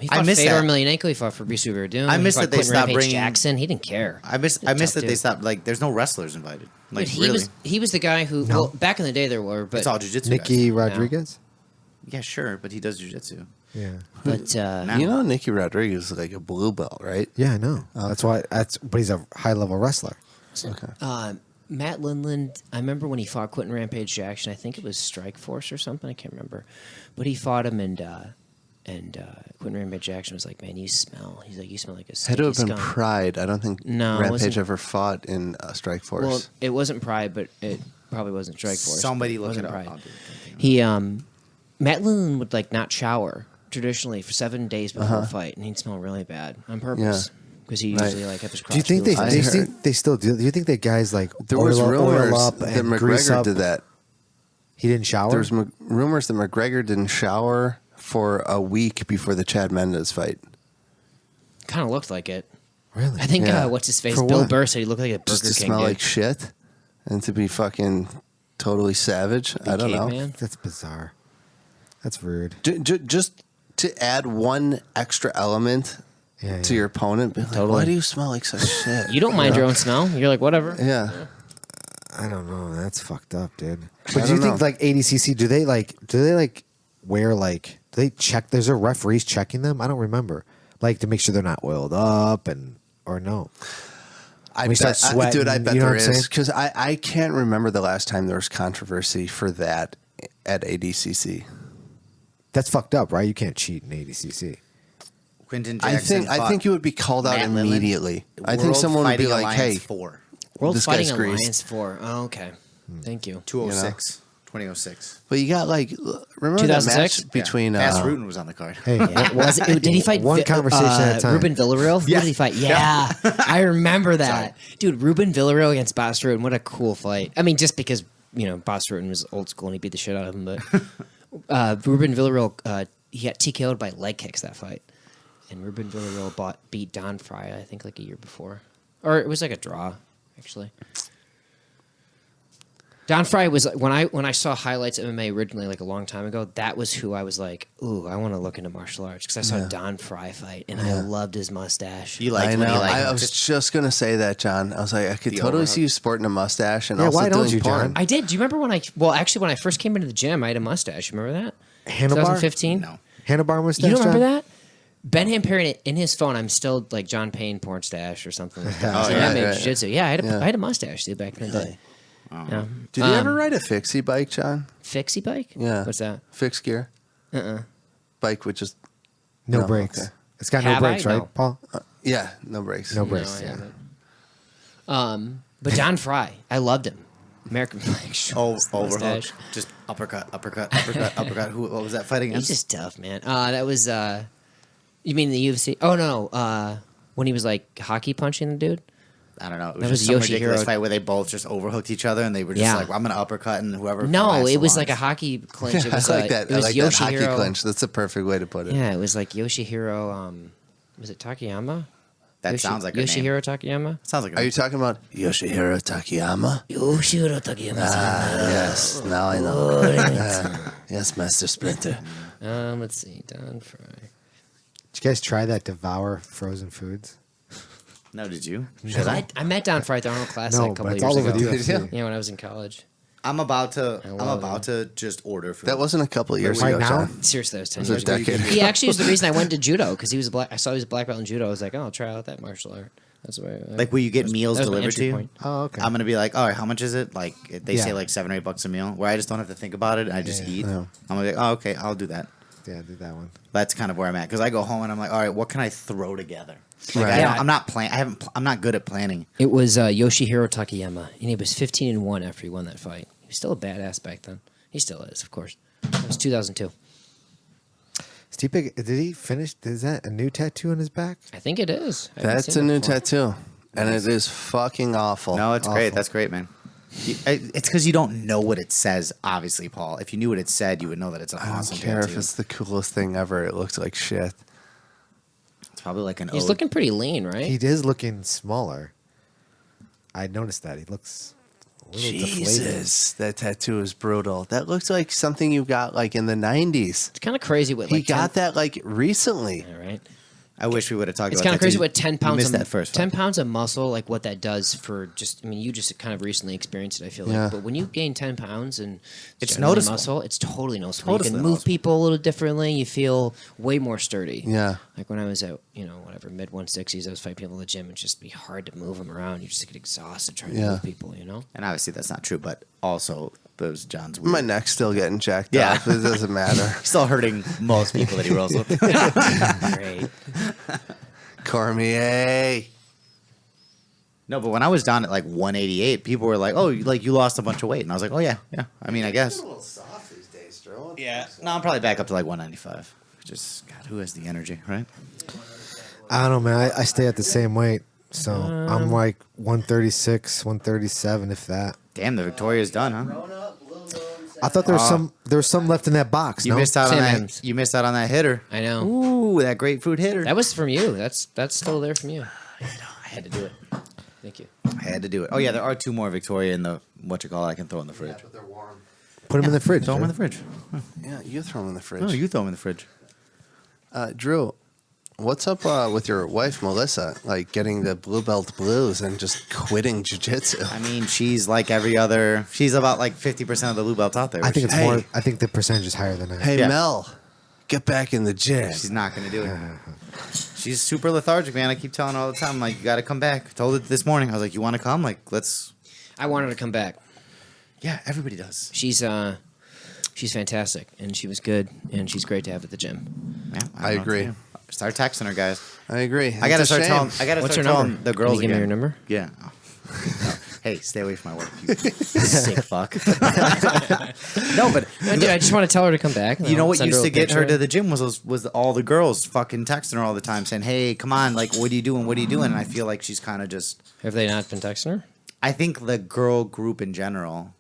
He I fought missed Fedor that. Emelianenko. He fought Fabricio Verdum. I He missed fought that they Quentin stopped Rampage bringing- Jackson. He didn't care. I missed Tough that they dude. stopped. Like, there's no wrestlers invited. Like, But he really? was the guy who. Well, back in the day there were, but It's all jujitsu. Nicky guys. Rodriguez. Yeah, sure, but he does jujitsu. Yeah. but You know, Nicky Rodriguez is like a blue belt, right? Yeah, I know. That's why. But he's a high level wrestler. Matt Lindland, I remember when he fought Quentin Rampage Jackson. I think it was Strike Force or something. I can't remember, but he fought him, and Quentin Rampage Jackson was like, "Man, you smell." He's like, "You smell like a Had to have stinky been skunk." Pride. I don't think No, it Rampage wasn't- ever fought in Strike Force. Well, it wasn't Pride, but it probably wasn't Strike Force. Somebody but look it wasn't up. Pride. I'll do it. He Matt Lindland would like not shower traditionally for 7 days before a fight, and he'd smell really bad on purpose because he usually like have his crotch. Do you think peeled they back. they still do? Do you think that guys like there was oil rumors up that and grease McGregor up? did that. He didn't shower. There was rumors that McGregor didn't shower for a week before the Chad Mendes fight. Kind of looked like it. Really? I think Yeah. what's his face? For Bill what? Burr said he looked like a Burger Just to King smell dude. like shit and to be fucking totally savage. I don't know. Caveman. That's bizarre. That's rude. Just to add one extra element Yeah, to yeah. your opponent. Be like, Totally. why do you smell like such shit? You don't mind your own smell. You're like, whatever. Yeah. I don't know. That's fucked up, dude. I But do you don't think know. like ADCC? Do they wear like? Do they check? There's a referees checking them. I don't remember. Like to make sure they're not oiled up or no. I We start sweating, dude, I bet you know there what I'm saying? is because I can't remember the last time there was controversy for that at ADCC. That's fucked up, right? You can't cheat in ADCC. Quentin Jackson. I think you would be called out Matt Lindland. immediately. I think World someone would be Fighting like, Alliance "Hey, 4, World This Fighting guy's greased. Alliance 4. Oh, okay. Thank you. 206, 2006. but you got like remember that 2006? match between Fast Rutin was on the card. Hey, Was it, did he fight One conversation at a time. Ruben Villarreal? Who Yeah. did he fight? Yeah, I remember that. Dude, Ruben Villarreal against Bas Rutten. What a cool fight. I mean, just because, Bas Rutten was old school and he beat the shit out of him, but Ruben Villarreal, he got TKO'd by leg kicks that fight. And Ruben Villarreal beat Don Fry, I think, like a year before. Or it was like a draw, actually. Don Fry was when I saw highlights of MMA originally, like a long time ago. That was who I was like, ooh, I want to look into martial arts because I saw Don Fry fight and I loved his mustache. You I liked know. when he like I was just gonna say that, John. I was like, I could The totally overhook. see you sporting a mustache and Yeah, also why don't doing you, porn. John? I did. Do you remember when when I first came into the gym, I had a mustache. You remember that? Handlebar? 2015. No. Handlebar mustache. You don't remember John? that? Ben Hamparian in his phone, I'm still like John Payne porn stash or something like that. Oh, So yeah, that made yeah, jiu-jitsu. Yeah, I Yeah. had a mustache dude back in the day. Yeah. Did you ever ride a fixie bike, John? Fixie bike? Yeah. What's that? Fixed gear bike, which is No No, brakes. okay. It's got Have no I? brakes, right, No. Paul? yeah, no brakes. No No, brakes. I yeah. haven't. But Don Fry, I loved him. American flag. overhook. mustache. Just uppercut. What was that fight He's against? just tough, man. That was you mean the UFC? Oh no, when he was like hockey punching the dude. I don't know. It was That just was some Yoshihiro. ridiculous fight where they both just overhooked each other and they were just Yeah. like, I'm going to uppercut and whoever. No, lasts it the was like a longest. hockey clinch. It I was like that. It I was like that hockey Yoshihiro. clinch. That's a perfect way to put it. Yeah, it was like Yoshihiro. Was it Takayama? That sounds like a name. Yoshihiro Takayama. Sounds like a Are you talking about Yoshihiro Takayama? Yoshihiro Takayama. Yes, now I know. Yes, Master Splinter. Let's see, Don Fry. Did you guys try that devour frozen foods? No, did you? I met Don Fry at the Arnold Classic No, a couple but of it's years all over ago. the UFC. Yeah, when I was in college. I'm about to love just order food. That wasn't a couple of years Right ago, now? John. Seriously, that was 10 It was years a ago. decade. He actually was the reason I went to judo because he was I saw he was a black belt in judo. I was like, oh, I'll try out that martial art. That's why. Like, will you get meals that was my delivered to entry you? point. Oh, okay. I'm gonna be like, all right, how much is it? Like they Yeah. say like $7 or $8 a meal, where I just don't have to think about it. I just eat. Yeah. I'm gonna be like, oh, okay, I'll do that. Yeah, do that one. That's kind of where I'm at because I go home and I'm like, all right, what can I throw together? Like, Right. I'm not planning. I'm not good at planning. It was Yoshihiro Takayama, and he was 15-1 after he won that fight. He was still a badass back then. He still is, of course. It was 2002. Stipe, did he finish? Is that a new tattoo on his back? I think it is. I haven't That's seen a it new before. tattoo, and it is fucking awful. No, it's great. Awful. That's great, man. It's because you don't know what it says. Obviously, Paul. If you knew what it said, you would know that it's an I don't awesome care tattoo. if it's the coolest thing ever. It looks like shit. It's probably like an. He's ode. looking pretty lean, right? He is looking smaller. I noticed that. He looks a little deflated. Jesus, that tattoo is brutal. That looks like something you got like in the 90s. It's kind of crazy what He like got that like recently. All right. I wish we would have talked It's about kind of that. crazy too. what 10 You pounds missed of that first. 10 pounds of muscle, like what that does for just. I mean, you just kind of recently experienced it. I feel like, Yeah. but when you gain 10 pounds and It's generally noticeable. muscle, it's totally noticeable. Totally you can move noticeable. people a little differently. You feel way more sturdy. Yeah. Like when I was at whatever mid 160s, I was fighting people in the gym. It's just be hard to move them around. You just get exhausted trying to Yeah. move people. And obviously that's not true, but also those John's weird. My neck's still getting jacked Yeah. up. It doesn't matter. He's still hurting most people that he rolls with. Great. Cormier. No, but when I was down at like 188, people were like, "Oh, like you lost a bunch of weight," and I was like, "Oh yeah, yeah." I mean, I guess. little soft these days, Drew. Yeah. No, I'm probably back up to like 195. Just God, who has the energy, right? I don't know, man. I stay at the same weight. So I'm like 136, 137, if that. Damn, the Victoria's done, huh? I thought there was some left in that box. You no? missed out on Sam that. Adams. You missed out on that hitter. I know. Ooh, that grapefruit hitter. That was from you. That's still there from you. I had to do it. Thank you. I had to do it. Oh yeah, there are two more Victoria in the I can throw in the fridge. But they're warm. Put them in the fridge. Throw them in the Drew. fridge. Yeah, you throw them in the fridge. No, you throw them in the fridge. Drew, what's up with your wife, Melissa? Like getting the blue belt blues and just quitting jiu-jitsu? I mean, she's like every other. She's about like 50% of the blue belts out there. I think it's Hey. more. I think the percentage is higher than that. Hey, Yeah. Mel, get back in the gym. she's not going to do it. She's super lethargic, man. I keep telling her all the time, I'm like, you got to come back. I told her this morning. I was like, you want to come? Like, let's. I want her to come back. Yeah, everybody does. She's fantastic, and she was good, and she's great to have at the gym. Yeah, I agree. Start texting her, guys. I agree. I gotta It's a start shame. telling. I gotta What's start her telling number? the girls. Can you give me again. your number? Yeah. No. Hey, stay away from my work. You sick fuck. No, but No, dude, I just want to tell her to come back. you know what Send used a to get her picture. to the gym was all the girls fucking texting her all the time saying, "Hey, come on, like, what are you doing? What are you doing?" And I feel like she's kind of just. Have they not been texting her? I think the girl group in general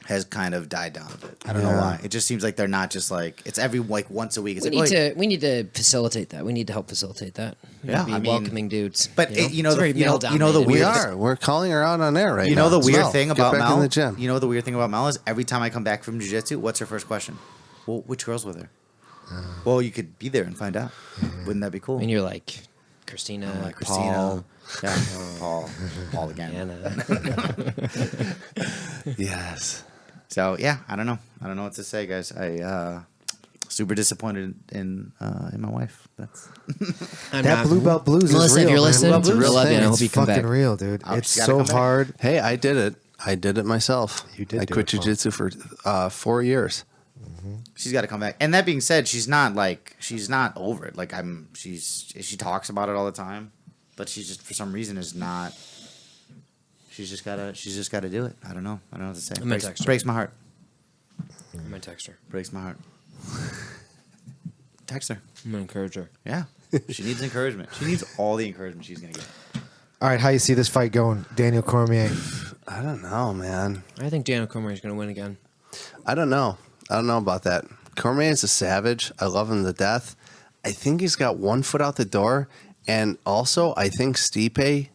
has kind of died down a bit. I don't know Yeah. why. It just seems like they're not just like it's every like once a week. It's We like, need to facilitate that. We need to help facilitate that. We Yeah, need to be I mean- welcoming dudes. But it- you know It's the- very you know- you know the male-dominated. We weird are. We're calling her out on air right now. You know the It's weird Mel. thing Get about back Mel? in the gym. You know the weird thing about Mel is every time I come back from jiu-jitsu, what's her first question? Well, which girl's with her? Well, you could be there and find out. Wouldn't that be cool? And you're like, Christina, I'm like, Christina. Paul, Yeah, Paul again. Anna. Yes. So yeah, I don't know what to say, guys. I super disappointed in my wife. That's I'm That not- blue belt blues Melissa, is real, if you're man. listening, Blue belt I blues love you. thing. and I It's hope you come fucking back. real, dude. Oh, It's she's gotta so come back. hard. Hey, I did it. I did it myself. You did I do quit it, Paul. jiu-jitsu for 4 years. she's got to come back. And that being said, she's not over it. Like she talks about it all the time, but she's just for some reason is not. She's just gotta do it. I don't know what to say. I'm gonna text her. Breaks my heart. I'm gonna text her. Breaks my heart. Text her. I'm gonna encourage her. Yeah. She needs encouragement. She needs all the encouragement she's gonna get. All right, how you see this fight going, Daniel Cormier? I don't know, man. I think Daniel Cormier is gonna win again. I don't know about that. Cormier is a savage. I love him to death. I think he's got one foot out the door. And also, I think Stipe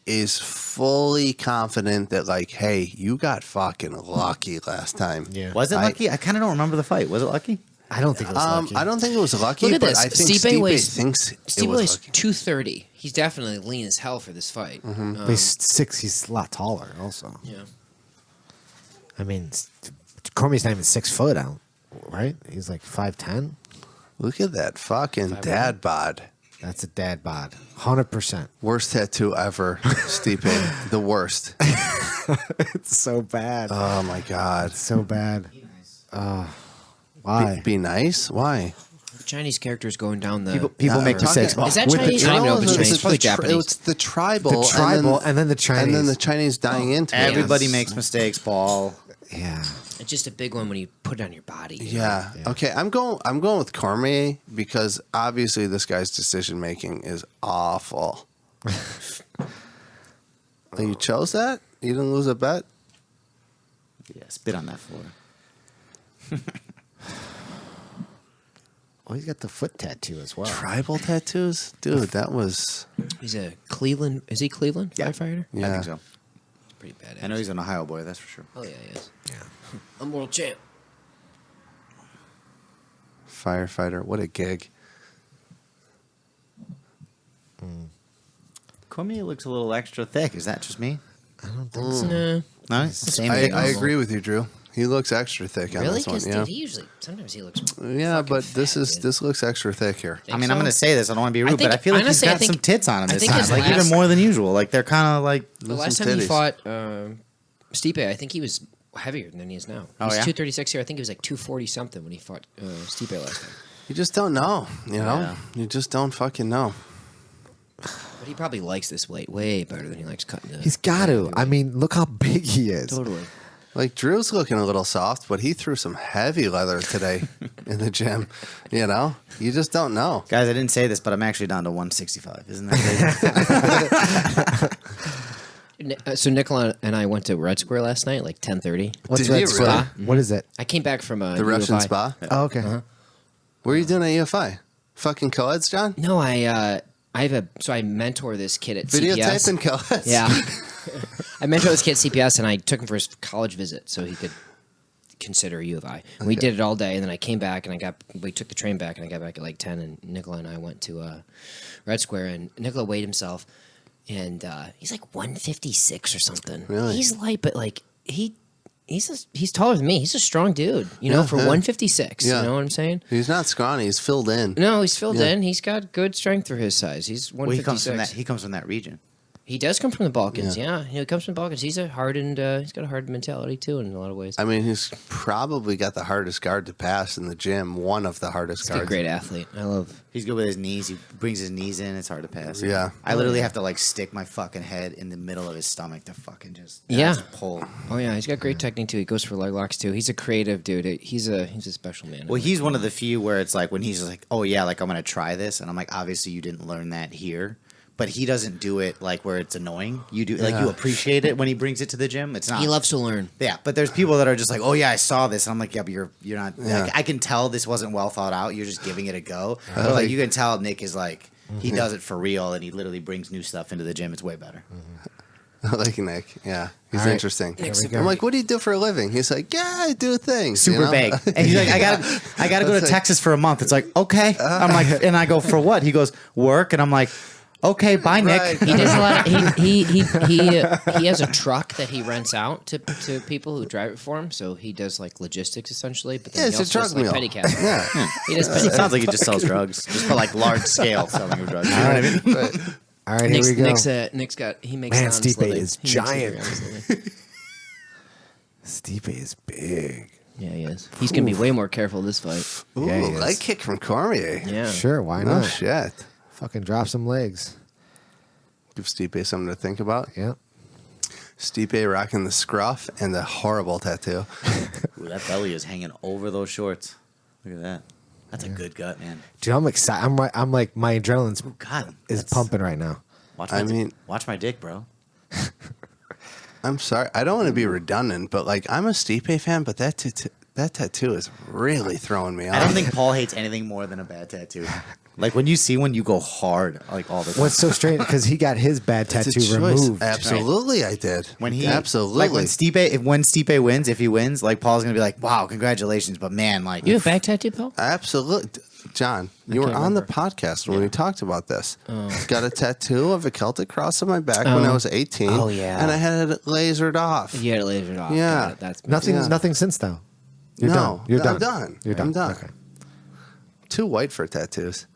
is fully confident that, like, hey, you got fucking lucky last time. Yeah. Was it lucky? I kind of don't remember the fight. Was it lucky? I don't think it was lucky. I don't think it was lucky, Look at but this. I think Stipe Stipe weighs- thinks it Steve was weighs lucky. 230. He's definitely lean as hell for this fight. But he's 6. He's a lot taller, also. Yeah. I mean, Cormier's not even 6 foot out, right? He's like 5'10". Look at that fucking dad bod. That's a dad bod, 100%. Worst tattoo ever, Stipe. The worst. It's so bad. Oh my god. So bad. Why? Be nice? Why? Chinese characters going down the. People make mistakes. Is that With the Chinese? I don't know if it's Chinese. It's probably Japanese. It's the tribal. The tribal and then the Chinese. And then the Chinese dying into it. Everybody makes mistakes, Paul. Yeah. It's just a big one when you put it on your body. you know? Yeah. Okay. I'm going with Cormier because obviously this guy's decision making is awful. And you chose that? You didn't lose a bet? Yeah, spit on that floor. Oh, he's got the foot tattoo as well. Tribal tattoos? Dude, that was... He's a Cleveland. Is he Cleveland Yeah. firefighter? Yeah. I think so. Pretty badass. I know he's an Ohio boy, that's for sure. Oh yeah, he is. Yeah. I'm world champ. Firefighter. What a gig. Cormier looks a little extra thick. Is that just me? Nah. No, it's the same. I thing. agree with you, Drew. He looks extra thick on Really? this one. Because Yeah, he usually sometimes he looks. yeah, fucking but fat, dude. this looks extra thick here. I mean, I'm going to say this. I don't want to be rude, think- but I feel like honestly, he's I got think- some tits on him I this think time. his Like even last- more than usual. Like they're kind of like. The last some time he titties. fought Stipe, I think he was heavier than he is now. Oh, He's yeah? 236 here. I think he was like 240 something when he fought Stipe last time. You just don't know, you know? Yeah. You just don't fucking know. But he probably likes this weight way better than he likes cutting it. He's got to. I mean, look how big he is. Totally. Like, Drew's looking a little soft, but he threw some heavy leather today in the gym. You know? You just don't know. Guys, I didn't say this, but I'm actually down to 165. Isn't that crazy? So Nicola and I went to Red Square last night, like 10:30. What's Did Red you Square? really? What is it? I came back from The Russian spa. Oh, okay. What are you doing at UFI? Fucking co-eds, John? No, I mentor this kid at CPS. Videotaping co-eds? Yeah. I mentored this kid at CPS, and I took him for his college visit so he could consider U of I. And we did it all day, and then I came back, and we took the train back, and I got back at like 10, and Nicola and I went to Red Square, and Nicola weighed himself, and he's like 156 or something. Really? He's light, but like he's taller than me. He's a strong dude, you know, for 156. Yeah. You know what I'm saying? He's not scrawny. He's filled in. No, he's filled Yeah. in. He's got good strength for his size. He's 156. Well, he comes from that region. He does come from the Balkans, yeah. He comes from the Balkans. He's he's got a hardened mentality too in a lot of ways. I mean, he's probably got the hardest guard to pass in the gym. One of the hardest He's a guards. great athlete. I love. He's good with his knees. He brings his knees in. It's hard to pass. Yeah. I literally have to like stick my fucking head in the middle of his stomach to fucking just Yeah. pull. Oh yeah, he's got great technique too. He goes for leg locks too. He's a creative dude. He's a special man. Well, he's one of the few where it's like when he's just like, oh yeah, like I'm gonna try this, and I'm like, obviously you didn't learn that here. But he doesn't do it like where it's annoying. You do like you appreciate it when he brings it to the gym. It's not. He loves to learn. Yeah, but there's people that are just like, oh yeah, I saw this, and I'm like, yeah, but you're not. Yeah. Like, I can tell this wasn't well thought out. You're just giving it a go. But like you can tell Nick is like he does it for real, and he literally brings new stuff into the gym. It's way better. I like Nick. Yeah. He's All right. interesting. Here we go. I'm like, what do you do for a living? He's like, yeah, I do things. Super you know? vague. And he's like, I gotta go to That's like- Texas for a month. It's like, okay. I'm like, and I go for what? He goes work, and I'm like, okay, bye, Nick. Right. He does a lot. He has a truck that he rents out to people who drive it for him. So he does like logistics essentially. But then Yeah, he it's a also drug does like mule. petty cash. Yeah. He does petty It sounds like he just sells drugs, just for like large scale selling of drugs. You know what I mean? But All right, here we go. He makes Man, an honest Stipe living. is He makes a very giant. honest living. Stipe is big. Yeah, he is. He's gonna be way more careful this fight. ooh, Yeah, he is. leg kick from Cormier. Yeah, Sure, why No not? shit. Fucking drop some legs. Give Stipe something to think about. Yeah. Stipe rocking the scruff and the horrible tattoo. Ooh, that belly is hanging over those shorts. Look at that. That's a good gut, man. Dude, I'm excited. I'm like, my adrenaline's God, is that's- pumping right now. Watch I my mean- watch my dick, bro. I'm sorry. I don't want to be redundant, but like, I'm a Stipe fan, but that tattoo is really throwing me off. I don't think Paul hates anything more than a bad tattoo. Like when you see one, you go hard like all the time. What's so strange? Because he got his bad It's a tattoo choice. removed. Absolutely, I did. When he absolutely like when Stipe wins, if he wins, like Paul's gonna be like, "Wow, congratulations!" But man, like you have a back tattoo, Paul? Absolutely. John, you were can't on the remember. podcast when we talked about this. Got a tattoo of a Celtic cross on my back when I was 18. Oh, yeah. And I had it lasered off. You had it lasered off. Yeah. Got it. That's Nothing. Yeah. Nothing since though. You're No, done. You're I'm done. done. You're done. I'm done. Okay. Too white for tattoos.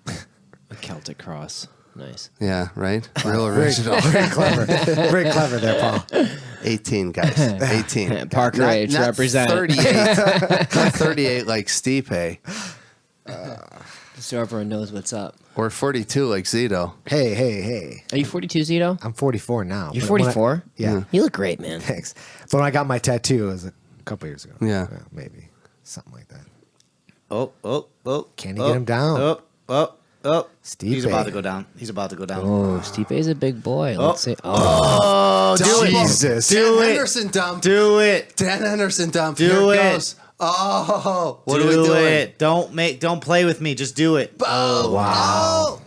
a Celtic cross. Nice. Yeah, right. Real original. Very clever. Very clever there, Paul. 18 guys. 18. Parker age represent. 38. Not 38 like Stipe. So everyone knows what's up. Or 42 like Zito. Hey. Are you 42, Zito? I'm 44 now. You're but when I- 44? Yeah. You look great, man. Thanks. But when I got my tattoo, it was a couple years ago. Yeah. Maybe. Something like that. Oh. Can you get him down? Oh. Stipe. He's about to go down. Oh, Stipe's a big boy. Let's see. Oh, do it. Jesus. Do Dan it. Henderson dump. Do it. Dan Henderson dump. Do Here it. goes. Oh, what do are we doing? it. Don't play with me. Just do it. Oh, Wow.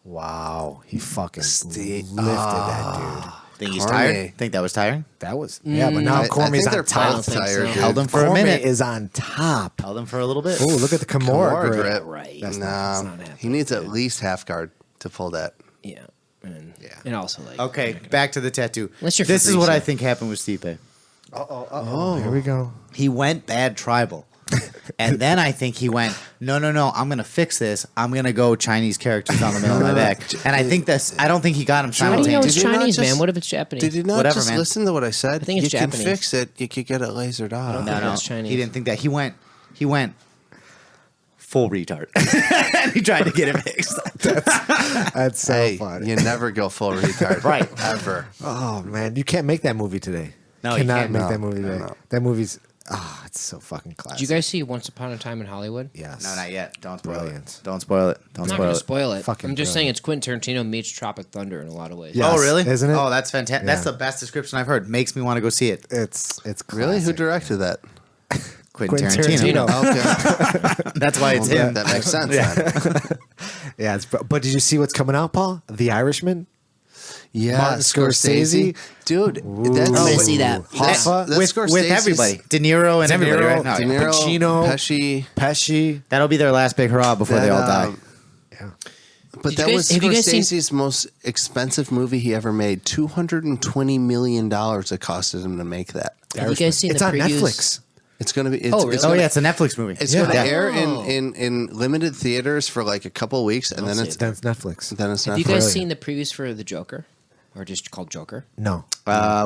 Wow. He fucking Steve. lifted that dude. Think he's Cormier. tired? Think that was tired? That was but now I Cormier's think they're on top. both tired. dude. Held him for a Cormier minute. is on top. Held him for a little bit. Oh, look at the Kimura Kimura grip. grip. Right. That's Nah, not happening. he needs at least half guard to pull that. Yeah. And, Yeah. and also, like. Okay, back to the tattoo. Unless you're This is what Fabrizio. I think happened with Stipe. Oh, here we go. He went bad tribal. And then I think he went, no, I'm going to fix this. I'm going to go Chinese characters down the middle of my back. And I think I don't think he got him How do you know it's simultaneously. Did you not Chinese, just- man? What if it's Japanese? Did you not Whatever, just man. listen to what I said? I think it's you Japanese. can fix it. You could get it lasered off. think No, it's Chinese. he didn't think that. He went full retard. And he tried to get it fixed. That's so Hey, funny. you never go full retard. Right. Ever. Oh man, you can't make that movie today. No, you cannot can't. make No, that movie no, today. no. That movie's it's so fucking classic. Did you guys see Once Upon a Time in Hollywood? Yes. No, not yet. Don't spoil Brilliant. it. Don't spoil it. Don't I'm not spoil going it. to spoil it. Fucking I'm just brilliant. saying it's Quentin Tarantino meets Tropic Thunder in a lot of ways. Yeah. Oh, Yes, really? isn't it? Oh, that's fantastic. That's Yeah. the best description I've heard. Makes me want to go see it. It's classic. Really? Who directed that? Quentin Quentin Tarantino. Tarantino. Okay. That's why it's him. That makes sense then. Yeah, but did you see what's coming out, Paul? The Irishman. Yeah, Martin Scorsese. Dude, that's I'm gonna see that. Hoffa That's with Scorsese's- everybody. De Niro and De everybody, Niro, right? No, De yeah. Niro, Pacino. Pesci. Pesci. That'll be their last big hurrah before they all die. Yeah. But Did that you was guys- have you guys seen- Scorsese's most expensive movie he ever made. $220 million it costed him to make that. Have you guys seen It's the on previews? Netflix. It's going to be. It's, Oh, really? it's Oh, gonna, yeah, it's a Netflix movie. It's going to Yeah. air Oh. in limited theaters for like a couple of weeks, and then see it's it. Then it's Netflix. then it's Have not. you guys Brilliant. seen the previews for The Joker? Or just called Joker? No.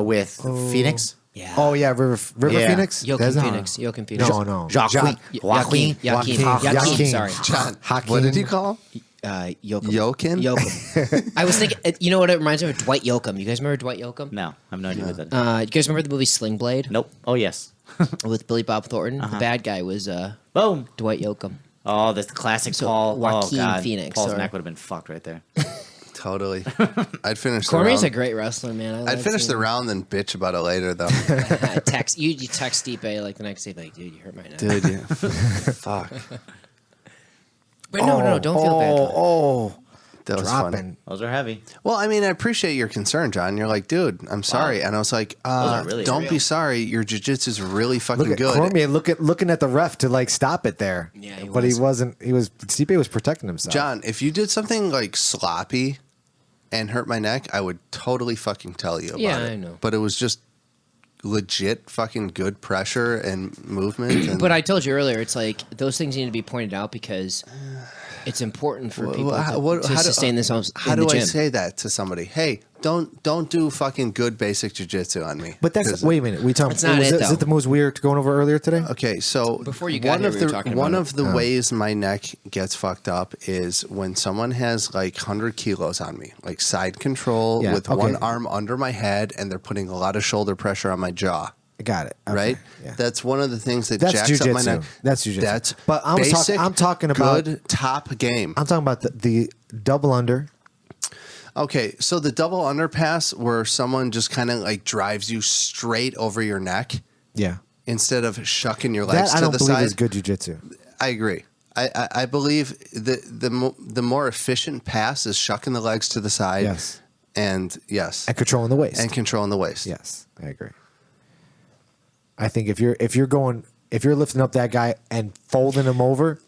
With Phoenix. Yeah. Oh yeah, River Yeah. Phoenix. Joaquin That's not- Phoenix. Joaquin Phoenix. No. Joaquin. Joaquin. Joaquin. Sorry. John, Hakeem. what did you call him? Yoakum. Yoakin? Yoakum. I was thinking, you know what it reminds me of? Dwight Yoakam. You guys remember Dwight Yoakam? No, I have no idea what that is. You guys remember the movie Sling Blade Nope. Oh, yes. with Billy Bob Thornton? The bad guy was Boom. Dwight Yoakam. Oh, this classic So, Paul. Joaquin oh, God. Phoenix, Paul's or- neck would have been fucked right there. Totally. I'd finish the Cormier's a round. great wrestler, man. I I'd love finish the seeing him. round, then bitch about it later, though. text you text Stipe like the next day, like, dude, you hurt my neck. Dude, yeah. Fuck. But no, don't feel bad. John. Oh, That was fun. dropping. Those are heavy. Well, I mean, I appreciate your concern, John. You're like, dude, I'm sorry. And I was like, aren't really don't real. be sorry. Your jiu-jitsu is really fucking Look at good. Cormier looking at the ref to like stop it there. Yeah, he but was. he wasn't. He was. Stipe was protecting himself. John, if you did something like sloppy and hurt my neck, I would totally fucking tell you about Yeah, it. I know. But it was just legit fucking good pressure and movement. And But I told you earlier, it's like those things need to be pointed out because it's important for people to sustain themselves How in do the gym. I say that to somebody? Hey, don't do fucking good basic jiu-jitsu on me. But that's 'Cause- wait a minute. We talking. That's not was it, Is though. it the moves we were going over earlier today? Okay, so Before you got here, we were talking about one it. of the ways my neck gets fucked up is when someone has like 100 kilos on me, like side control Yeah, with okay. one arm under my head, and they're putting a lot of shoulder pressure on my jaw. Got it. Okay, Right, Yeah. that's one of the things that That's jacks up my jujitsu. neck. That's jujitsu. That's But I'm talking about good top game. I'm talking about the double under. Okay, so the double underpass where someone just kind of like drives you straight over your neck Yeah. instead of shucking your legs That I to don't the believe side. is good jujitsu. I agree. I believe the more efficient pass is shucking the legs to the side. Yes. And yes. And controlling the waist. And controlling the waist. Yes, I agree. I think if you're lifting up that guy and folding him over,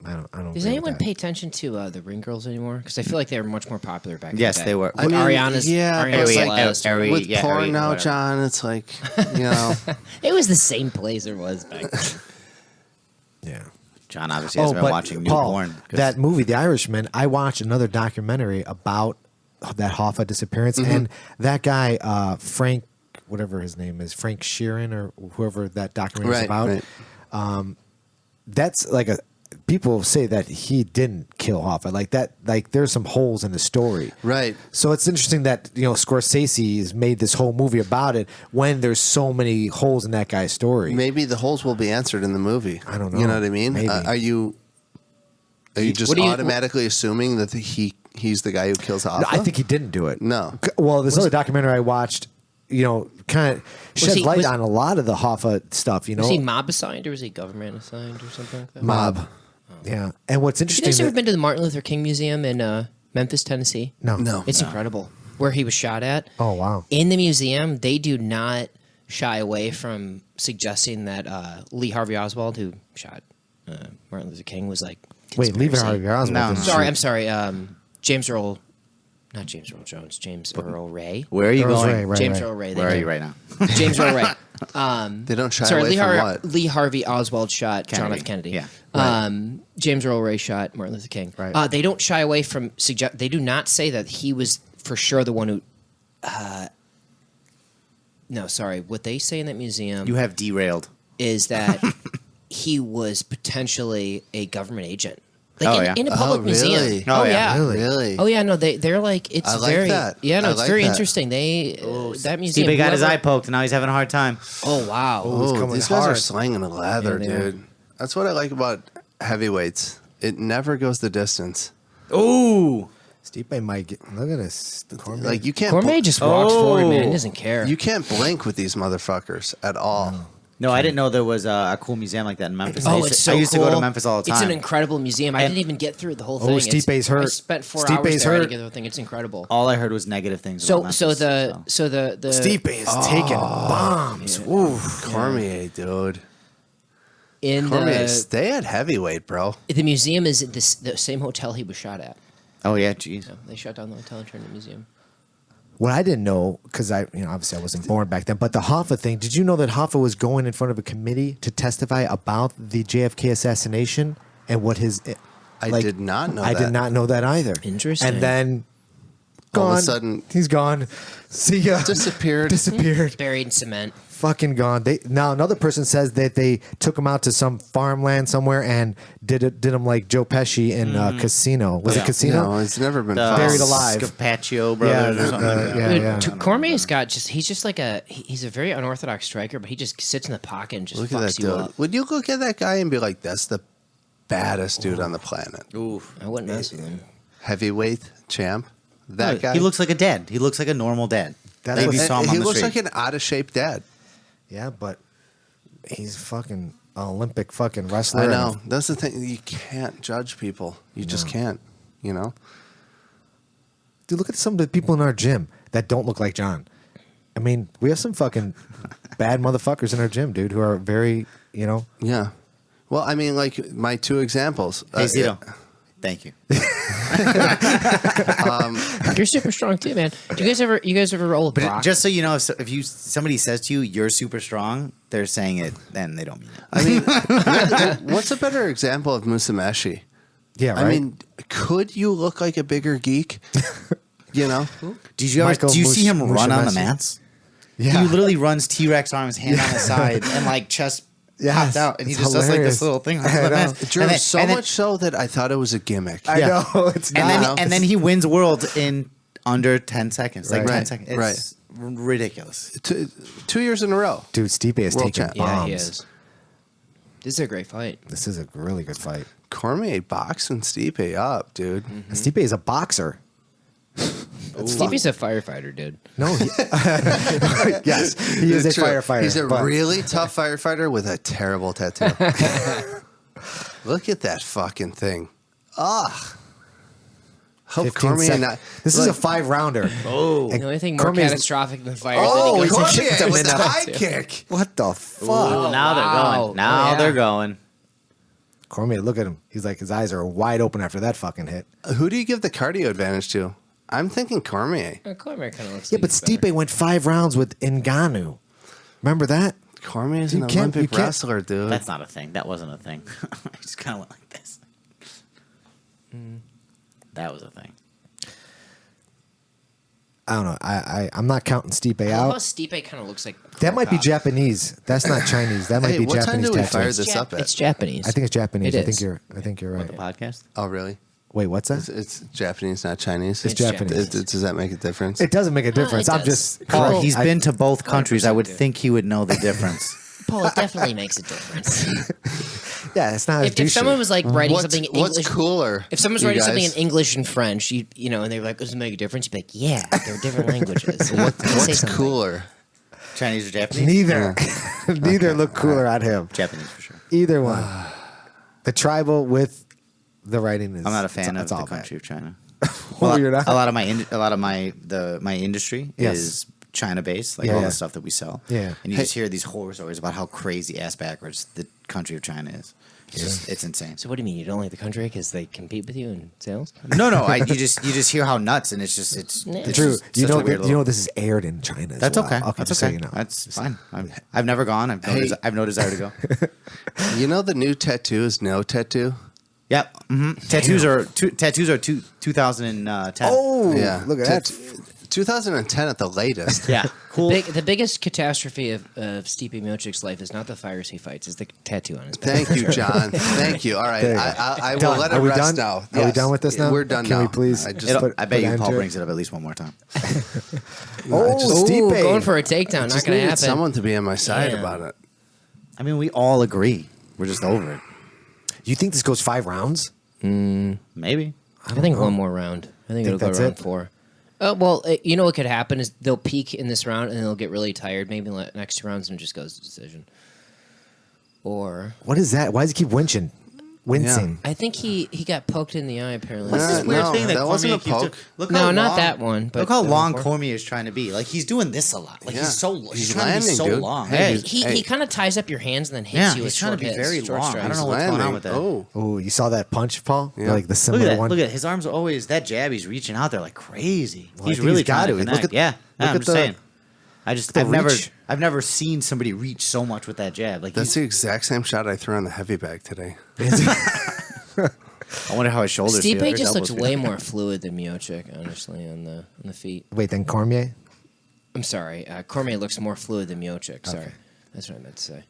I don't. Does agree with anyone that. pay attention to the ring girls anymore? Because I feel like they were much more popular back. Yes, in the day. they were. With Ariana's, yeah, Ariana's but last. with porn now, whatever. John, it's like, you know. It was the same place it was back then. Yeah. John obviously has been watching Paul, Newborn. that movie, The Irishman, I watched another documentary about that Hoffa disappearance, and that guy, Frank, whatever his name is, Frank Sheeran or whoever that documentary is about. Right. That's like people say that he didn't kill Hoffa. Like that, like there's some holes in the story. Right. So it's interesting that, Scorsese has made this whole movie about it when there's so many holes in that guy's story. Maybe the holes will be answered in the movie. I don't know. You know what I mean? Maybe. Are you just automatically assuming that he's the guy who kills Hoffa? No, I think he didn't do it. No. Well, this other documentary I watched, kind of sheds light on a lot of the Hoffa stuff. Was he mob assigned or was he government assigned or something like that? Mob. Yeah. And what's Have interesting... you guys ever been to the Martin Luther King Museum in Memphis, Tennessee? No. It's incredible. Where he was shot at. Oh, wow. In the museum, they do not shy away from suggesting that Lee Harvey Oswald, who shot Martin Luther King, was like... Wait, Lee conspiracy. Harvey Oswald. No. didn't Sorry, shoot. I'm sorry. James Earl... Not James Earl Jones. James Earl Ray. Where are you Earl's going? Ray, right, James right. Earl Ray. Where are you right now? James Earl Ray. They don't shy Sorry, away from what? Lee Harvey Oswald shot John F. Kennedy. Yeah. James Earl Ray shot Martin Luther King. Right. They don't shy away from they do not say that he was for sure the one who. No, sorry. What they say in that museum You have derailed. is that he was potentially a government agent. Like Oh, yeah. in a public museum. really? Oh, Oh, yeah. yeah. Really? Oh yeah, no, they're like it's I like very that. yeah, no, I it's like very that. interesting. They that museum Steve got his whoever- eye poked, and now he's having a hard time. Oh wow. He's coming These guys are hard. slanging a lather, Yeah, they are. dude. That's what I like about heavyweights. It never goes the distance. Ooh. Stipe might get... Look at this. Cormier. Like you can't. Cormier just walks forward, man. He doesn't care. You can't blink with these motherfuckers at all. No, I didn't know there was a cool museum like that in Memphis. Oh, it's so I used cool. to go to Memphis all the time. It's an incredible museum. I And- didn't even get through the whole Oh, thing. Stipe's hurt. I spent 4 Stipe's hours there to hurt. get the whole thing. It's incredible. All I heard was negative things. So, about so Memphis, the Stipe is taking bombs. Ooh. Cormier, dude. in Cormier, the stay at heavyweight, bro. museum is at the same hotel he was shot at. Oh yeah, jeez. So they shut down the hotel and turned the museum. What I didn't know, because obviously I wasn't born back then, but the Hoffa thing, did you know that Hoffa was going in front of a committee to testify about the JFK assassination and what his... I did not know I that. did not know that either. Interesting. And then... All Gone. of a sudden- he's gone. See ya. Disappeared. Disappeared. Buried in cement. Fucking gone. Now another person says that they took him out to some farmland somewhere and did him like Joe Pesci in Casino. Was it Casino? No, it's never been The Buried found. alive. Scapaccio brothers or something like that. Yeah. Cormier's got he's just like he's a very unorthodox striker, but he just sits in the pocket and just Look at fucks that you dude. up. Would you look at that guy and be like, "That's the baddest dude on the planet"? Oof. I wouldn't mess with him. Heavyweight champ. That guy. He looks like a dad. He looks like a normal dad. That's Maybe what- you saw him on he the looks street. like an out of shape dad. Yeah, but he's fucking Olympic fucking wrestler. I know. That's the thing. You can't judge people. You just can't. You know. Dude, look at some of the people in our gym that don't look like John. I mean, we have some fucking bad motherfuckers in our gym, dude, who are very, Yeah. Well, I mean, like my two examples. Hey, Zito. Thank you. You're super strong too, man. Do you guys ever roll a But Brock? just so you know, if somebody says to you, "You're super strong," they're saying it, and they don't mean it. I mean, what's a better example of Musameshi? Yeah, right. I mean, could you look like a bigger geek? You know? Did you ever? Michael Do you see him run on the Musumeci. mats? Yeah. He literally runs T-Rex arms, hand on the side, and like chest Yes, popped out, and he it's just does like hilarious. this little thing on I the know. mat. Drew, And then- so and then- much so that I thought it was a gimmick. I know. It's And then, not. and then he wins worlds in under 10 seconds. Like Right. 10 seconds. It's Right. ridiculous. 2 years in a row. Dude, Stipe is World taking champ. bombs. yeah, he is. This is a great fight. This is a really good fight. Cormier boxing Stipe up, dude. And Stipe is a boxer. Stevie's a firefighter, dude. No, yes, he is a True. firefighter. He's a but- really tough firefighter with a terrible tattoo. Look at that fucking thing. Ugh. Hope 15 Cormier sec- not. This is a like- 5-rounder. The only thing more Cormier's- catastrophic than fire Oh, is that he goes Cormier kicked him with in the the- high kick. What the fuck? Oh, now wow. they're going. Now Oh, yeah. they're going. Cormier, look at him. He's like, his eyes are wide open after that fucking hit. Who do you give the cardio advantage to? I'm thinking Cormier. Cormier kind of looks Yeah, like but he's better. Stipe went 5 rounds with Ngannou. Remember that? Cormier's You an can't- you Olympic can't- wrestler, dude. That's not a thing. That wasn't a thing. I just kind of went like this. That was a thing. I don't know. I'm not counting Stipe I love how out. Stipe kind of looks like That might be Krokop. Japanese. That's not Chinese. That might Hey, be what time Japanese do we tattoo. fire It's this up at? It's Japanese. I think it's Japanese. It I think is. you're right. The podcast? Oh, really? Wait, what's that? It's Japanese, not Chinese. It's Japanese. Does that make a difference? It doesn't make a difference. it I'm does. just Paul, People- he's been to both countries. I would 100% do. think he would know the difference. Paul, it definitely makes a difference. yeah. It's not. if someone was like writing something in what's English, cooler? if someone's you writing something guys? in English and French, you know, and they're like, "Does it make a difference?" You'd be like, "Yeah, they're different languages." Say What's something. cooler? Chinese or Japanese? neither. Neither look cooler on him. Japanese for sure. Either one. The tribal with the writing is. I'm not a fan of it's the all country of China. Oh, you're not? A lot of my industry Yes. is China based, like Yeah, all yeah. the stuff that we sell. Yeah. And you just hear these horror stories about how crazy ass backwards the country of China is. It's insane. So what do you mean you don't like the country because they compete with you in sales? No, you just hear how nuts, and it's True. just You such a know. weird You know little- this is aired in China. As That's well. okay. Okay. That's just okay. so you know. That's fine. I've never gone. I've no desire to go. You know the new tattoo is no tattoo. Yep. Mm-hmm. Tattoos are 2010. Oh, Yeah. Look at that. 2010 at the latest. yeah. Cool. The biggest catastrophe of Stipe Miocic's life is not the fires he fights; it's the tattoo on his back. Thank you, John. Thank you. All right, There you go. I will Done. let Are it we rest done? now. Are we Yes. done with this now? We're done Can now. we please- I just, I bet you Put Paul an brings it up at least one more time. Oh, Ooh, Stipe. going for a takedown, not just going to needed happen. someone to be on my side Yeah. about it. I mean, we all agree. We're just over it. You think this goes 5 rounds? Maybe. I think one more round. I think it'll go that's round it? 4. Well, you know what could happen is they'll peak in this round and they'll get really tired. Maybe in the next 2 rounds and it just goes to decision. Or What is that? Why does he keep wincing? Wincing. I think he got poked in the eye. Apparently, What's this weird no, thing that that wasn't Cormier a keeps poke. doing? Look No, how not long- that one, but Look how the long one before. Cormier is trying to be. Like he's doing this a lot. Like Yeah. he's trying to be landing, so dude. long. Hey, Yeah, He kind of ties up your hands and then hits yeah, you with he's trying to short be hits, very short long. strikes. I don't know what's Landing. going on with that. Oh, Oh, you saw that punch, Paul? Yeah. Like the Look similar at that. one. Look at his arms are always that jab. He's reaching out there like crazy. Well, I he's think really he's got trying to. to Look connect. at- Yeah, look I'm at just the- saying. reach. I've never seen somebody reach so much with that jab. Like that's he's, the exact same shot I threw on the heavy bag today. I wonder how his shoulders feel. Stipe His just looks elbows way feel. more fluid than Miocic, honestly, on the feet. Wait, then Cormier? I'm sorry, Cormier looks more fluid than Miocic. Sorry, that's what I meant to say.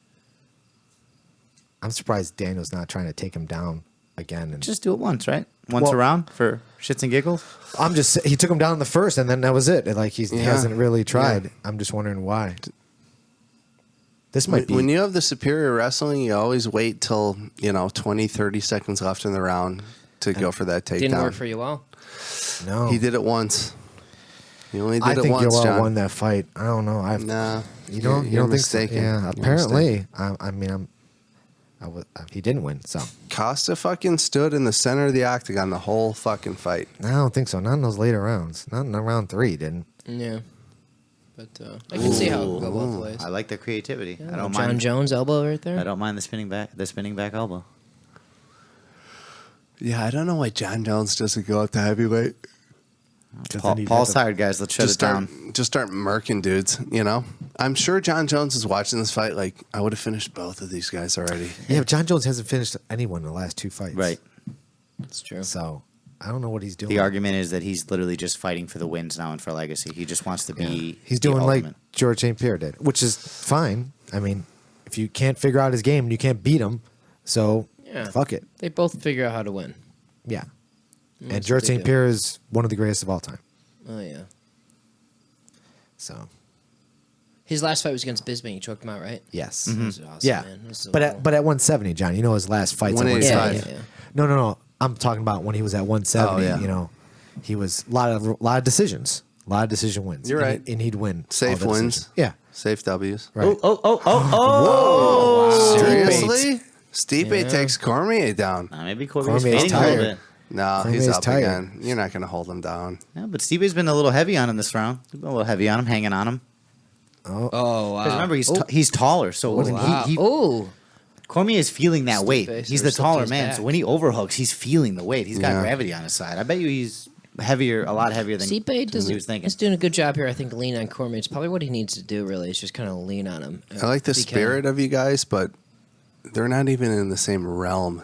I'm surprised Daniel's not trying to take him down again. And Just do it once, right? Once Well- around for shits and giggles. he took him down in the first, and then that was it. And like he Yeah. hasn't really tried. Yeah. I'm just wondering why. This might be. When you have the superior wrestling, you always wait till 20, 30 seconds left in the round to go for that takedown. Didn't work for you well. no, He did it once. He only did I it think once, Yoel John. won that fight. I don't know. Nah, You don't. You you're don't think so? mistaken. Yeah. You're Apparently, I mean, he didn't win. So Costa fucking stood in the center of the octagon the whole fucking fight. I don't think so. Not in those later rounds. Not in round 3. Didn't. Yeah, but I can see how it will go both ways. I like the creativity. I John don't mind. Jones elbow right there. I don't mind the spinning back elbow. Yeah, I don't know why John Jones doesn't go up to heavyweight. Paul's tired, guys. Let's shut Just it down. start murking dudes. I'm sure John Jones is watching this fight. Like, I would have finished both of these guys already. Yeah, but John Jones hasn't finished anyone in the last 2 fights. Right. That's true. So I don't know what he's doing. The argument is that he's literally just fighting for the wins now and for legacy. He just wants to be. He's the doing like ultimate. George St. Pierre did, which is fine. I mean, if you can't figure out his game, you can't beat him. So Yeah. fuck it. They both figure out how to win. Yeah. And That's George what they St. do. Pierre is one of the greatest of all time. Oh yeah. So His last fight was against Bisbee. He choked him out, right? yes. That was awesome, Yeah. man. That was so But cool. at 170, John, you know his last fights at 185. 170. Yeah. No. I'm talking about when he was at 170. Oh, yeah. He was a lot of decisions, a lot of decision wins. You're And right. and he'd win all Safe the wins. decisions. Yeah, Safe W's. right. Seriously? Stipe Yeah. takes Cormier down. Maybe Cormier's Cormier's fading a little tired. bit. No, Cormier's he's up tired. again. You're not going to hold him down. Yeah, but Stipe's been a little heavy on him this round. He's been a little heavy on him, hanging on him. Oh wow. Because remember, he's taller, so when Wow. he Oh. Cormier is feeling that weight. Stipe He's sort the of slipped to taller his man, back. so when he overhooks, he's feeling the weight. He's got Yeah. gravity on his side. I bet you he's heavier, a lot heavier than Stipe he was thinking. is doing a good job here. I think lean on Cormier. It's probably what he needs to do. Really, is just kind of lean on him. I like the Because- spirit of you guys, but they're not even in the same realm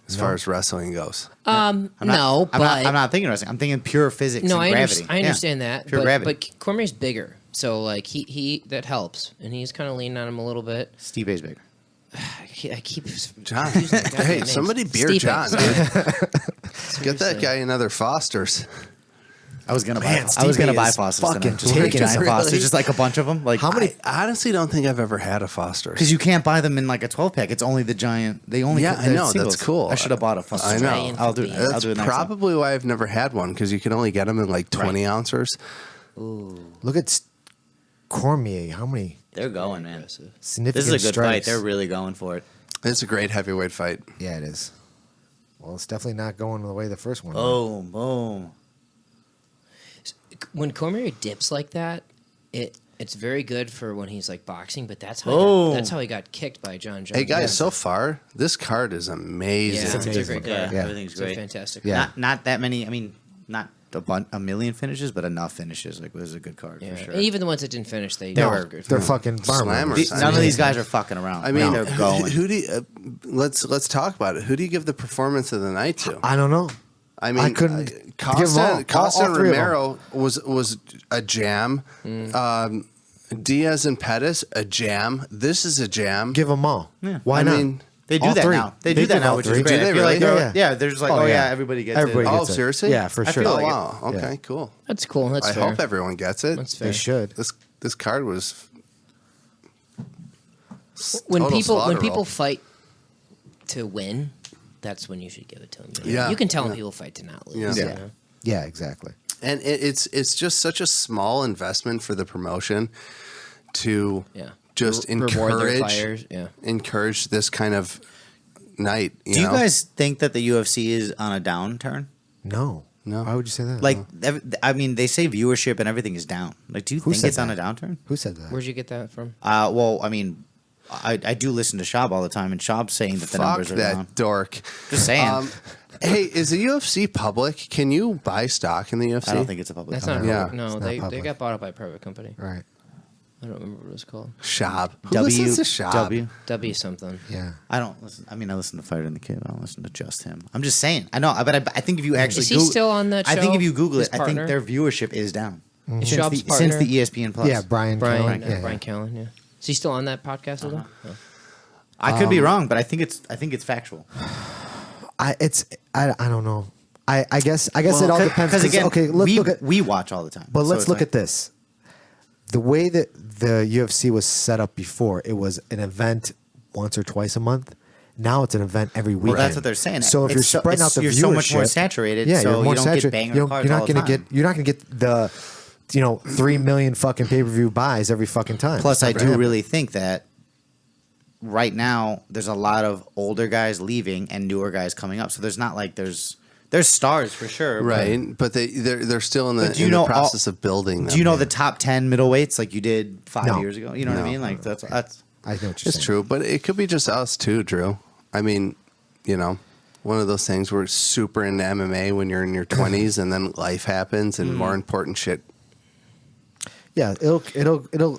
as far as wrestling goes. I'm not thinking wrestling. I'm thinking pure physics. No, and I, gravity. I understand that. Pure but, gravity. but Cormier's bigger, so like he that helps, and he's kind of leaning on him a little bit. Stipe's bigger. I keep John, confusing the goddamn hey, names. somebody beer Stipe. John, dude. Get that guy another Foster's. I was gonna Man, buy. I was gonna Stipe buy is Foster's. fucking Just like taking giant it. Foster's, Really? just like a bunch of them. Like How many? I honestly don't think I've ever had a Foster's. Because you can't buy them in like a 12-pack. It's only the giant. They only. Yeah, put I the know, singles. that's cool. I should have bought a Foster's. I know. Giant I'll do. beans. I'll That's do it next time. probably why I've never had one, because you can only get them in like 20 ounces. Look at Cormier. How many They're going, man. significant This is a good fight. strikes? They're really going for it. It's a great heavyweight fight. Yeah, it is. Well, it's definitely not going the way the first one. went. Boom, boom. When Cormier dips like that, it's very good for when he's like boxing. But that's how Oh. that's how he got kicked by John Jones. Hey guys, so far this card is yeah, amazing. it's a amazing. great Yeah, card. Yeah. everything's It's a great. fantastic. Yeah. Not that many. I mean, not a million finishes, but enough finishes. Like, it was a good card Yeah. for sure. And even the ones that didn't finish, they No, were good. they're fucking barn Slammers. burners. I None of mean- these guys are fucking around. I mean, they're going. who do you, let's talk about it. Who do you give the performance of the night to? I don't know. I mean, I couldn't give them all. Costa All and three of them. Romero was a jam. Diaz and Pettis, a jam. This is a jam. Give them all. Yeah. Why I not? mean, They do All that three. now. They do that give now, all which three. is great. Do they I feel like really? they're, Yeah. they're just like, Oh, oh, yeah. yeah, everybody gets Everybody it. Oh, gets it. seriously? Yeah, for I sure. feel Oh like it. wow. Okay, Yeah. cool. That's cool. That's I fair. hope everyone gets it. That's fair. They should. This card was When total people slaughter people roll. fight to win, that's when you should give it to them. Yeah. You can tell when Yeah. people fight to not lose. Yeah. you Yeah. know? Yeah, exactly. And it's just such a small investment for the promotion to Yeah. just Reward their encourage fighters. Yeah. encourage this kind of night. Do you know? guys think that the UFC is on a downturn? No. No. Why would you say that? Like, I mean, they say viewership and everything is down. Like, do you Who think said it's on a that? downturn? Who said that? Where'd you get that from? Well, I mean, I do listen to Shab all the time, and Shab's saying that the Fuck numbers are that down. dork. Just saying. Hey, is the UFC public? Can you buy stock in the UFC? I don't think it's a public That's company. not. Yeah. Public. No, It's not they public. got bought up by a private company. Right. I don't remember what it was called. Shab. Who listens to Shab? W. W something. Yeah. I don't listen. I mean, I listen to Fighter and the Kid. I don't listen to just him. I'm just saying. I know, but I think if you actually Is he Google, still on that I think show? if you Google His it, I think partner? their viewership is down Is since Shab's the, since partner? the ESPN Plus. Yeah, Brian. Brian. Callen. Yeah, Brian Callen. Yeah. Is he still on that podcast with them? No. I could be wrong, but I think it's factual. I don't know. I guess it all depends. Because again, okay, let's we, look at. we watch all the time. But So let's it's look like- at this. The way that the UFC was set up before, it was an event once or twice a month. Now it's an event every weekend. Well, that's what they're saying. So if you're It's so- spreading out it's- the you're viewership, so much more saturated, Yeah, so you're more you don't get saturated. banger You don't- cards you're all not the gonna time. get. You're not gonna get the, 3 million fucking pay per view buys every fucking time. Plus, It's I not do gonna happen. really think that right now there's a lot of older guys leaving and newer guys coming up. So there's not like there's stars for sure, but- Right, but they're still in the, But do you in the know process of building. Do you them. know the top 10 middleweights like you did 5 No. years ago? You know what I No. mean? Like that's I know what you're It's saying. true, but it could be just us too, Drew. I mean, one of those things where it's super into MMA when you're in your 20s, and then life happens and more important shit. Yeah, it'll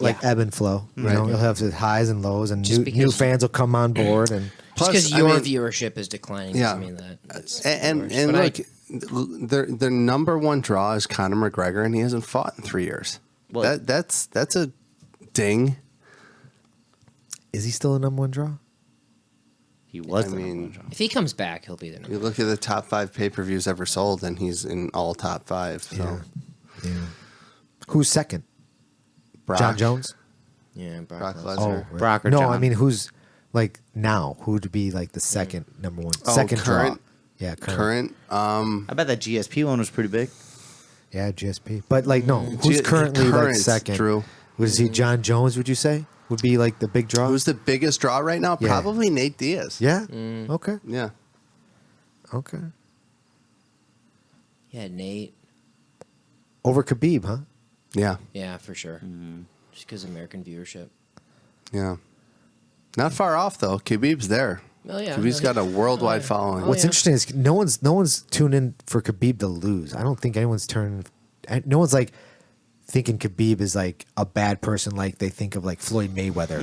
like ebb and flow. You know, it'll have its highs and lows, and Just new because- fans will come on board. And Just because Plus, I your mean- viewership is declining Yeah. doesn't mean that. It's And worse. and But look, their number one draw is Conor McGregor, and he hasn't fought in 3 years. Well- That's a ding. is he still a number one draw? he was. I the number mean, one draw. if he comes back, he'll be the number. you look at the top 5 pay-per-views ever sold, and he's in all top 5. So Yeah. Who's second? Brock, John Jones. Yeah, Brock Lesnar. Lesnar. right. Brock or no, John? I mean who's like now? Who would be like the second number one? Oh, Second current? draw. Yeah, current. Current. I bet that GSP one was pretty big. Yeah, GSP. But like no, who's G- currently like current, second? Drew. Was he John Jones? Would you say would be like the big draw? Who's the biggest draw right now? Yeah. Probably Nate Diaz. Yeah. Okay. Yeah. Okay. Yeah, Nate. Over Khabib, huh? Yeah. Yeah, for sure. Just because American viewership. Yeah. Not far off though. Khabib's there. Oh yeah, Khabib's got a worldwide following. What's interesting is no one's tuned in for Khabib to lose. I don't think anyone's no one's like thinking Khabib is like a bad person like they think of like Floyd Mayweather.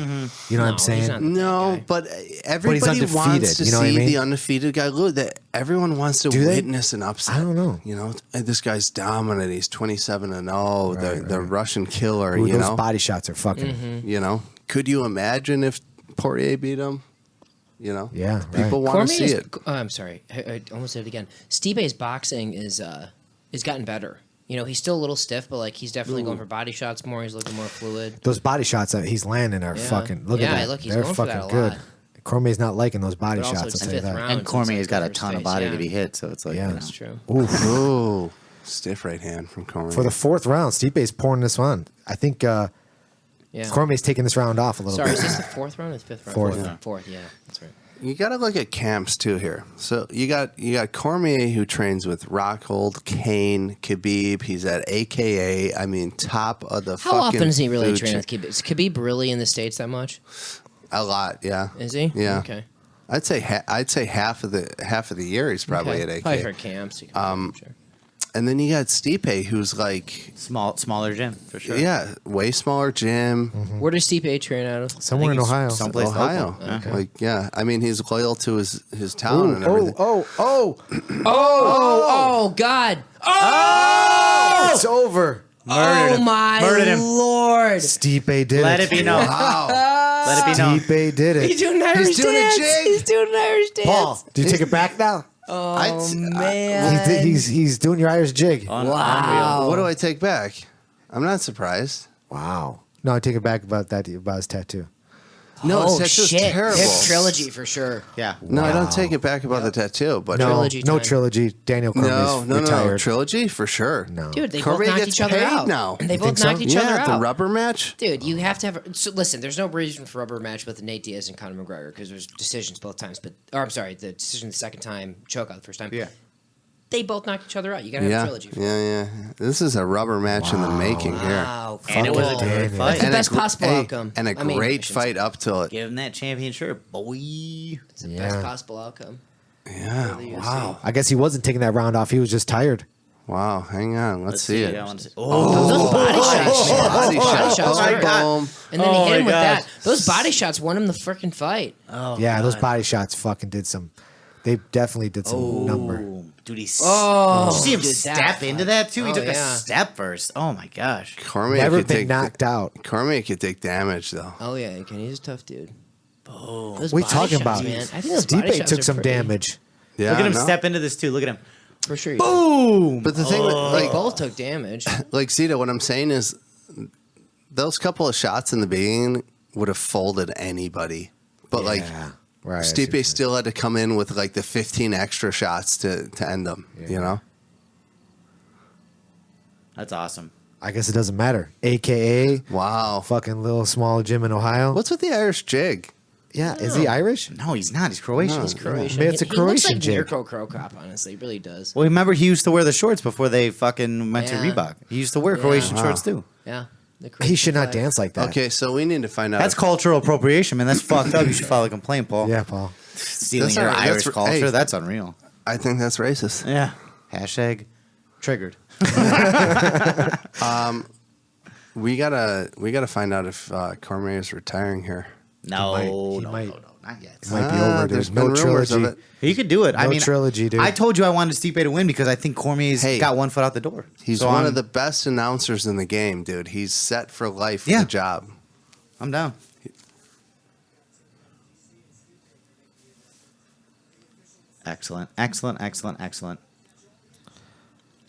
You know what I'm he's saying? not. No, but everybody undefeated, wants to you know what I see mean? the undefeated guy lose. That everyone wants to Do they? witness an upset. I don't know. You know, and this guy's dominant. He's 27-0. The Russian killer. Ooh, you those know, body shots are fucking. you know. Could you imagine if Poirier beat him? You know, Yeah, people right. want to see it. I'm sorry, I almost did it again. Stipe's boxing is gotten better. You know, he's still a little stiff, but like he's definitely going for body shots more. He's looking more fluid. Those body shots that he's landing are Yeah. fucking. Look Yeah, at that. look, he's They're going for fucking that a good. lot. Cormier's not liking those body But also shots. it's I'll tell you fifth that. round. And Cormier's got a First ton of face, body yeah. to be hit, so it's like, Yeah. you know. That's true. Oof. Ooh, stiff right hand from Cormier. For the fourth round, Stipe's pouring this one. I think Yeah. Cormier's taking this round off a little Sorry, bit. is this the fourth round or the fifth round? Fourth. Yeah. Fourth, yeah, that's right. You got to look at camps too here. So you got Cormier who trains with Rockhold, Kane, Khabib. He's at AKA. I mean, top of the. How fucking often does he really food train chain. with Khabib? Is Khabib really in the States that much? A lot, yeah. Is he? Yeah. Okay. I'd say half of the year he's probably Okay. at Probably AKA. for camps. Sure. And then you got Stipe, who's like, Smaller gym, for sure. yeah, way smaller gym. Where does Stipe train out of? Somewhere in he's Ohio. someplace Ohio. local. Okay. Like, yeah. I mean, he's loyal to his town and everything. Oh God! Oh! It's over. Oh him. my Murdered him. Lord! Stipe did Let it. it be known. Let it be known. Stipe did it. He's doing an Irish doing a dance. jig. He's doing an Irish dance. Paul, do you take it back now? Oh man! He's doing your Irish jig. Wow. What do I take back? I'm not surprised. Wow. No, I take it back about his tattoo. No, Oh his tattoo's shit! terrible. Hip trilogy for sure. Yeah. No, I don't take it back about the tattoo, but No, Trilogy no time. trilogy. Daniel Cormier's no, retired. trilogy for sure. No. Dude, they Cormier both knocked gets each other paid out. now. They You both think so? knocked each other Yeah, out. the rubber match. Dude, you have to have. So listen, there's no reason for rubber match with Nate Diaz and Conor McGregor because there's decisions both times. I'm sorry, the decision the second time, choke out the first time. Yeah. They both knocked each other out. You gotta have a Yeah, trilogy. For yeah. This is a rubber match in the making here. Wow, And it was a cool. good Daniel. fight. That's the And a best possible outcome. And a I mean, I great shouldn't fight up till it. Give him that championship, boy. It's the best possible outcome. Yeah. the UFC. Wow. I guess he wasn't taking that round off. He was just tired. Wow. Hang on. Let's see it. I want to see. Oh, Those body shots, man. Body Those shot. shots my were- God. Boom. And then he Oh hit him my with gosh. that. Those body shots won him the freaking fight. Yeah, those body shots fucking did some. They definitely did some number. Dude, he. Oh, did you see him dude, that step into that too? He Oh, took yeah. a step first. Oh my gosh. Cormier Never could been take knocked out. Cormier could take damage though. Oh yeah, he's a tough dude. Those What are you body talking shots, about? man. I think those body Stipe shots took are some pretty- damage. Yeah. Look at him no? step into this too. Look at him. for sure. Boom. But the thing, They like both took damage. Zita, what I'm saying is, those couple of shots in the beginning would have folded anybody. But like, Yeah, right. I see what you're Stipe saying. still had to come in with like the 15 extra shots to end them. You know. That's awesome. I guess it doesn't matter. AKA Wow. fucking little small gym in Ohio. What's with the Irish jig? Yeah, is he Irish? No, he's not. He's Croatian. He's Croatian. Maybe it's a He looks Croatian like jig. Mirko Crow Cop, honestly. He really does. Well, remember he used to wear the shorts before they fucking went Yeah. to Reebok. He used to wear Yeah. Croatian Wow. shorts too. Yeah. The He Croatian should not flag. dance like that. Okay, so we need to find out. That's cultural appropriation, man. That's fucked up. You should file a complaint, Paul. Yeah, Paul. Stealing That's your all right. Irish That's- culture. hey. That's unreal. I think that's racist. Yeah. Hashtag triggered. We gotta find out if Cormier is retiring here. No, he no, might. no, not yet. It might be over. There's no been rumors of trilogy. it. You could do it. I No mean, trilogy, dude. I told you I wanted Stipe to win because I think Cormier's Hey. got one foot out the door. He's So one I'm- of the best announcers in the game, dude. He's set for life Yeah. with the job. I'm down. Excellent, excellent, excellent, excellent.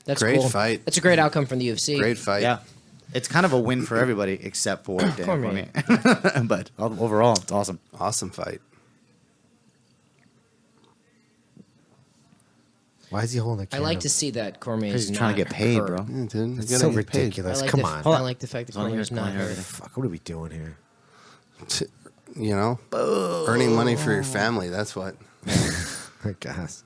That's Great cool. fight. That's a great outcome from the UFC. Great fight. Yeah, it's kind of a win for everybody except for Dan Cormier. Cormier. But overall, it's awesome. Awesome fight. Why is he holding the I camera? like to see that Cormier 'Cause is he's trying to not get paid, hurt. bro. Yeah, dude. You It's gotta so get paid. ridiculous. I like Come the, on. I like the fact that Hold on, Cormier's here's not Cormier hurt. over Fuck, what are we doing here? You know, earning money for your family. That's what. I guess.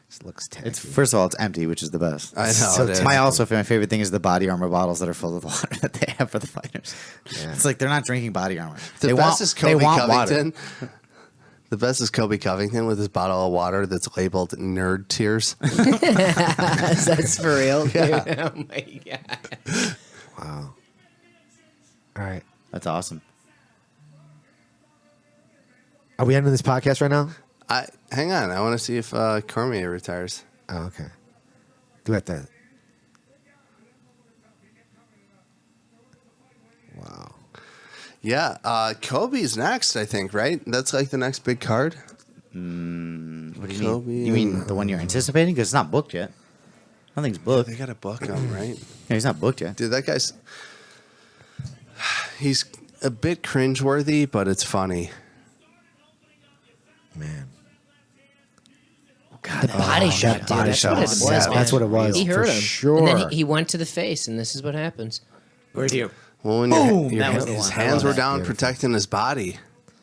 Just looks tacky. It's first of all, it's empty, which is the best. I know. So it is. My favorite thing is the body armor bottles that are filled with water that they have for the fighters. Yeah. It's like they're not drinking body armor. The they best is Kobe they want Covington. The best is Kobe Covington with his bottle of water that's labeled "Nerd Tears." That's for real. Yeah. Oh my god. Wow. All right. That's awesome. Are we ending this podcast right now? Hang on. I want to see if Cormier retires. Oh, okay. Do it then. Wow. Yeah, Kobe's next, I think, right? That's like the next big card. What do you Kobe mean? You mean the one you're anticipating? Because it's not booked yet. Nothing's booked. They got to book him, right? Yeah, he's not booked yet. Dude, that guy's... He's a bit cringeworthy, but it's funny. Man. God, the body shot, dude. body That's shot what it was was, sad. man. That's what it was, He hurt for him. sure. And then he went to the face, and this is what happens. Right here. Well, when Boom! That was the his one. hands I were love down Beautiful. protecting his body.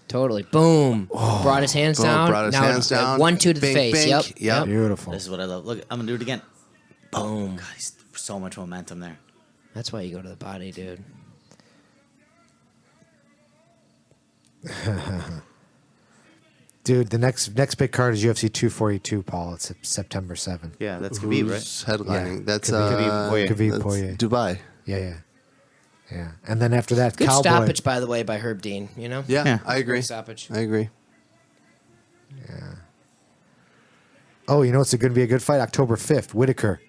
Totally. Boom. Brought his hands Boom, down. brought his now, hands down. 1-2 to the Bink, face. bink. Yep. Beautiful. This is what I love. Look, I'm gonna do it again. Boom. God, so much momentum there. That's why you go to the body, dude. Dude, the next big card is UFC 242, Paul. It's September 7th. Yeah, that's Khabib, right? Who's headlining? Yeah. That's Khabib Poirier. Khabib that's Poirier. Dubai. Yeah. And then after that, Good Cowboy. stoppage, by the way, by Herb Dean. You know? Yeah, Yeah. I agree. Great stoppage. I agree. Oh, you know it's going to be a good fight? October 5th, Whitaker.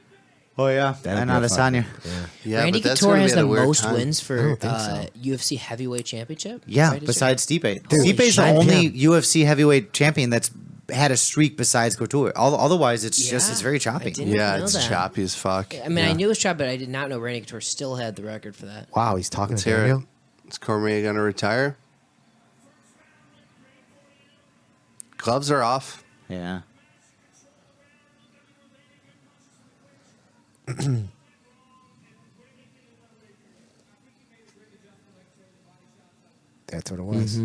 Oh yeah, That'd and be a fun Adesanya. one. Yeah. Yeah, Randy but that's Couture gonna has be at the a weird most time. wins I for don't think so. UFC heavyweight championship. Yeah, Right? Is it- besides Stipe. Holy Stipe's the shit. only Yeah. UFC heavyweight champion that's had a streak besides Couture. Otherwise, it's just Yeah, it's very I choppy. didn't Yeah, know it's that. choppy as fuck. I mean, I Yeah. knew it was choppy, but I did not know Randy Couture still had the record for that. Wow, he's talking Let's to hear it. Daniel. Is Cormier going to retire? Gloves are off. Yeah. That's what it was.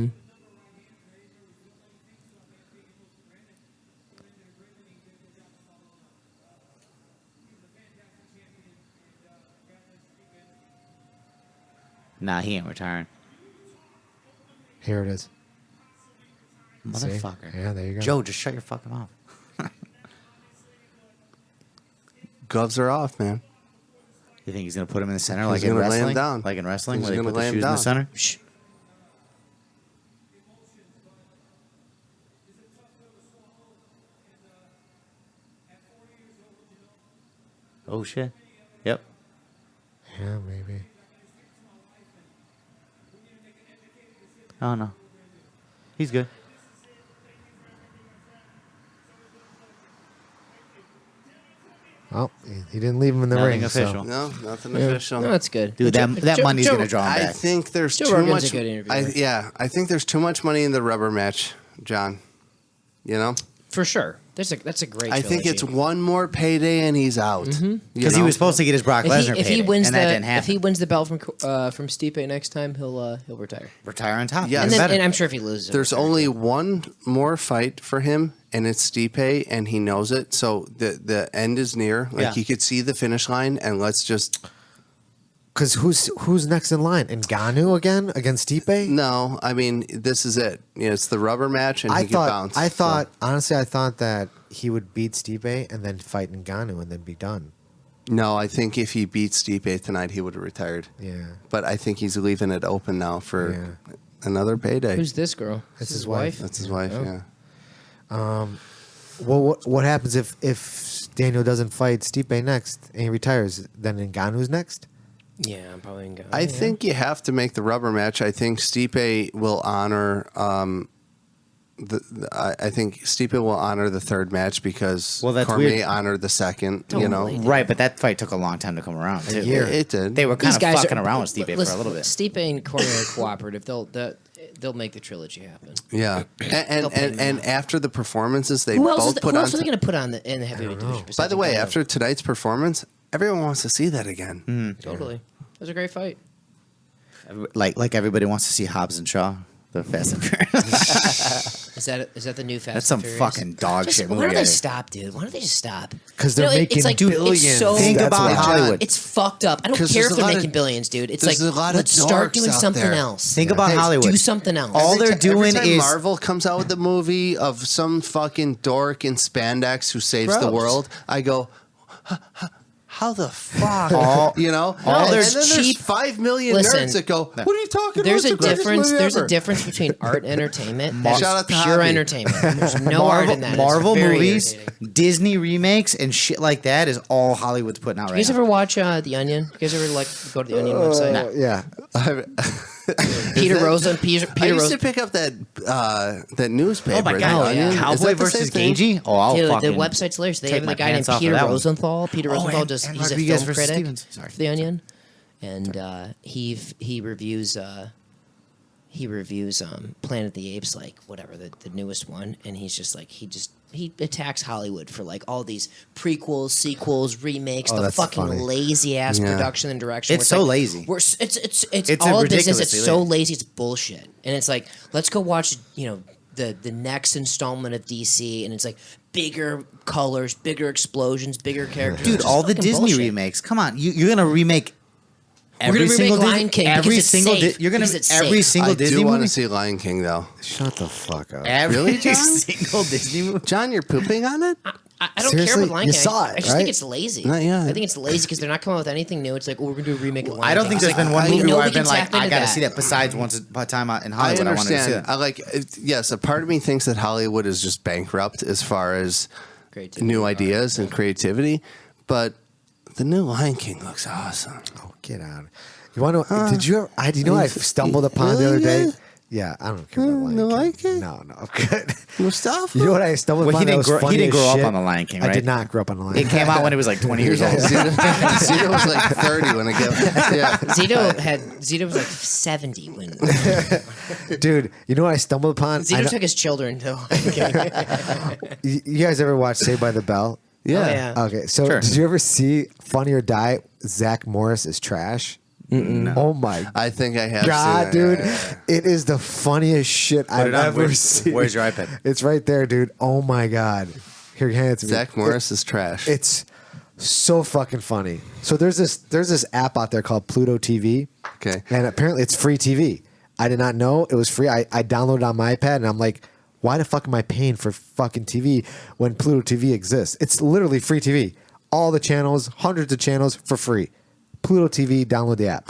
Nah, he ain't retiring. Here it is. See? Motherfucker. Yeah, there you go. Joe, just shut your fucking mouth. Gloves are off, man. You think he's gonna put him in the center He's like in gonna lay him wrestling? down. Like in wrestling, He's where they gonna put lay the him shoes in the down. center? Shh. Oh shit. Yep. Yeah, maybe. Oh no. He's good. Oh, he didn't leave him in the Nothing ring. official. No, nothing official. No, that's good. Dude, that Joe- money's Joe- gonna draw him I back. think there's Joe too Rogan's much. a good interviewer. I think there's too much money in the rubber match, John. You know, For sure. That's a great I think it's trilogy. one more payday and he's out. Because he was supposed to get his Brock Lesnar if he payday, wins and that didn't the happen. if he wins the belt from Stipe next time, he'll retire. retire on top. Yes. And, Even then, better. and I'm sure if he loses, he'll There's retire only too. one more fight for him, and it's Stipe, and he knows it. So the end is near. Like Yeah. he could see the finish line, and let's just Because who's next in line? Ngannou again against Stipe? no. I mean, this is it. You know, it's the rubber match, and he could bounce. I thought So- honestly, I thought that he would beat Stipe and then fight Ngannou and then be done. No, I think if he beats Stipe tonight, he would have retired. Yeah, But I think he's leaving it open now for Yeah. another payday. Who's this girl? That's This his wife. That's his wife. Oh. Yeah. Well, what happens if Daniel doesn't fight Stipe next and he retires? Then Ngannou's next. Yeah, I'm probably gonna go. I think you have to make the rubber match. I think Stipe will honor. I think Stipe will honor the third match because Well, that's Cormier weird. honored the second. You Totally. know, Right, but that fight took a long time to come around too. It did. They were kind These of guys fucking are, around with Stipe for a listen, little bit. Stipe and Cormier are cooperative. They'll make the trilogy happen. Yeah, and after the performances, they Who else? both put Who on. else are they going to put on in the heavyweight division? By besides the way, Ngannou? after tonight's performance, everyone wants to see that again. totally, it was a great fight. Like everybody wants to see Hobbs and Shaw The Fast and Furious. Is that the new Fast? That's some and Furious? fucking dog Just, shit why movie. don't they right stop, dude? Why don't they just stop? Because they're making it's like, billions. It's so, Think That's about why. Hollywood. It's fucked up. I don't 'Cause care there's if a they're lot making of- billions, dude. It's there's like a lot of let's start dorks doing out something there. else. Think about Hollywood. Do something else. All they're doing every time is Marvel comes out with a movie of some fucking dork in spandex who saves the Gross. world. I go, how the fuck? All- you know? all and there's then there's cheap- 5 million Listen, nerds that go, what are you talking There's about? a It's the greatest difference. movie There's ever." a difference between art and entertainment. Shout out to Pure Javi. entertainment. There's no art in that. It's Marvel very movies, irritating. Disney remakes, and shit like that is all Hollywood's putting out You right guys now. ever watch The Onion? You guys ever go to the Onion website? Yeah. Peter that- Rosen. Peter I used Rosen. to pick up that newspaper. Oh my The God, Onion. yeah. Is Cowboy that the versus same thing? Gagey? Oh, I'll Dude, fucking the website's hilarious. They take have my the guy named pants off Peter for that one. Rosenthal. Peter Rosenthal and he's a Rodriguez film versus critic Stevens. Sorry. for the Onion, and he reviews Planet of the Apes, like whatever the newest one, and he's just like he attacks Hollywood for like all these prequels, sequels, remakes, Oh, the that's fucking funny. lazy ass Yeah. production and direction. It's where so like, lazy. It's all business. It's ridiculously so lazy. lazy. It's bullshit. And it's like, let's go watch, the next installment of DC, and it's like bigger colors, bigger explosions, bigger characters. Dude, It's all just the fucking Disney bullshit. remakes. Come on, you're gonna remake We're every gonna single remake Lion Disney, King every because it's single safe, you're gonna because it's every safe. single I Disney do want movie. to see Lion King though. Shut the fuck up. Every John? single Disney movie. John, you're pooping on it? I don't Seriously? care about Lion You King. saw I it, just think right? it's lazy. Not yet. I think it's lazy because they're not coming up with anything new. It's like, we're gonna do a remake of Lion I don't King. think It's there's been one we movie know where we I've been can like, tap into I gotta see that. Besides, once upon a time in I Hollywood, I wanted to see understand. that. I like. Yes, a part of me thinks that Hollywood is just bankrupt as far as Creativity. new ideas and creativity, but the new Lion King looks awesome. Oh, get out. You want to? Did you? Do you know what I stumbled upon the Really, other day? guys? Yeah, I don't care about no Lion Lion King. King? No, I'm good. Mustafa? You know what I stumbled Well, upon? he didn't that was grow- he funny didn't as grow up shit? on the Lion King, I right? did not grow up on the Lion It King. came out when he was like 20 years old. Zito was like 30 when it came. Yeah. Zito was like 70 when Dude, you know what I stumbled upon? I Zito know- took his children to. you guys ever watch Saved by the Bell? Yeah. Oh, yeah. Okay, so Sure. did you ever see Funny or Die? Zach Morris is trash. Oh my I think I have God, seen dude. that. It is the funniest shit I've it on. ever seen. Where's your iPad? It's right there, dude. Oh my God. Here, hand it to me. Zach Morris is trash. It's so fucking funny. So there's this app out there called Pluto TV. Okay. And apparently it's free TV. I did not know it was free. I downloaded it on my iPad and I'm like, why the fuck am I paying for fucking TV when Pluto TV exists? It's literally free TV. All the channels, hundreds of channels for free. Pluto TV, download the app.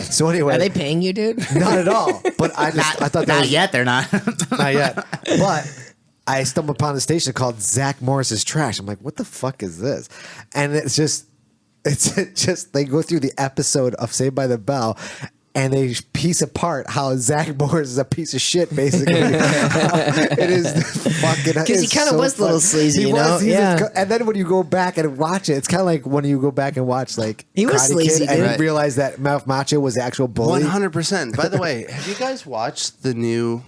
So anyway, Are they paying you, dude? not at all. But I thought that Not was, yet, they're not. not yet. But I stumbled upon a station called Zach Morris's Trash. I'm like, what the fuck is this? And it's just they go through the episode of Saved by the Bell. And they piece apart how Zach Morris is a piece of shit, basically. It is fucking. Because he it's kinda was a little sleazy, He you was, know? he's Yeah. and then when you go back and watch it, it's kind of like when you go back and watch like He was Karate sleazy, Kid and dude. you realize that Mouth Macho was the actual bully. 100%. By the way, have you guys watched the new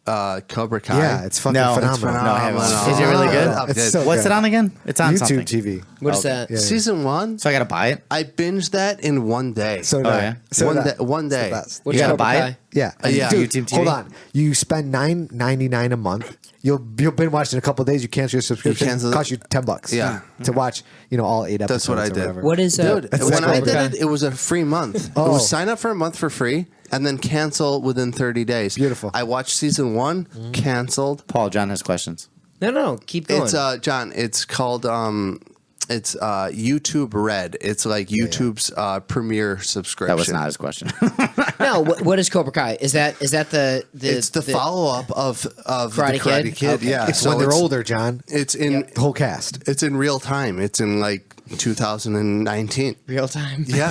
Cobra Kai? Yeah, it's fucking No, it's phenomenal. No, I haven't. Phenomenal. Is it really good? It's so What's good. it on again? It's on YouTube something. TV. What is that? Yeah. Season 1, So I gotta buy it. I binged that in one day. So did Oh, I. yeah? So One did I. day- one It's the day. best. What You is gotta Cobra buy Kai? it? Yeah, Yeah. Dude, YouTube TV? hold on. You spend $9.99 a month. You'll binge watch in a couple of days. You cancel your subscription. cancel it. Cost you $10. Yeah. to watch all 8 episodes. That's what I or did. whatever. What is Dude, That's when I Cobra did it, it was a free month. It Oh. was sign up for a month for free and then cancel within 30 days. Beautiful. I watched season 1, canceled. Paul, John has questions. No, keep going. It's John. It's called it's YouTube Red. It's like YouTube's premier subscription. That was not his question. No, what is Cobra Kai? Is that the It's the follow up of Karate the Karate Kid? Kid. Okay. Yeah, It's when they're older, John. It's in The whole cast. it's in real time. It's in like 2019. real time? Yeah,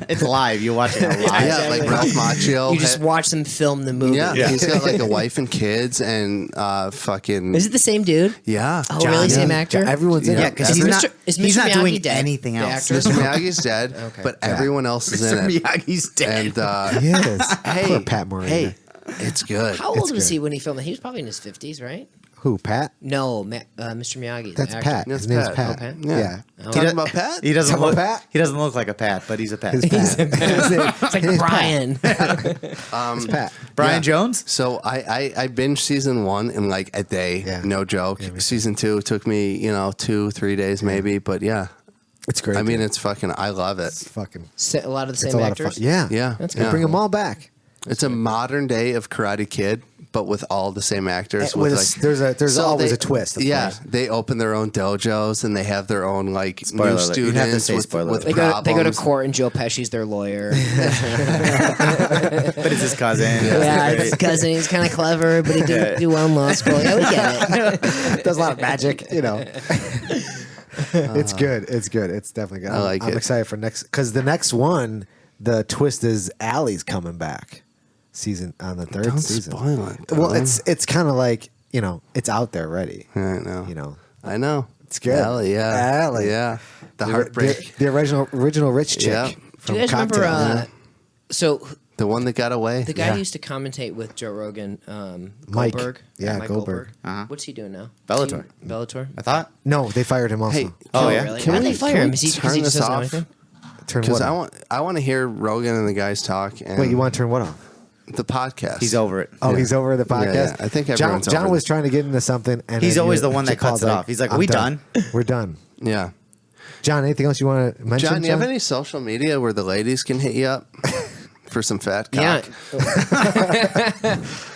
It's live. You watch it live. yeah, like Ralph Macchio. You just watch them film the movie. Yeah, he's got like a wife and kids and fucking. Is it the same dude? Yeah. Oh, really? Same actor? Everyone's in Yeah, it. because Is he's Mr. not. is He's Mr. not Miyagi doing dead? anything The else. actor? Mr. Miyagi's dead, but everyone else is in Mr. it. Miyagi's dead. And Yes. hey, Poor Pat Morita. hey, it's good. How old was good. he when he filmed it? He was probably in his 50s, right? Who, Pat? No, Mr. Miyagi. the That's actor. Pat. That's His name's Pat. Pat. Oh, Pat? Yeah. Talking about Pat? He doesn't Talking look. about Pat? He doesn't look like a Pat, but he's a Pat. His Pat. It's like Brian. It's Pat. Brian Yeah. Jones. So I binged season 1 in like a day. Yeah. No joke. Yeah, me too. Season 2 took me, 2-3 days maybe, but yeah. It's great. I mean, dude. it's fucking. I love it. It's fucking. A lot of the It's same a lot actors. of fun. Yeah. Yeah, That's yeah. good. Bring them all back. It's a modern day of Karate Kid, but with all the same actors. With With there's So always they- a twist. Of Yeah, course. they open their own dojos and they have their own like Spoiler new alert. You'd have to students say with, spoiler with alert. They go to problems. court and Joe Pesci's their lawyer. But it's his cousin. Yeah, it's his cousin. He's kind of clever, but he didn't do well in law school. Yeah, we get it. Does a lot of magic, It's good. It's good. It's definitely good. I like I'm it. excited for next because the next one, the twist is Allie's coming back. On the third Don't season. spoil it. Well, Dylan. it's kind of like it's out there already. I know. I know. It's good. Allie, yeah. Allie. Yeah. The heartbreak. The original rich chick. Yeah. Do From you guys Cocktail. remember? So The one that got away. the guy Yeah. who used to commentate with Joe Rogan, Mike. Goldberg. Yeah, Mike Goldberg. What's he doing now? Bellator. Bellator. I thought. No, they fired him also. Hey, Oh, yeah? Really? Can Why'd we- they fire can him? we Is he, 'cause turn he just this doesn't know off? anything? Turn Because what off? I want to hear Rogan and the guys talk. And Wait, you want to turn what off? the podcast? He's over it. Oh, he's over the Yeah, podcast. yeah. I think everyone's John over was it. trying to get into something, and He's then always the one that Paul's cuts it off. He's like, "Are "I'm we done?" We're done. Yeah. John, anything else you want to mention? John, you have any social media where the ladies can hit you up for some fat Yeah.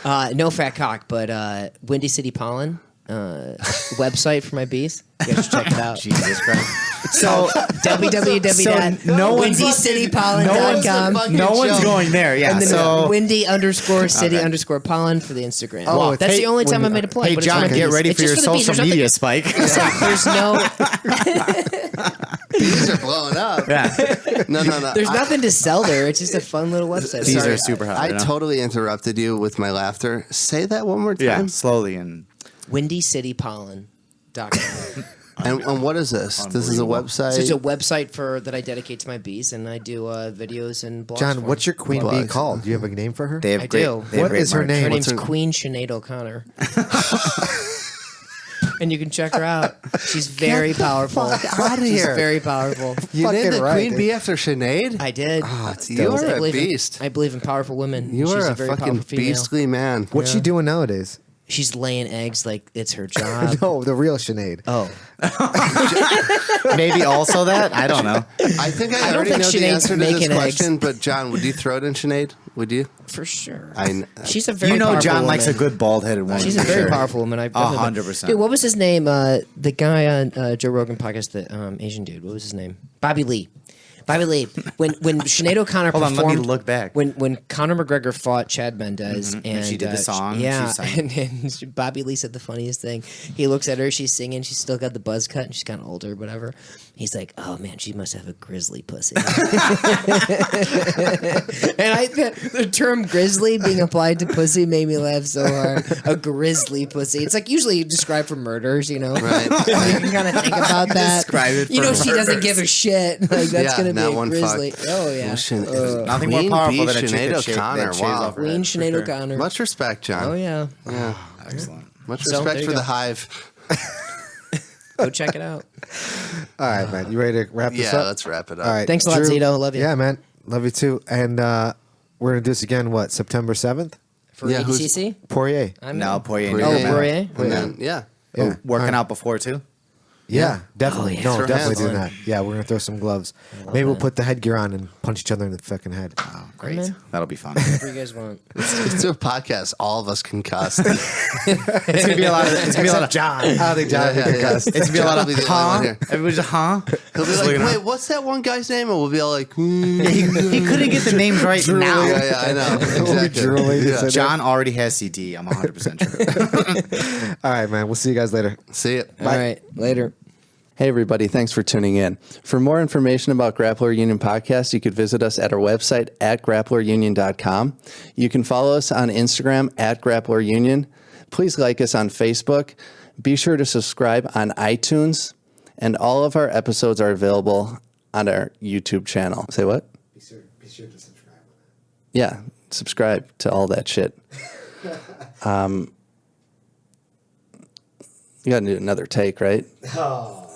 cock? No fat cock, but Windy City Pollen website for my bees. You guys should check it out. Jesus Christ. So www.windycitypollen.com. No one's going there. Yeah. And then So Windy_city_pollen for the Instagram. Oh, That's hey, the only time I Windy- made a play. hey, but it's John, for my get bees. ready It's for your just the bees. social There's media nothing- spike. There's no. These are blowing up. Yeah. No. There's nothing to sell there. It's just a fun little website. These Sorry, are super hot. I you know? totally interrupted you with my laughter. Say that one more time. Yeah. Slowly and WindyCityPollen.com. And what is this? This is a website. So it's a website that I dedicate to my bees, and I do videos and blogs. John, for what's them. your queen Bugs. being called? Do you have a name for her? they have I great. do. They have What great is her merch. name? Her What's name's her- Queen Sinead O'Connor. And you can check her out. She's very powerful. outta She's here. very powerful. You Fucking named the right, queen dude. bee after Sinead? I did. you are I a believe in- beast. I believe in powerful women. You She's are a a very fucking powerful female. beastly man. What's she doing nowadays? She's laying eggs like it's her job. No, the real Sinead. Oh, Maybe also that. I don't know. I think I don't already think know the Sinead's answer to this making eggs. question, but John, would you throw it in Sinead? Would you? for sure. She's a very You know, powerful John likes a woman. good bald-headed woman. She's a for very sure. powerful woman. I've definitely- 100%. Dude, what was his name? The guy on Joe Rogan podcast, the Asian dude. What was his name? Bobby Lee. Bobby Lee. When Sinead O'Connor Hold on, performed, let me look back. When Conor McGregor fought Chad Mendez, and she did the song, yeah, she sang. and Bobby Lee said the funniest thing. He looks at her, she's singing, she's still got the buzz cut, and she's kind of older, whatever. He's like, "Oh man, she must have a grizzly pussy." And the term "grizzly" being applied to pussy made me laugh so hard. A grizzly pussy. It's like usually described for murders, you know. Right. You can kind of think about that. Describe it You for know, she doesn't murders. give a shit. Like that's Yeah, gonna be not a one grizzly. fuck. Oh yeah. Nothing more Queen powerful bee than a chick Sinead that shave- O'Connor, that shaves wow. off her Queen head, for Sinead sure. O'Connor. Much respect, John. Oh yeah. Yeah. Excellent. Much So, respect there you for go. the hive. Go check it out. All right, man. You ready to wrap this Yeah, up? let's wrap it up. All right. Thanks a lot, Drew- Zito. Love you. Yeah, man. Love you too. And we're going to do this again, what, September 7th? For Yeah, who's- EDCC? Poirier. I'm No, in. Poirier. Oh, never met. Poirier. And then, yeah. Yeah. Working out before too. Yeah, definitely. yeah. No, Throw definitely hands. doing that. Yeah, we're going to throw some gloves. Maybe we'll put the headgear on and punch each other in the fucking head. Oh, great. in. That'll be fun. Whatever you guys want. Let's do a podcast. All of us can cuss. It's gonna be a lot of. It's gonna be a lot of. John. I don't think John Yeah, can yeah. cuss. It's gonna be a lot John of will be the only one huh. here. Everybody's just huh. He'll be Just like, looking wait, up. what's that one guy's name? And we'll be all like, He couldn't get the names right now. Yeah, I know. Exactly. drooling. Yeah. John already has CT. I'm 100% sure. All right, man. We'll see you guys later. See it. All right. Later. Hey, everybody. Thanks for tuning in. For more information about Grappler Union Podcast, you could visit us at our website at grapplerunion.com. You can follow us on Instagram at Grappler Union. Please like us on Facebook. Be sure to subscribe on iTunes. And all of our episodes are available on our YouTube channel. Say what? Be sure to subscribe. Yeah, subscribe to all that shit. You got to do another take, right? Oh,